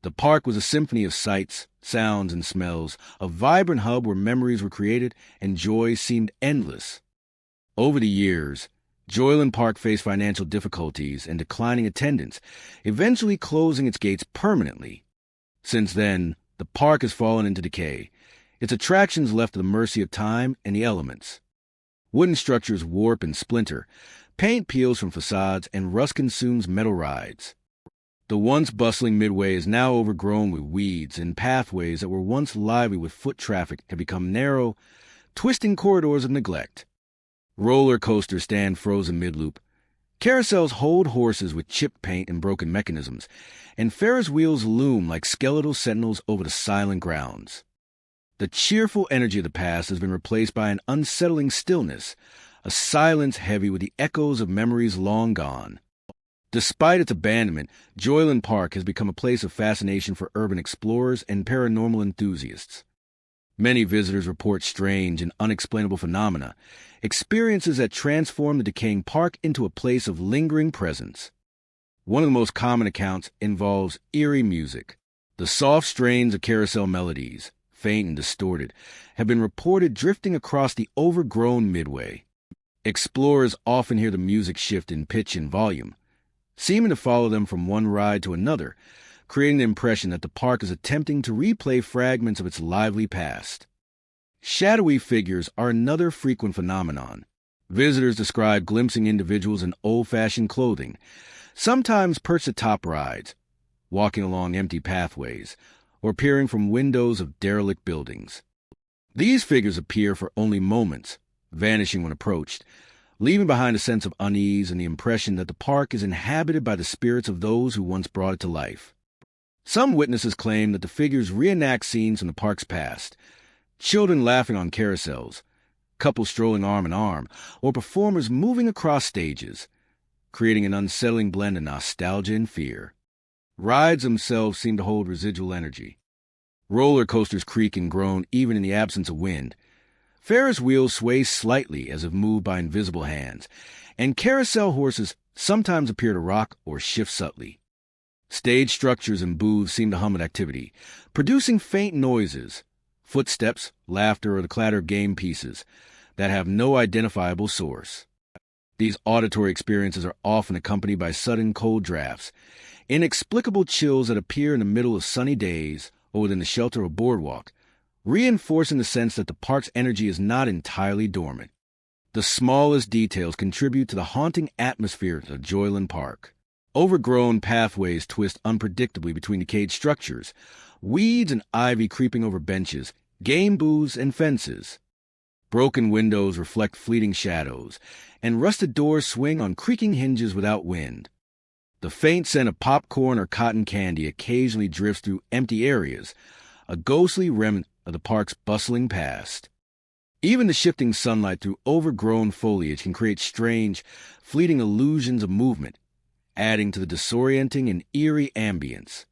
The park was a symphony of sights, sounds, and smells, a vibrant hub where memories were created and joy seemed endless. Over the years, Joyland Park faced financial difficulties and declining attendance, eventually closing its gates permanently. Since then, the park has fallen into decay, its attractions left to the mercy of time and the elements. Wooden structures warp and splinter, paint peels from facades, and rust consumes metal rides. The once bustling midway is now overgrown with weeds, and pathways that were once lively with foot traffic have become narrow, twisting corridors of neglect. Roller coasters stand frozen mid-loop. Carousels hold horses with chipped paint and broken mechanisms, and Ferris wheels loom like skeletal sentinels over the silent grounds. The cheerful energy of the past has been replaced by an unsettling stillness, a silence heavy with the echoes of memories long gone. Despite its abandonment, Joyland Park has become a place of fascination for urban explorers and paranormal enthusiasts. Many visitors report strange and unexplainable phenomena, experiences that transform the decaying park into a place of lingering presence. One of the most common accounts involves eerie music. The soft strains of carousel melodies, faint and distorted, have been reported drifting across the overgrown midway. Explorers often hear the music shift in pitch and volume, seeming to follow them from one ride to another, creating the impression that the park is attempting to replay fragments of its lively past. Shadowy figures are another frequent phenomenon. Visitors describe glimpsing individuals in old-fashioned clothing, sometimes perched atop rides, walking along empty pathways, or peering from windows of derelict buildings. These figures appear for only moments, vanishing when approached, leaving behind a sense of unease and the impression that the park is inhabited by the spirits of those who once brought it to life. Some witnesses claim that the figures reenact scenes from the park's past, children laughing on carousels, couples strolling arm in arm, or performers moving across stages, creating an unsettling blend of nostalgia and fear. Rides themselves seem to hold residual energy. Roller coasters creak and groan even in the absence of wind. Ferris wheels sway slightly as if moved by invisible hands, and carousel horses sometimes appear to rock or shift subtly. Stage structures and booths seem to hum with activity, producing faint noises, footsteps, laughter, or the clatter of game pieces that have no identifiable source. These auditory experiences are often accompanied by sudden cold drafts, inexplicable chills that appear in the middle of sunny days or within the shelter of a boardwalk, reinforcing the sense that the park's energy is not entirely dormant. The smallest details contribute to the haunting atmosphere of Joyland Park. Overgrown pathways twist unpredictably between decayed structures, weeds and ivy creeping over benches, game booths, and fences. Broken windows reflect fleeting shadows, and rusted doors swing on creaking hinges without wind. The faint scent of popcorn or cotton candy occasionally drifts through empty areas, a ghostly remnant of the park's bustling past. Even the shifting sunlight through overgrown foliage can create strange, fleeting illusions of movement, adding to the disorienting and eerie ambience.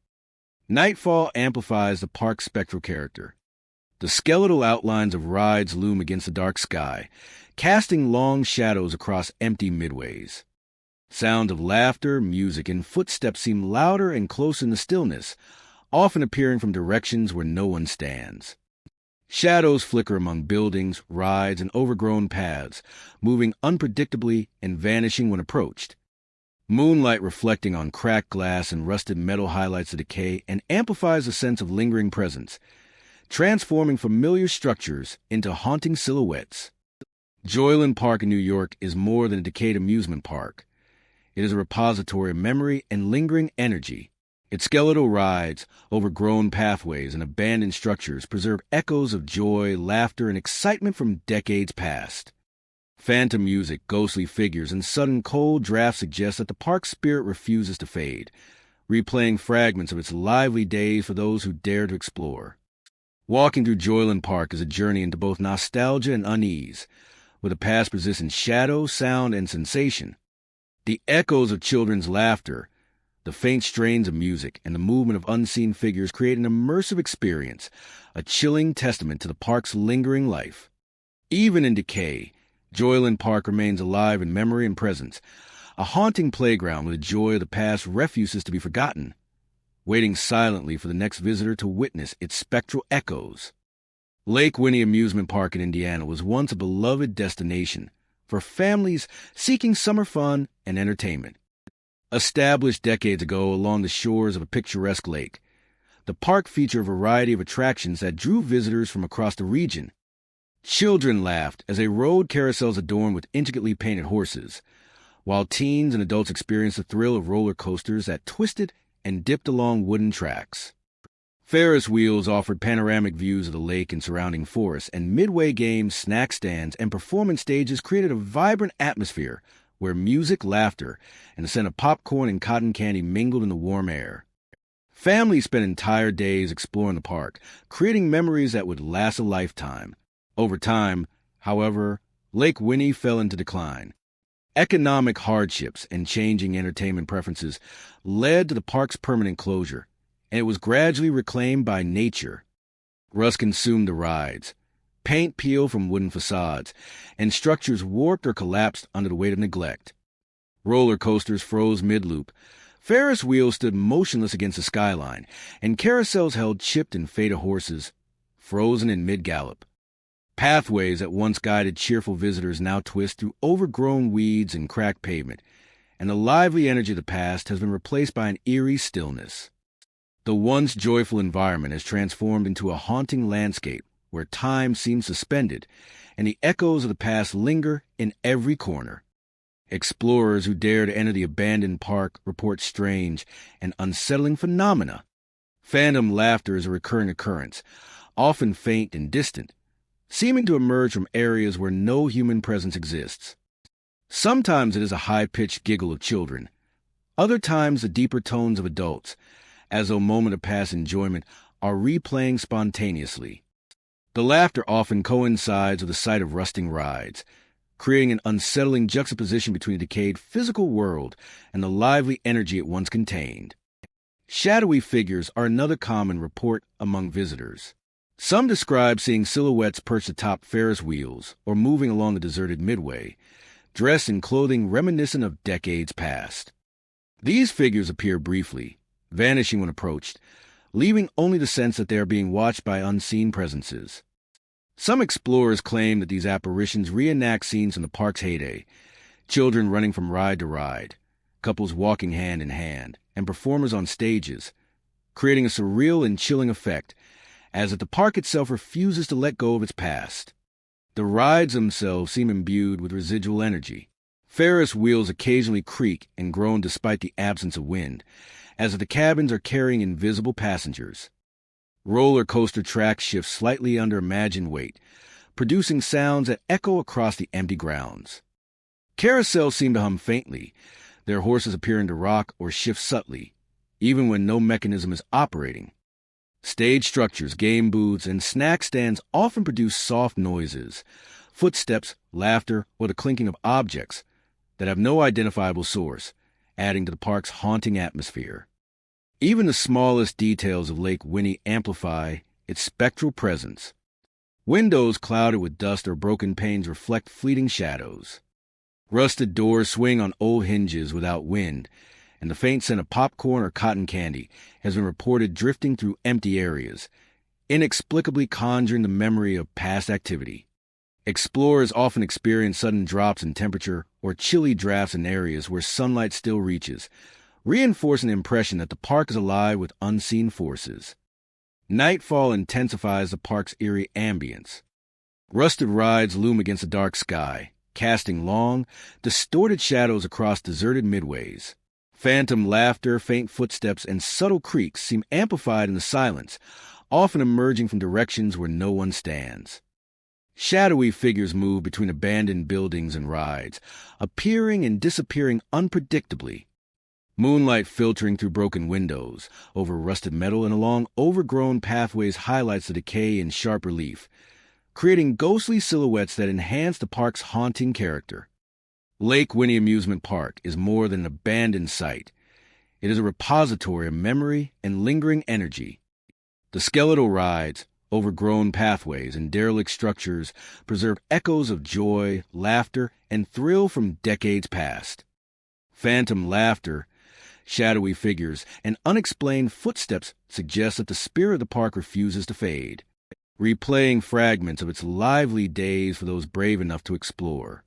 Nightfall amplifies the park's spectral character. The skeletal outlines of rides loom against the dark sky, casting long shadows across empty midways. Sounds of laughter, music, and footsteps seem louder and closer in the stillness, often appearing from directions where no one stands. Shadows flicker among buildings, rides, and overgrown paths, moving unpredictably and vanishing when approached. Moonlight reflecting on cracked glass and rusted metal highlights the decay and amplifies the sense of lingering presence. transforming familiar structures into haunting silhouettes. Joyland Park in New York is more than a decayed amusement park. It is a repository of memory and lingering energy. Its skeletal rides, overgrown pathways, and abandoned structures preserve echoes of joy, laughter, and excitement from decades past. Phantom music, ghostly figures, and sudden cold drafts suggest that the park's spirit refuses to fade, replaying fragments of its lively days for those who dare to explore. Walking through Joyland Park is a journey into both nostalgia and unease, where the past persists in shadow, sound, and sensation. The echoes of children's laughter, the faint strains of music, and the movement of unseen figures create an immersive experience, a chilling testament to the park's lingering life. Even in decay, Joyland Park remains alive in memory and presence, a haunting playground where the joy of the past refuses to be forgotten, waiting silently for the next visitor to witness its spectral echoes. Lake Shawnee Amusement Park in Indiana was once a beloved destination for families seeking summer fun and entertainment. Established decades ago along the shores of a picturesque lake, the park featured a variety of attractions that drew visitors from across the region. Children laughed as they rode carousels adorned with intricately painted horses, while teens and adults experienced the thrill of roller coasters that twisted and dipped along wooden tracks. Ferris wheels offered panoramic views of the lake and surrounding forests, and midway games, snack stands, and performance stages created a vibrant atmosphere where music, laughter, and the scent of popcorn and cotton candy mingled in the warm air. Families spent entire days exploring the park, creating memories that would last a lifetime. Over time, however, Lake Shawnee fell into decline. Economic hardships and changing entertainment preferences led to the park's permanent closure, and it was gradually reclaimed by nature. Rust consumed the rides, paint peeled from wooden facades, and structures warped or collapsed under the weight of neglect. Roller coasters froze mid-loop, Ferris wheels stood motionless against the skyline, and carousels held chipped and faded horses, frozen in mid-gallop. Pathways that once guided cheerful visitors now twist through overgrown weeds and cracked pavement, and the lively energy of the past has been replaced by an eerie stillness. The once joyful environment has transformed into a haunting landscape where time seems suspended, and the echoes of the past linger in every corner. Explorers who dare to enter the abandoned park report strange and unsettling phenomena. Phantom laughter is a recurring occurrence, often faint and distant, seeming to emerge from areas where no human presence exists. Sometimes it is a high-pitched giggle of children, other times the deeper tones of adults, as though moments of past enjoyment are replaying spontaneously. The laughter often coincides with the sight of rusting rides, creating an unsettling juxtaposition between the decayed physical world and the lively energy it once contained. Shadowy figures are another common report among visitors. Some describe seeing silhouettes perched atop Ferris wheels or moving along the deserted midway, dressed in clothing reminiscent of decades past. These figures appear briefly, vanishing when approached, leaving only the sense that they are being watched by unseen presences. Some explorers claim that these apparitions reenact scenes from the park's heyday, children running from ride to ride, couples walking hand in hand, and performers on stages, creating a surreal and chilling effect, as if the park itself refuses to let go of its past. The rides themselves seem imbued with residual energy. Ferris wheels occasionally creak and groan despite the absence of wind, as if the cabins are carrying invisible passengers. Roller coaster tracks shift slightly under imagined weight, producing sounds that echo across the empty grounds. Carousels seem to hum faintly, their horses appearing to rock or shift subtly, even when no mechanism is operating. Stage structures, game booths, and snack stands often produce soft noises, footsteps, laughter, or the clinking of objects that have no identifiable source, adding to the park's haunting atmosphere. Even the smallest details of Lake Shawnee amplify its spectral presence. Windows clouded with dust or broken panes reflect fleeting shadows. Rusted doors swing on old hinges without wind, and the faint scent of popcorn or cotton candy has been reported drifting through empty areas, inexplicably conjuring the memory of past activity. Explorers often experience sudden drops in temperature or chilly drafts in areas where sunlight still reaches, reinforcing the impression that the park is alive with unseen forces. Nightfall intensifies the park's eerie ambience. Rusted rides loom against the dark sky, casting long, distorted shadows across deserted midways. Phantom laughter, faint footsteps, and subtle creaks seem amplified in the silence, often emerging from directions where no one stands. Shadowy figures move between abandoned buildings and rides, appearing and disappearing unpredictably. Moonlight filtering through broken windows, over rusted metal, and along overgrown pathways highlights the decay in sharp relief, creating ghostly silhouettes that enhance the park's haunting character. Lake Shawnee Amusement Park is more than an abandoned site. It is a repository of memory and lingering energy. The skeletal rides, overgrown pathways, and derelict structures preserve echoes of joy, laughter, and thrill from decades past. Phantom laughter, shadowy figures, and unexplained footsteps suggest that the spirit of the park refuses to fade, replaying fragments of its lively days for those brave enough to explore.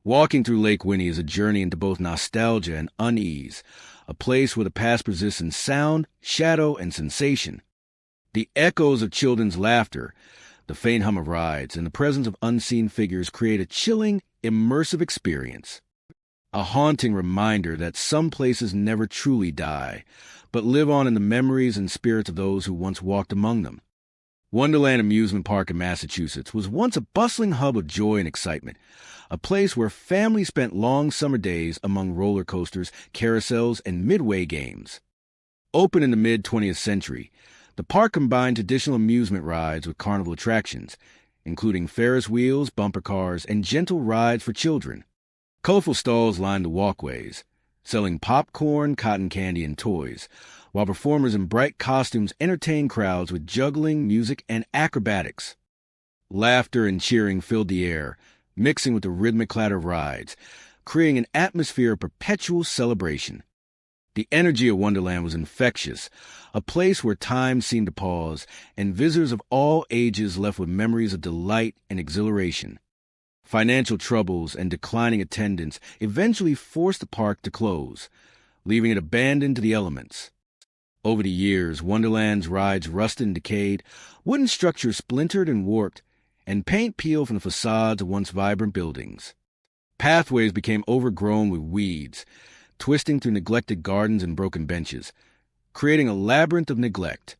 Walking through Lake Shawnee is a journey into both nostalgia and unease, a place where the past persists in sound, shadow, and sensation. The echoes of children's laughter, the faint hum of rides, and the presence of unseen figures create a chilling, immersive experience. A haunting reminder that some places never truly die, but live on in the memories and spirits of those who once walked among them. Wonderland Amusement Park in Massachusetts was once a bustling hub of joy and excitement, a place where families spent long summer days among roller coasters, carousels, and midway games. Open in the mid-20th century, the park combined traditional amusement rides with carnival attractions, including Ferris wheels, bumper cars, and gentle rides for children. Colorful stalls lined the walkways, selling popcorn, cotton candy, and toys, while performers in bright costumes entertained crowds with juggling, music, and acrobatics. Laughter and cheering filled the air, mixing with the rhythmic clatter of rides, creating an atmosphere of perpetual celebration. The energy of Wonderland was infectious, a place where time seemed to pause, and visitors of all ages left with memories of delight and exhilaration. Financial troubles and declining attendance eventually forced the park to close, leaving it abandoned to the elements. Over the years, Wonderland's rides rusted and decayed, wooden structures splintered and warped, and paint peeled from the facades of once vibrant buildings. Pathways became overgrown with weeds, twisting through neglected gardens and broken benches, creating a labyrinth of neglect.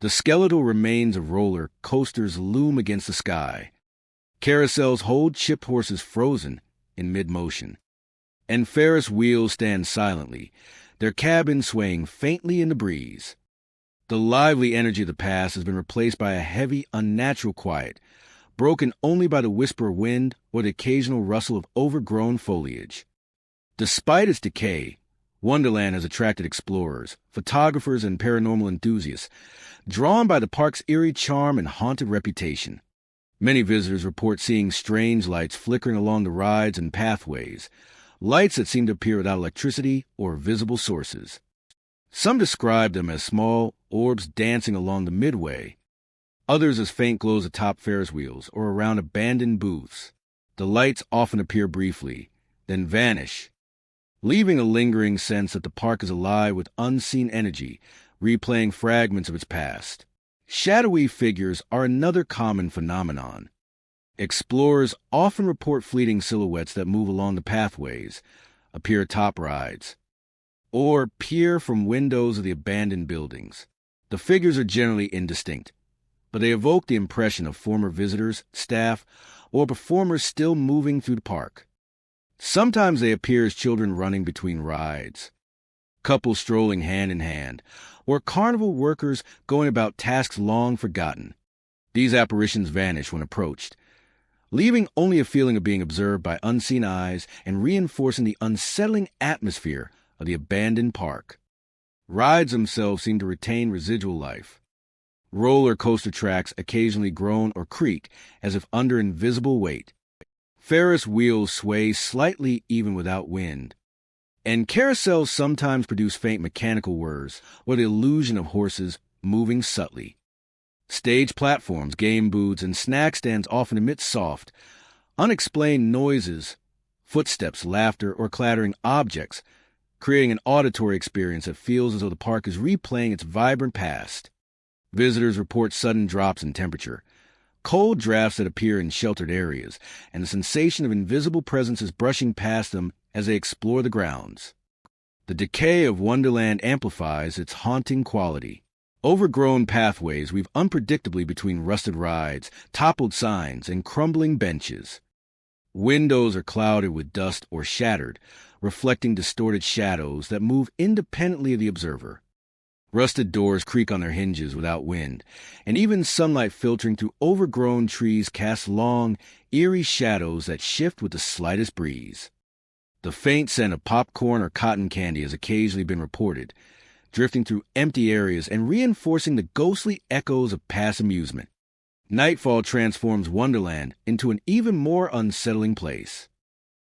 The skeletal remains of roller coasters loom against the sky. Carousels hold chipped horses frozen in mid-motion, and Ferris wheels stand silently, their cabins swaying faintly in the breeze. The lively energy of the past has been replaced by a heavy, unnatural quiet, broken only by the whisper of wind or the occasional rustle of overgrown foliage. Despite its decay, Wonderland has attracted explorers, photographers, and paranormal enthusiasts, drawn by the park's eerie charm and haunted reputation. Many visitors report seeing strange lights flickering along the rides and pathways, lights that seem to appear without electricity or visible sources. Some describe them as small orbs dancing along the midway, others as faint glows atop Ferris wheels or around abandoned booths. The lights often appear briefly, then vanish, leaving a lingering sense that the park is alive with unseen energy, replaying fragments of its past. Shadowy figures are another common phenomenon. Explorers often report fleeting silhouettes that move along the pathways, appear atop rides, or peer from windows of the abandoned buildings. The figures are generally indistinct, but they evoke the impression of former visitors, staff, or performers still moving through the park. Sometimes they appear as children running between rides, couples strolling hand in hand, or carnival workers going about tasks long forgotten. These apparitions vanish when approached, leaving only a feeling of being observed by unseen eyes and reinforcing the unsettling atmosphere of the abandoned park. Rides themselves seem to retain residual life. Roller coaster tracks occasionally groan or creak as if under invisible weight. Ferris wheels sway slightly even without wind, and carousels sometimes produce faint mechanical whirs or the illusion of horses moving subtly. Stage platforms, game booths, and snack stands often emit soft, unexplained noises, footsteps, laughter, or clattering objects, creating an auditory experience that feels as though the park is replaying its vibrant past. Visitors report sudden drops in temperature, cold drafts that appear in sheltered areas, and the sensation of invisible presences brushing past them as they explore the grounds. The decay of Wonderland amplifies its haunting quality. Overgrown pathways weave unpredictably between rusted rides, toppled signs, and crumbling benches. Windows are clouded with dust or shattered, reflecting distorted shadows that move independently of the observer. Rusted doors creak on their hinges without wind, and even sunlight filtering through overgrown trees casts long, eerie shadows that shift with the slightest breeze. The faint scent of popcorn or cotton candy has occasionally been reported, drifting through empty areas and reinforcing the ghostly echoes of past amusement. Nightfall transforms Wonderland into an even more unsettling place.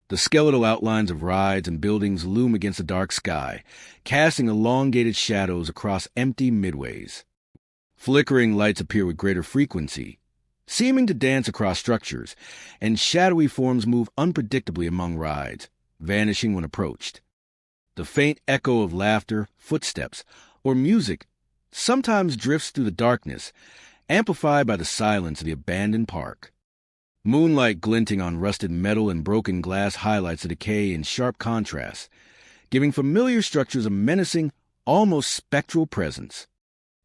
The skeletal outlines of rides and buildings loom against the dark sky, casting elongated shadows across empty midways. Flickering lights appear with greater frequency, seeming to dance across structures, and shadowy forms move unpredictably among rides, vanishing when approached. The faint echo of laughter, footsteps, or music sometimes drifts through the darkness, amplified by the silence of the abandoned park. Moonlight glinting on rusted metal and broken glass highlights the decay in sharp contrast, giving familiar structures a menacing, almost spectral presence.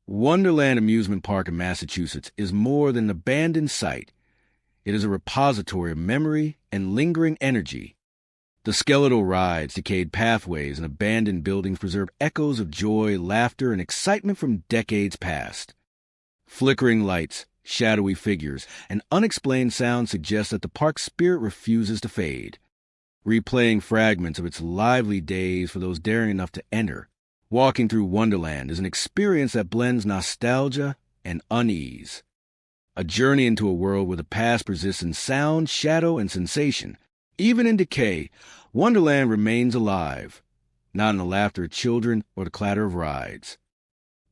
Wonderland Amusement Park in Massachusetts is more than an abandoned site. It is a repository of memory and lingering energy. The skeletal rides, decayed pathways, and abandoned buildings preserve echoes of joy, laughter, and excitement from decades past. Flickering lights, shadowy figures, and unexplained sounds suggest that the park's spirit refuses to fade, replaying fragments of its lively days for those daring enough to enter. Walking through Wonderland is an experience that blends nostalgia and unease. A journey into a world where the past persists in sound, shadow, and sensation. Even in decay, Wonderland remains alive, not in the laughter of children or the clatter of rides,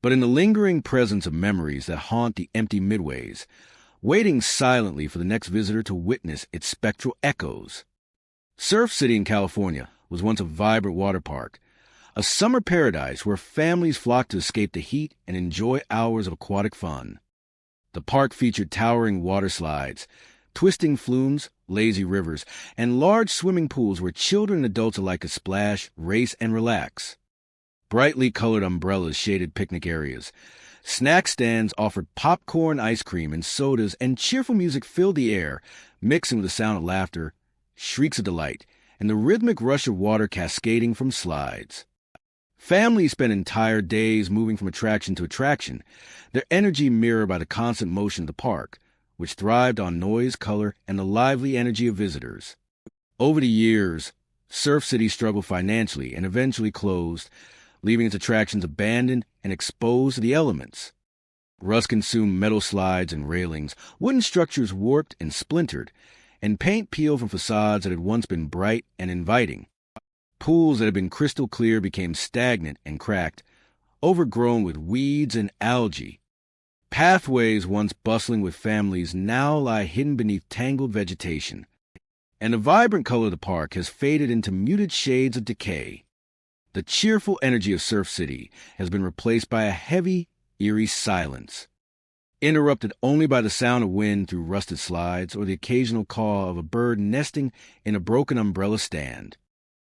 but in the lingering presence of memories that haunt the empty midways, waiting silently for the next visitor to witness its spectral echoes. Surf City in California was once a vibrant water park, a summer paradise where families flocked to escape the heat and enjoy hours of aquatic fun. The park featured towering water slides, twisting flumes, lazy rivers, and large swimming pools where children and adults alike could splash, race, and relax. Brightly colored umbrellas shaded picnic areas. Snack stands offered popcorn, ice cream, and sodas, and cheerful music filled the air, mixing with the sound of laughter, shrieks of delight, and the rhythmic rush of water cascading from slides. Families spent entire days moving from attraction to attraction, their energy mirrored by the constant motion of the park, which thrived on noise, color, and the lively energy of visitors. Over the years, Surf City struggled financially and eventually closed, leaving its attractions abandoned and exposed to the elements. Rust-consumed metal slides and railings, wooden structures warped and splintered, and paint peeled from facades that had once been bright and inviting. Pools that had been crystal clear became stagnant and cracked, overgrown with weeds and algae. Pathways once bustling with families now lie hidden beneath tangled vegetation, and the vibrant color of the park has faded into muted shades of decay. The cheerful energy of Surf City has been replaced by a heavy, eerie silence, interrupted only by the sound of wind through rusted slides or the occasional call of a bird nesting in a broken umbrella stand.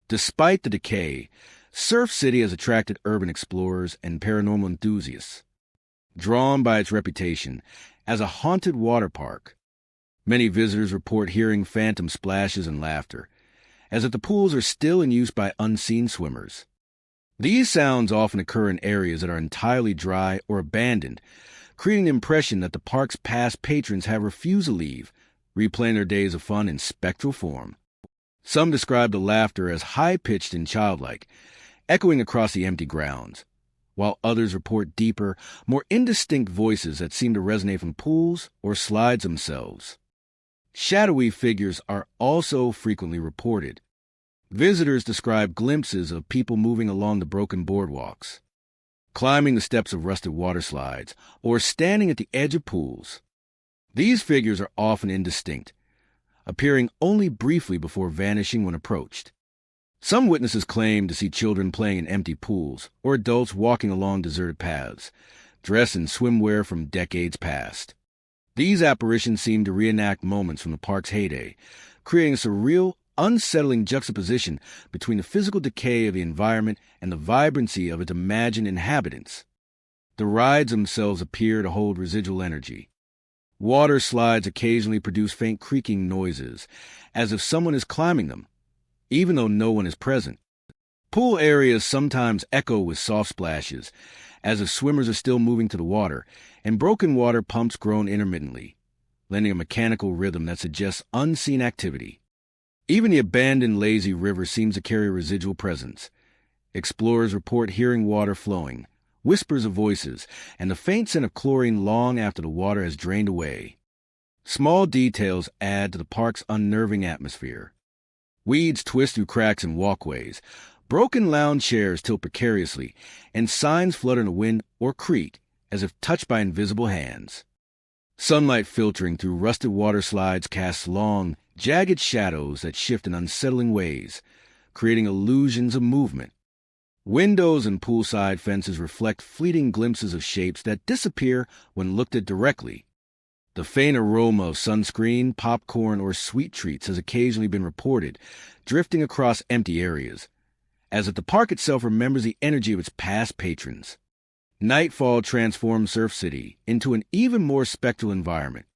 Despite the decay, Surf City has attracted urban explorers and paranormal enthusiasts. Drawn by its reputation as a haunted water park, many visitors report hearing phantom splashes and laughter, as if the pools are still in use by unseen swimmers. These sounds often occur in areas that are entirely dry or abandoned, creating the impression that the park's past patrons have refused to leave, replaying their days of fun in spectral form. Some describe the laughter as high-pitched and childlike, echoing across the empty grounds, while others report deeper, more indistinct voices that seem to resonate from pools or slides themselves. Shadowy figures are also frequently reported. Visitors describe glimpses of people moving along the broken boardwalks, climbing the steps of rusted water slides, or standing at the edge of pools. These figures are often indistinct, appearing only briefly before vanishing when approached. Some witnesses claim to see children playing in empty pools or adults walking along deserted paths, dressed in swimwear from decades past. These apparitions seem to reenact moments from the park's heyday, creating a surreal, unsettling juxtaposition between the physical decay of the environment and the vibrancy of its imagined inhabitants. The rides themselves appear to hold residual energy. Water slides occasionally produce faint creaking noises, as if someone is climbing them, even though no one is present. Pool areas sometimes echo with soft splashes, as if swimmers are still moving to the water, and broken water pumps groan intermittently, lending a mechanical rhythm that suggests unseen activity. Even the abandoned lazy river seems to carry a residual presence. Explorers report hearing water flowing, whispers of voices, and the faint scent of chlorine long after the water has drained away. Small details add to the park's unnerving atmosphere. Weeds twist through cracks in walkways, broken lounge chairs tilt precariously, and signs flutter in the wind or creak as if touched by invisible hands. Sunlight filtering through rusted water slides casts long, jagged shadows that shift in unsettling ways, creating illusions of movement. Windows and poolside fences reflect fleeting glimpses of shapes that disappear when looked at directly. The faint aroma of sunscreen, popcorn, or sweet treats has occasionally been reported, drifting across empty areas, as if the park itself remembers the energy of its past patrons. Nightfall transforms Surf City into an even more spectral environment.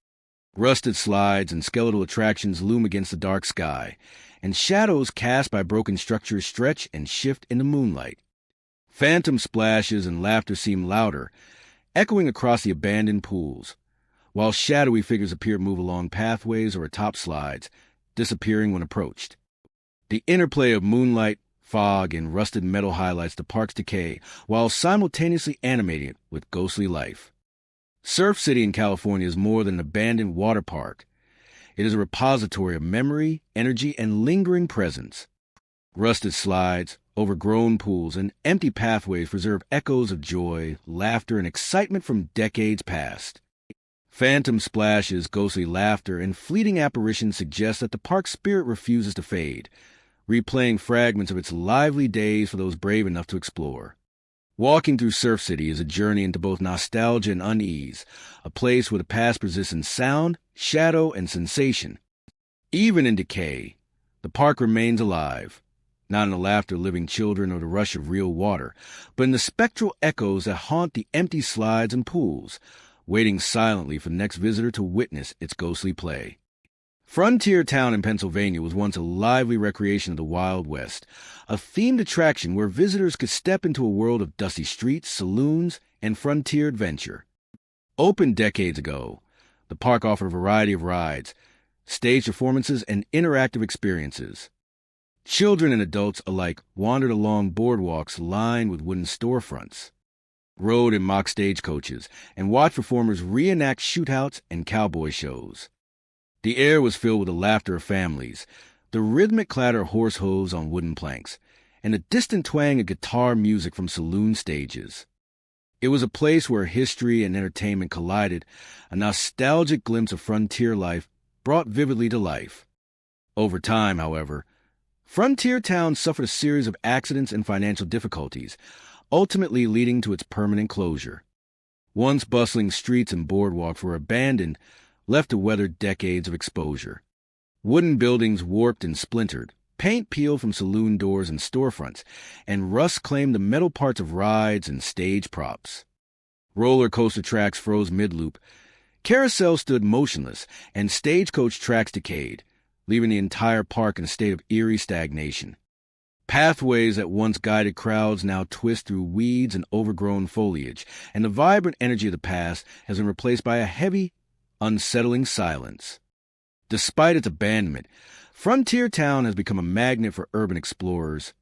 Rusted slides and skeletal attractions loom against the dark sky, and shadows cast by broken structures stretch and shift in the moonlight. Phantom splashes and laughter seem louder, echoing across the abandoned pools, while shadowy figures appear to move along pathways or atop slides, disappearing when approached. The interplay of moonlight, fog, and rusted metal highlights the park's decay, while simultaneously animating it with ghostly life. Surf City in California is more than an abandoned water park. It is a repository of memory, energy, and lingering presence. Rusted slides, overgrown pools, and empty pathways preserve echoes of joy, laughter, and excitement from decades past. Phantom splashes, ghostly laughter, and fleeting apparitions suggest that the park's spirit refuses to fade, replaying fragments of its lively days for those brave enough to explore. Walking through Surf City is a journey into both nostalgia and unease, a place where the past persists in sound, shadow, and sensation. Even in decay, the park remains alive, not in the laughter of living children or the rush of real water, but in the spectral echoes that haunt the empty slides and pools, waiting silently for the next visitor to witness its ghostly play. Frontier Town in Pennsylvania was once a lively recreation of the Wild West, a themed attraction where visitors could step into a world of dusty streets, saloons, and frontier adventure. Opened decades ago, the park offered a variety of rides, stage performances, and interactive experiences. Children and adults alike wandered along boardwalks lined with wooden storefronts, rode in mock stagecoaches, and watched performers reenact shootouts and cowboy shows. The air was filled with the laughter of families, the rhythmic clatter of horse hooves on wooden planks, and the distant twang of guitar music from saloon stages. It was a place where history and entertainment collided, a nostalgic glimpse of frontier life brought vividly to life. Over time, however, Frontier Town suffered a series of accidents and financial difficulties, ultimately leading to its permanent closure. Once bustling streets and boardwalks were abandoned, left to weather decades of exposure. Wooden buildings warped and splintered, paint peeled from saloon doors and storefronts, and rust claimed the metal parts of rides and stage props. Roller coaster tracks froze mid-loop, carousels stood motionless, and stagecoach tracks decayed, leaving the entire park in a state of eerie stagnation. Pathways that once guided crowds now twist through weeds and overgrown foliage, and the vibrant energy of the past has been replaced by a heavy, unsettling silence. Despite its abandonment, Frontier Town has become a magnet for urban explorers,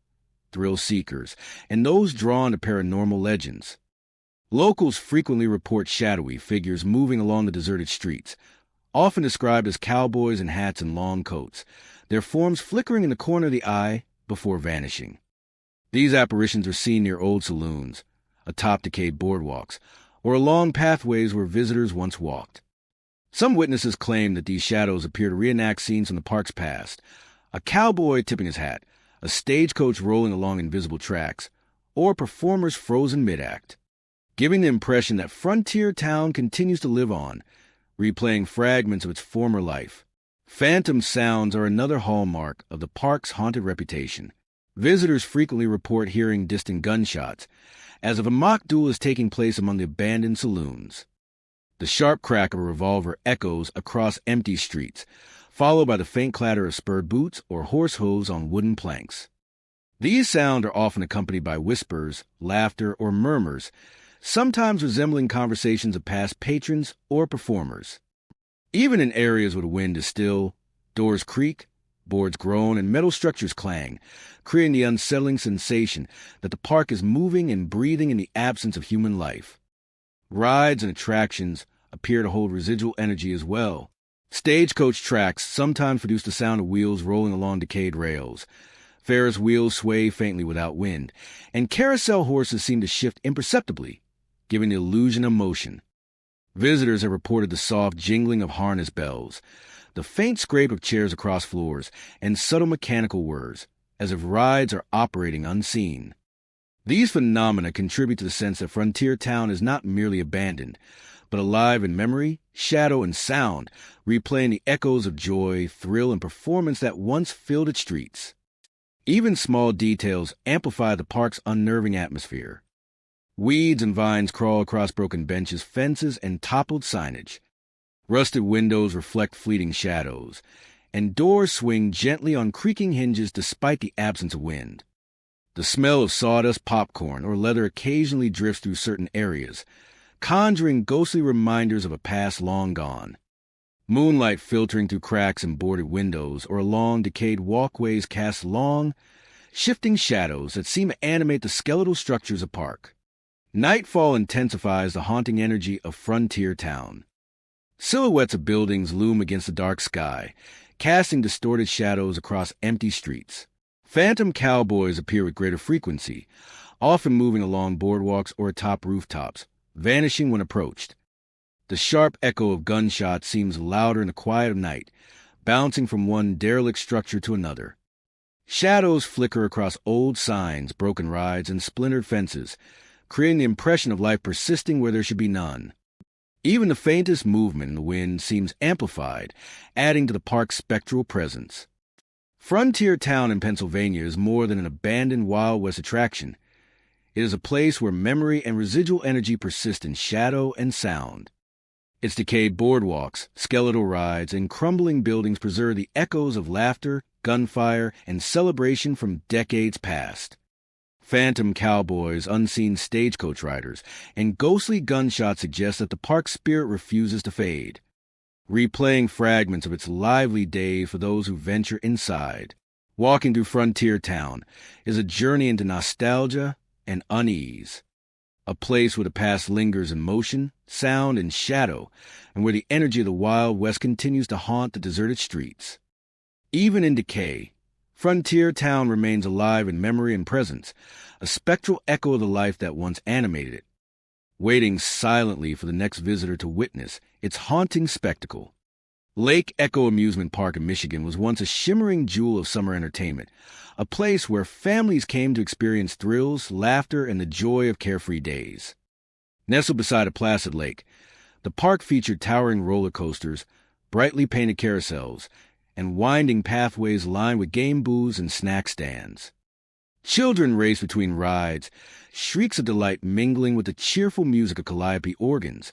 thrill seekers, and those drawn to paranormal legends. Locals frequently report shadowy figures moving along the deserted streets, often described as cowboys in hats and long coats, their forms flickering in the corner of the eye before vanishing. These apparitions are seen near old saloons, atop decayed boardwalks, or along pathways where visitors once walked. Some witnesses claim that these shadows appear to reenact scenes from the park's past, a cowboy tipping his hat, a stagecoach rolling along invisible tracks, or performers frozen mid-act. giving the impression that Frontier Town continues to live on, replaying fragments of its former life. Phantom sounds are another hallmark of the park's haunted reputation. Visitors frequently report hearing distant gunshots, as if a mock duel is taking place among the abandoned saloons. The sharp crack of a revolver echoes across empty streets, followed by the faint clatter of spurred boots or horse hooves on wooden planks. These sounds are often accompanied by whispers, laughter, or murmurs, sometimes resembling conversations of past patrons or performers. Even in areas where the wind is still, doors creak, boards groan, and metal structures clang, creating the unsettling sensation that the park is moving and breathing in the absence of human life. Rides and attractions appear to hold residual energy as well. Stagecoach tracks sometimes produce the sound of wheels rolling along decayed rails. Ferris wheels sway faintly without wind, and carousel horses seem to shift imperceptibly, giving the illusion of motion. Visitors have reported the soft jingling of harness bells, the faint scrape of chairs across floors, and subtle mechanical whirs, as if rides are operating unseen. These phenomena contribute to the sense that Frontier Town is not merely abandoned, but alive in memory, shadow, and sound, replaying the echoes of joy, thrill, and performance that once filled its streets. Even small details amplify the park's unnerving atmosphere. Weeds and vines crawl across broken benches, fences, and toppled signage. Rusted windows reflect fleeting shadows, and doors swing gently on creaking hinges despite the absence of wind. The smell of sawdust, popcorn, or leather occasionally drifts through certain areas, conjuring ghostly reminders of a past long gone. Moonlight filtering through cracks in boarded windows or along decayed walkways casts long, shifting shadows that seem to animate the skeletal structures of the park. Nightfall intensifies the haunting energy of Frontier Town. Silhouettes of buildings loom against the dark sky, casting distorted shadows across empty streets. Phantom cowboys appear with greater frequency, often moving along boardwalks or atop rooftops, vanishing when approached. The sharp echo of gunshots seems louder in the quiet of night, bouncing from one derelict structure to another. Shadows flicker across old signs, broken rides, and splintered fences, creating the impression of life persisting where there should be none. Even the faintest movement in the wind seems amplified, adding to the park's spectral presence. Frontier Town in Pennsylvania is more than an abandoned Wild West attraction. It is a place where memory and residual energy persist in shadow and sound. Its decayed boardwalks, skeletal rides, and crumbling buildings preserve the echoes of laughter, gunfire, and celebration from decades past. Phantom cowboys, unseen stagecoach riders, and ghostly gunshots suggest that the park's spirit refuses to fade, replaying fragments of its lively days for those who venture inside. Walking through Frontier Town is a journey into nostalgia and unease, a place where the past lingers in motion, sound, and shadow, and where the energy of the Wild West continues to haunt the deserted streets. Even in decay, Frontier Town remains alive in memory and presence, a spectral echo of the life that once animated it, waiting silently for the next visitor to witness its haunting spectacle. Lake Shawnee Amusement Park in Michigan was once a shimmering jewel of summer entertainment, a place where families came to experience thrills, laughter, and the joy of carefree days. Nestled beside a placid lake, the park featured towering roller coasters, brightly painted carousels, and winding pathways lined with game booths and snack stands. Children raced between rides, shrieks of delight mingling with the cheerful music of calliope organs,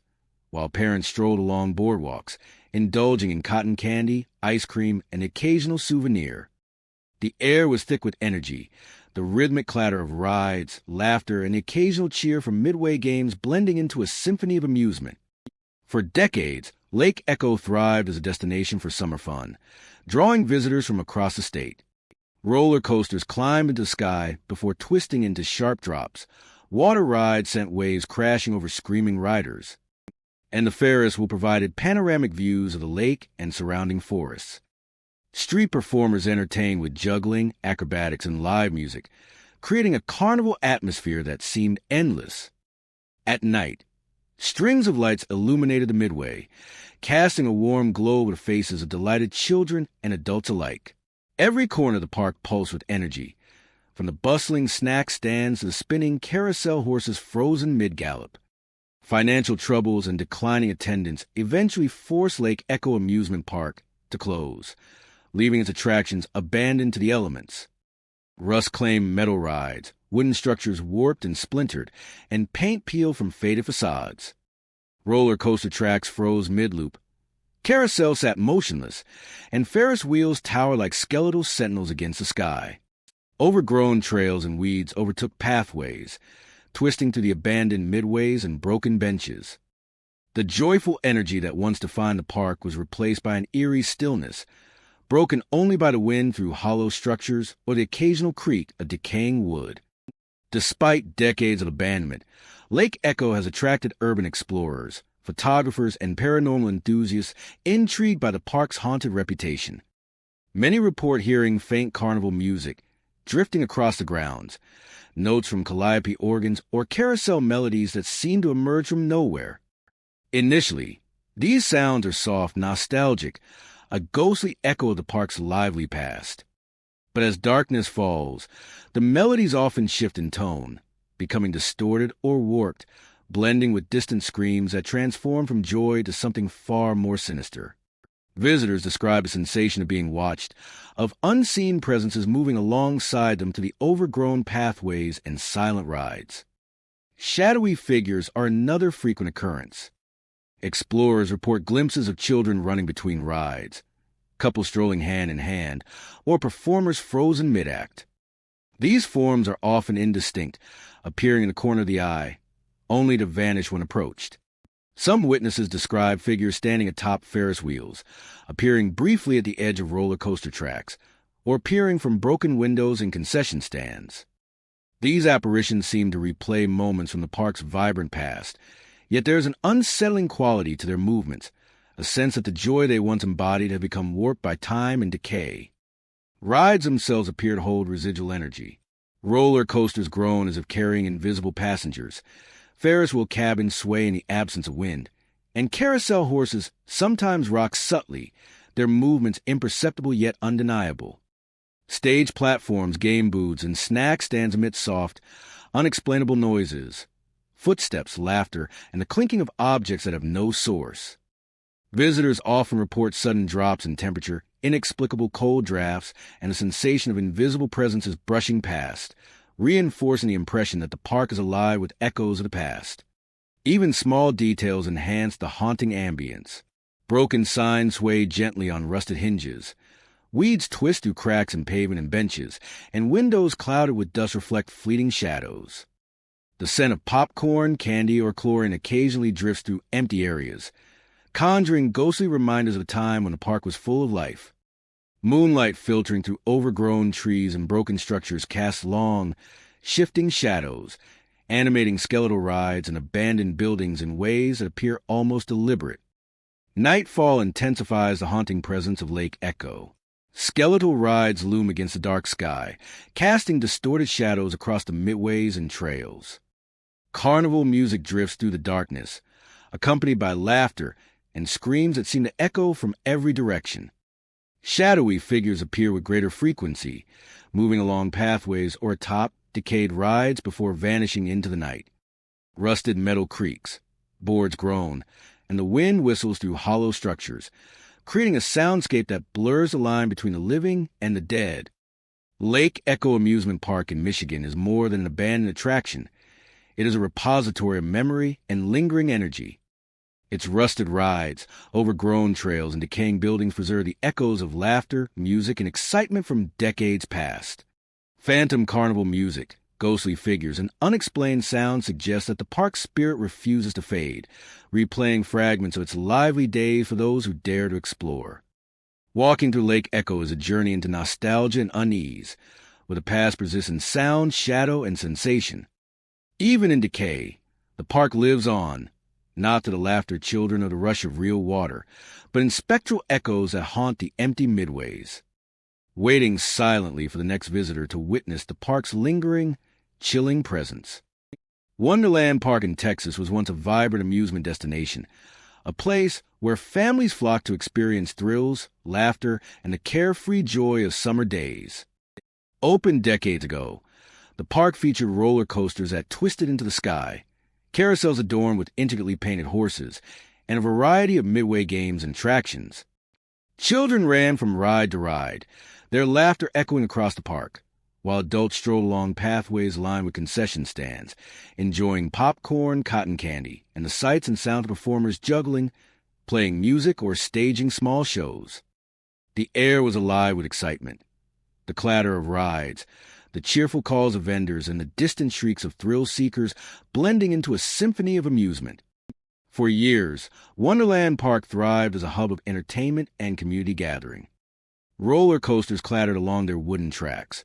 while parents strolled along boardwalks, indulging in cotton candy, ice cream, and occasional souvenir. The air was thick with energy, the rhythmic clatter of rides, laughter, and the occasional cheer from midway games blending into a symphony of amusement. For decades, Lake Shawnee thrived as a destination for summer fun, drawing visitors from across the state. Roller coasters climbed into the sky before twisting into sharp drops. Water rides sent waves crashing over screaming riders. And the Ferris provided panoramic views of the lake and surrounding forests. Street performers entertained with juggling, acrobatics, and live music, creating a carnival atmosphere that seemed endless. At night, strings of lights illuminated the midway, casting a warm glow over the faces of delighted children and adults alike. Every corner of the park pulsed with energy, from the bustling snack stands to the spinning carousel horses frozen mid-gallop. Financial troubles and declining attendance eventually forced Lake Echo Amusement Park to close, leaving its attractions abandoned to the elements. Rust-claimed metal rides, wooden structures warped and splintered, and paint peeled from faded facades. Roller coaster tracks froze mid-loop. Carousel sat motionless, and Ferris wheels towered like skeletal sentinels against the sky. Overgrown trails and weeds overtook pathways, twisting through the abandoned midways and broken benches. The joyful energy that once defined the park was replaced by an eerie stillness, broken only by the wind through hollow structures or the occasional creak of decaying wood. Despite decades of abandonment, Lake Echo has attracted urban explorers, photographers, and paranormal enthusiasts intrigued by the park's haunted reputation. Many report hearing faint carnival music drifting across the grounds, notes from calliope organs or carousel melodies that seem to emerge from nowhere. Initially, these sounds are soft, nostalgic, a ghostly echo of the park's lively past. But as darkness falls, the melodies often shift in tone, becoming distorted or warped, blending with distant screams that transform from joy to something far more sinister. Visitors describe a sensation of being watched, of unseen presences moving alongside them through the overgrown pathways and silent rides. Shadowy figures are another frequent occurrence. Explorers report glimpses of children running between rides, couples strolling hand in hand, or performers frozen mid-act. These forms are often indistinct, appearing in the corner of the eye, only to vanish when approached. Some witnesses describe figures standing atop Ferris wheels, appearing briefly at the edge of roller coaster tracks, or peering from broken windows in concession stands. These apparitions seem to replay moments from the park's vibrant past, yet there is an unsettling quality to their movements, a sense that the joy they once embodied had become warped by time and decay. Rides themselves appear to hold residual energy. Roller coasters groan as if carrying invisible passengers. Ferris wheel cabins sway in the absence of wind, and carousel horses sometimes rock subtly, their movements imperceptible yet undeniable. Stage platforms, game booths, and snack stands emit soft, unexplainable noises, footsteps, laughter, and the clinking of objects that have no source. Visitors often report sudden drops in temperature, inexplicable cold drafts, and a sensation of invisible presences brushing past, reinforcing the impression that the park is alive with echoes of the past. Even small details enhance the haunting ambience. Broken signs sway gently on rusted hinges. Weeds twist through cracks in pavement and benches, and windows clouded with dust reflect fleeting shadows. The scent of popcorn, candy, or chlorine occasionally drifts through empty areas, conjuring ghostly reminders of a time when the park was full of life. Moonlight filtering through overgrown trees and broken structures casts long, shifting shadows, animating skeletal rides and abandoned buildings in ways that appear almost deliberate. Nightfall intensifies the haunting presence of Lake Echo. Skeletal rides loom against the dark sky, casting distorted shadows across the midways and trails. Carnival music drifts through the darkness, accompanied by laughter and screams that seem to echo from every direction. Shadowy figures appear with greater frequency, moving along pathways or atop decayed rides before vanishing into the night. Rusted metal creaks, boards groan, and the wind whistles through hollow structures, creating a soundscape that blurs the line between the living and the dead. Lake Echo Amusement Park in Michigan is more than an abandoned attraction. It is a repository of memory and lingering energy. Its rusted rides, overgrown trails, and decaying buildings preserve the echoes of laughter, music, and excitement from decades past. Phantom carnival music, ghostly figures, and unexplained sounds suggest that the park's spirit refuses to fade, replaying fragments of its lively days for those who dare to explore. Walking through Lake Echo is a journey into nostalgia and unease, where the past persists in sound, shadow, and sensation. Even in decay, the park lives on, not to the laughter of children or the rush of real water, but in spectral echoes that haunt the empty midways, waiting silently for the next visitor to witness the park's lingering, chilling presence. Wonderland Park in Texas was once a vibrant amusement destination, a place where families flocked to experience thrills, laughter, and the carefree joy of summer days. Opened decades ago, the park featured roller coasters that twisted into the sky, carousels adorned with intricately painted horses, and a variety of midway games and attractions. Children ran from ride to ride, their laughter echoing across the park, while adults strolled along pathways lined with concession stands, enjoying popcorn, cotton candy, and the sights and sounds of performers juggling, playing music, or staging small shows. The air was alive with excitement. The clatter of rides, the cheerful calls of vendors, and the distant shrieks of thrill-seekers blending into a symphony of amusement. For years, Wonderland Park thrived as a hub of entertainment and community gathering. Roller coasters clattered along their wooden tracks.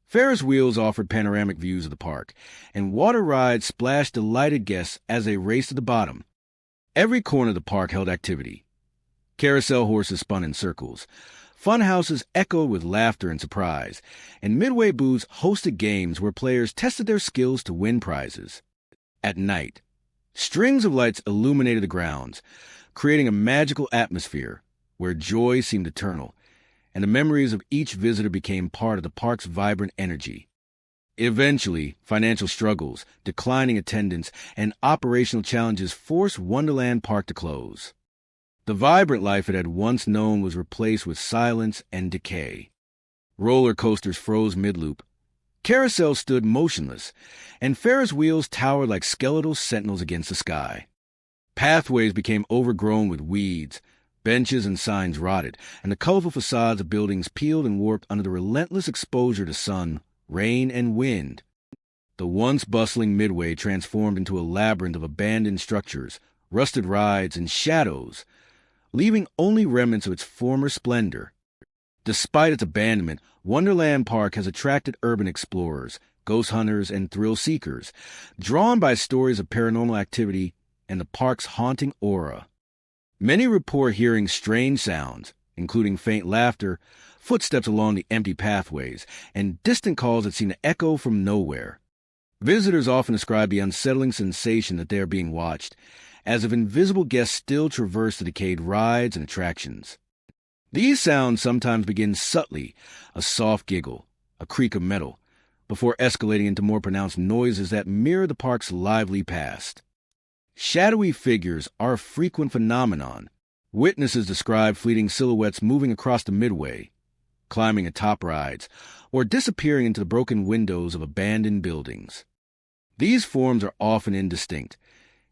Ferris wheels offered panoramic views of the park, and water rides splashed delighted guests as they raced to the bottom. Every corner of the park held activity. Carousel horses spun in circles. Fun houses echoed with laughter and surprise, and midway booths hosted games where players tested their skills to win prizes. At night, strings of lights illuminated the grounds, creating a magical atmosphere where joy seemed eternal, and the memories of each visitor became part of the park's vibrant energy. Eventually, financial struggles, declining attendance, and operational challenges forced Wonderland Park to close. The vibrant life it had once known was replaced with silence and decay. Roller coasters froze mid-loop. Carousels stood motionless, and Ferris wheels towered like skeletal sentinels against the sky. Pathways became overgrown with weeds, benches and signs rotted, and the colorful facades of buildings peeled and warped under the relentless exposure to sun, rain, and wind. The once bustling midway transformed into a labyrinth of abandoned structures, rusted rides, and shadows, leaving only remnants of its former splendor. Despite its abandonment, Wonderland Park has attracted urban explorers, ghost hunters, and thrill seekers, drawn by stories of paranormal activity and the park's haunting aura. Many report hearing strange sounds, including faint laughter, footsteps along the empty pathways, and distant calls that seem to echo from nowhere. Visitors often describe the unsettling sensation that they are being watched, as if invisible guests still traverse the decayed rides and attractions. These sounds sometimes begin subtly, a soft giggle, a creak of metal, before escalating into more pronounced noises that mirror the park's lively past. Shadowy figures are a frequent phenomenon. Witnesses describe fleeting silhouettes moving across the midway, climbing atop rides, or disappearing into the broken windows of abandoned buildings. These forms are often indistinct,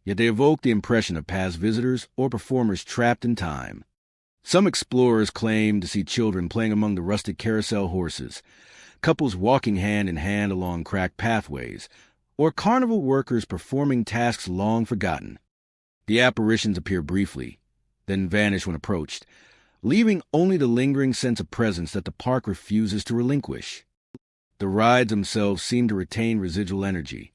yet they evoke the impression of past visitors or performers trapped in time. Some explorers claim to see children playing among the rusted carousel horses, couples walking hand in hand along cracked pathways, or carnival workers performing tasks long forgotten. The apparitions appear briefly, then vanish when approached, leaving only the lingering sense of presence that the park refuses to relinquish. The rides themselves seem to retain residual energy.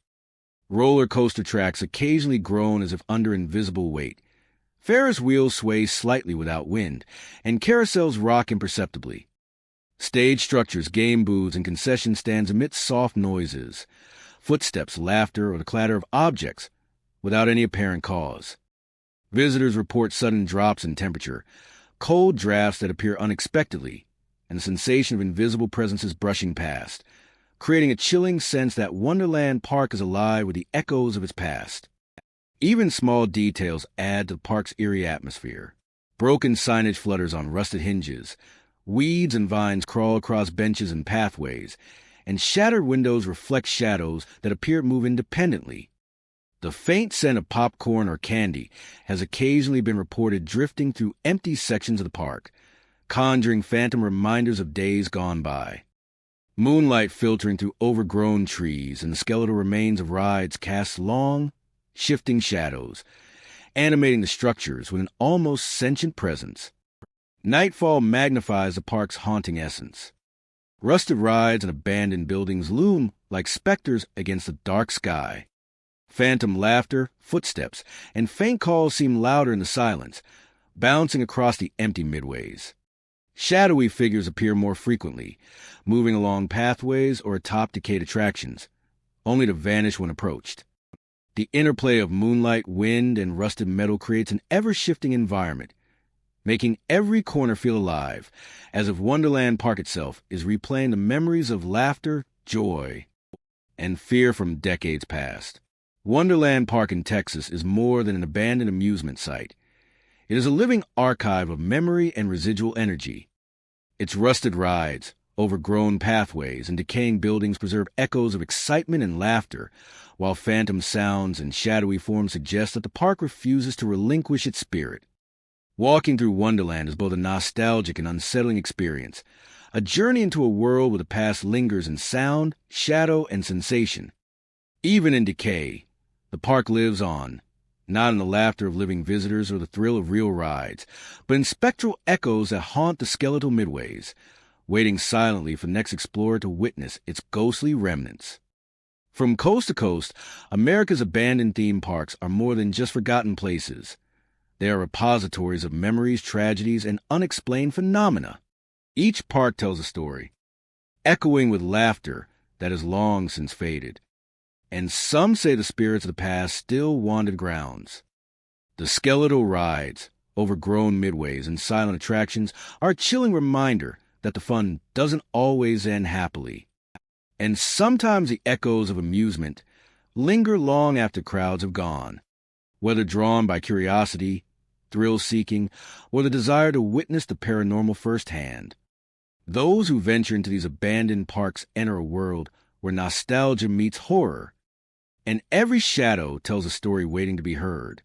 Roller coaster tracks occasionally groan as if under invisible weight. Ferris wheels sway slightly without wind, and carousels rock imperceptibly. Stage structures, game booths, and concession stands emit soft noises, footsteps, laughter, or the clatter of objects, without any apparent cause. Visitors report sudden drops in temperature, cold drafts that appear unexpectedly, and the sensation of invisible presences brushing past, creating a chilling sense that Wonderland Park is alive with the echoes of its past. Even small details add to the park's eerie atmosphere. Broken signage flutters on rusted hinges, weeds and vines crawl across benches and pathways, and shattered windows reflect shadows that appear to move independently. The faint scent of popcorn or candy has occasionally been reported drifting through empty sections of the park, conjuring phantom reminders of days gone by. Moonlight filtering through overgrown trees and the skeletal remains of rides casts long, shifting shadows, animating the structures with an almost sentient presence. Nightfall magnifies the park's haunting essence. Rusted rides and abandoned buildings loom like specters against the dark sky. Phantom laughter, footsteps, and faint calls seem louder in the silence, bouncing across the empty midways. Shadowy figures appear more frequently, moving along pathways or atop decayed attractions, only to vanish when approached. The interplay of moonlight, wind, and rusted metal creates an ever-shifting environment, making every corner feel alive, as if Wonderland Park itself is replaying the memories of laughter, joy, and fear from decades past. Wonderland Park in Texas is more than an abandoned amusement site. It is a living archive of memory and residual energy. Its rusted rides, overgrown pathways, and decaying buildings preserve echoes of excitement and laughter, while phantom sounds and shadowy forms suggest that the park refuses to relinquish its spirit. Walking through Wonderland is both a nostalgic and unsettling experience, a journey into a world where the past lingers in sound, shadow, and sensation. Even in decay, the park lives on, not in the laughter of living visitors or the thrill of real rides, but in spectral echoes that haunt the skeletal midways, waiting silently for the next explorer to witness its ghostly remnants. From coast to coast, America's abandoned theme parks are more than just forgotten places. They are repositories of memories, tragedies, and unexplained phenomena. Each park tells a story, echoing with laughter that has long since faded. And some say the spirits of the past still wander the grounds. The skeletal rides, overgrown midways, and silent attractions are a chilling reminder that the fun doesn't always end happily. And sometimes the echoes of amusement linger long after crowds have gone, whether drawn by curiosity, thrill-seeking, or the desire to witness the paranormal firsthand. Those who venture into these abandoned parks enter a world where nostalgia meets horror, and every shadow tells a story waiting to be heard.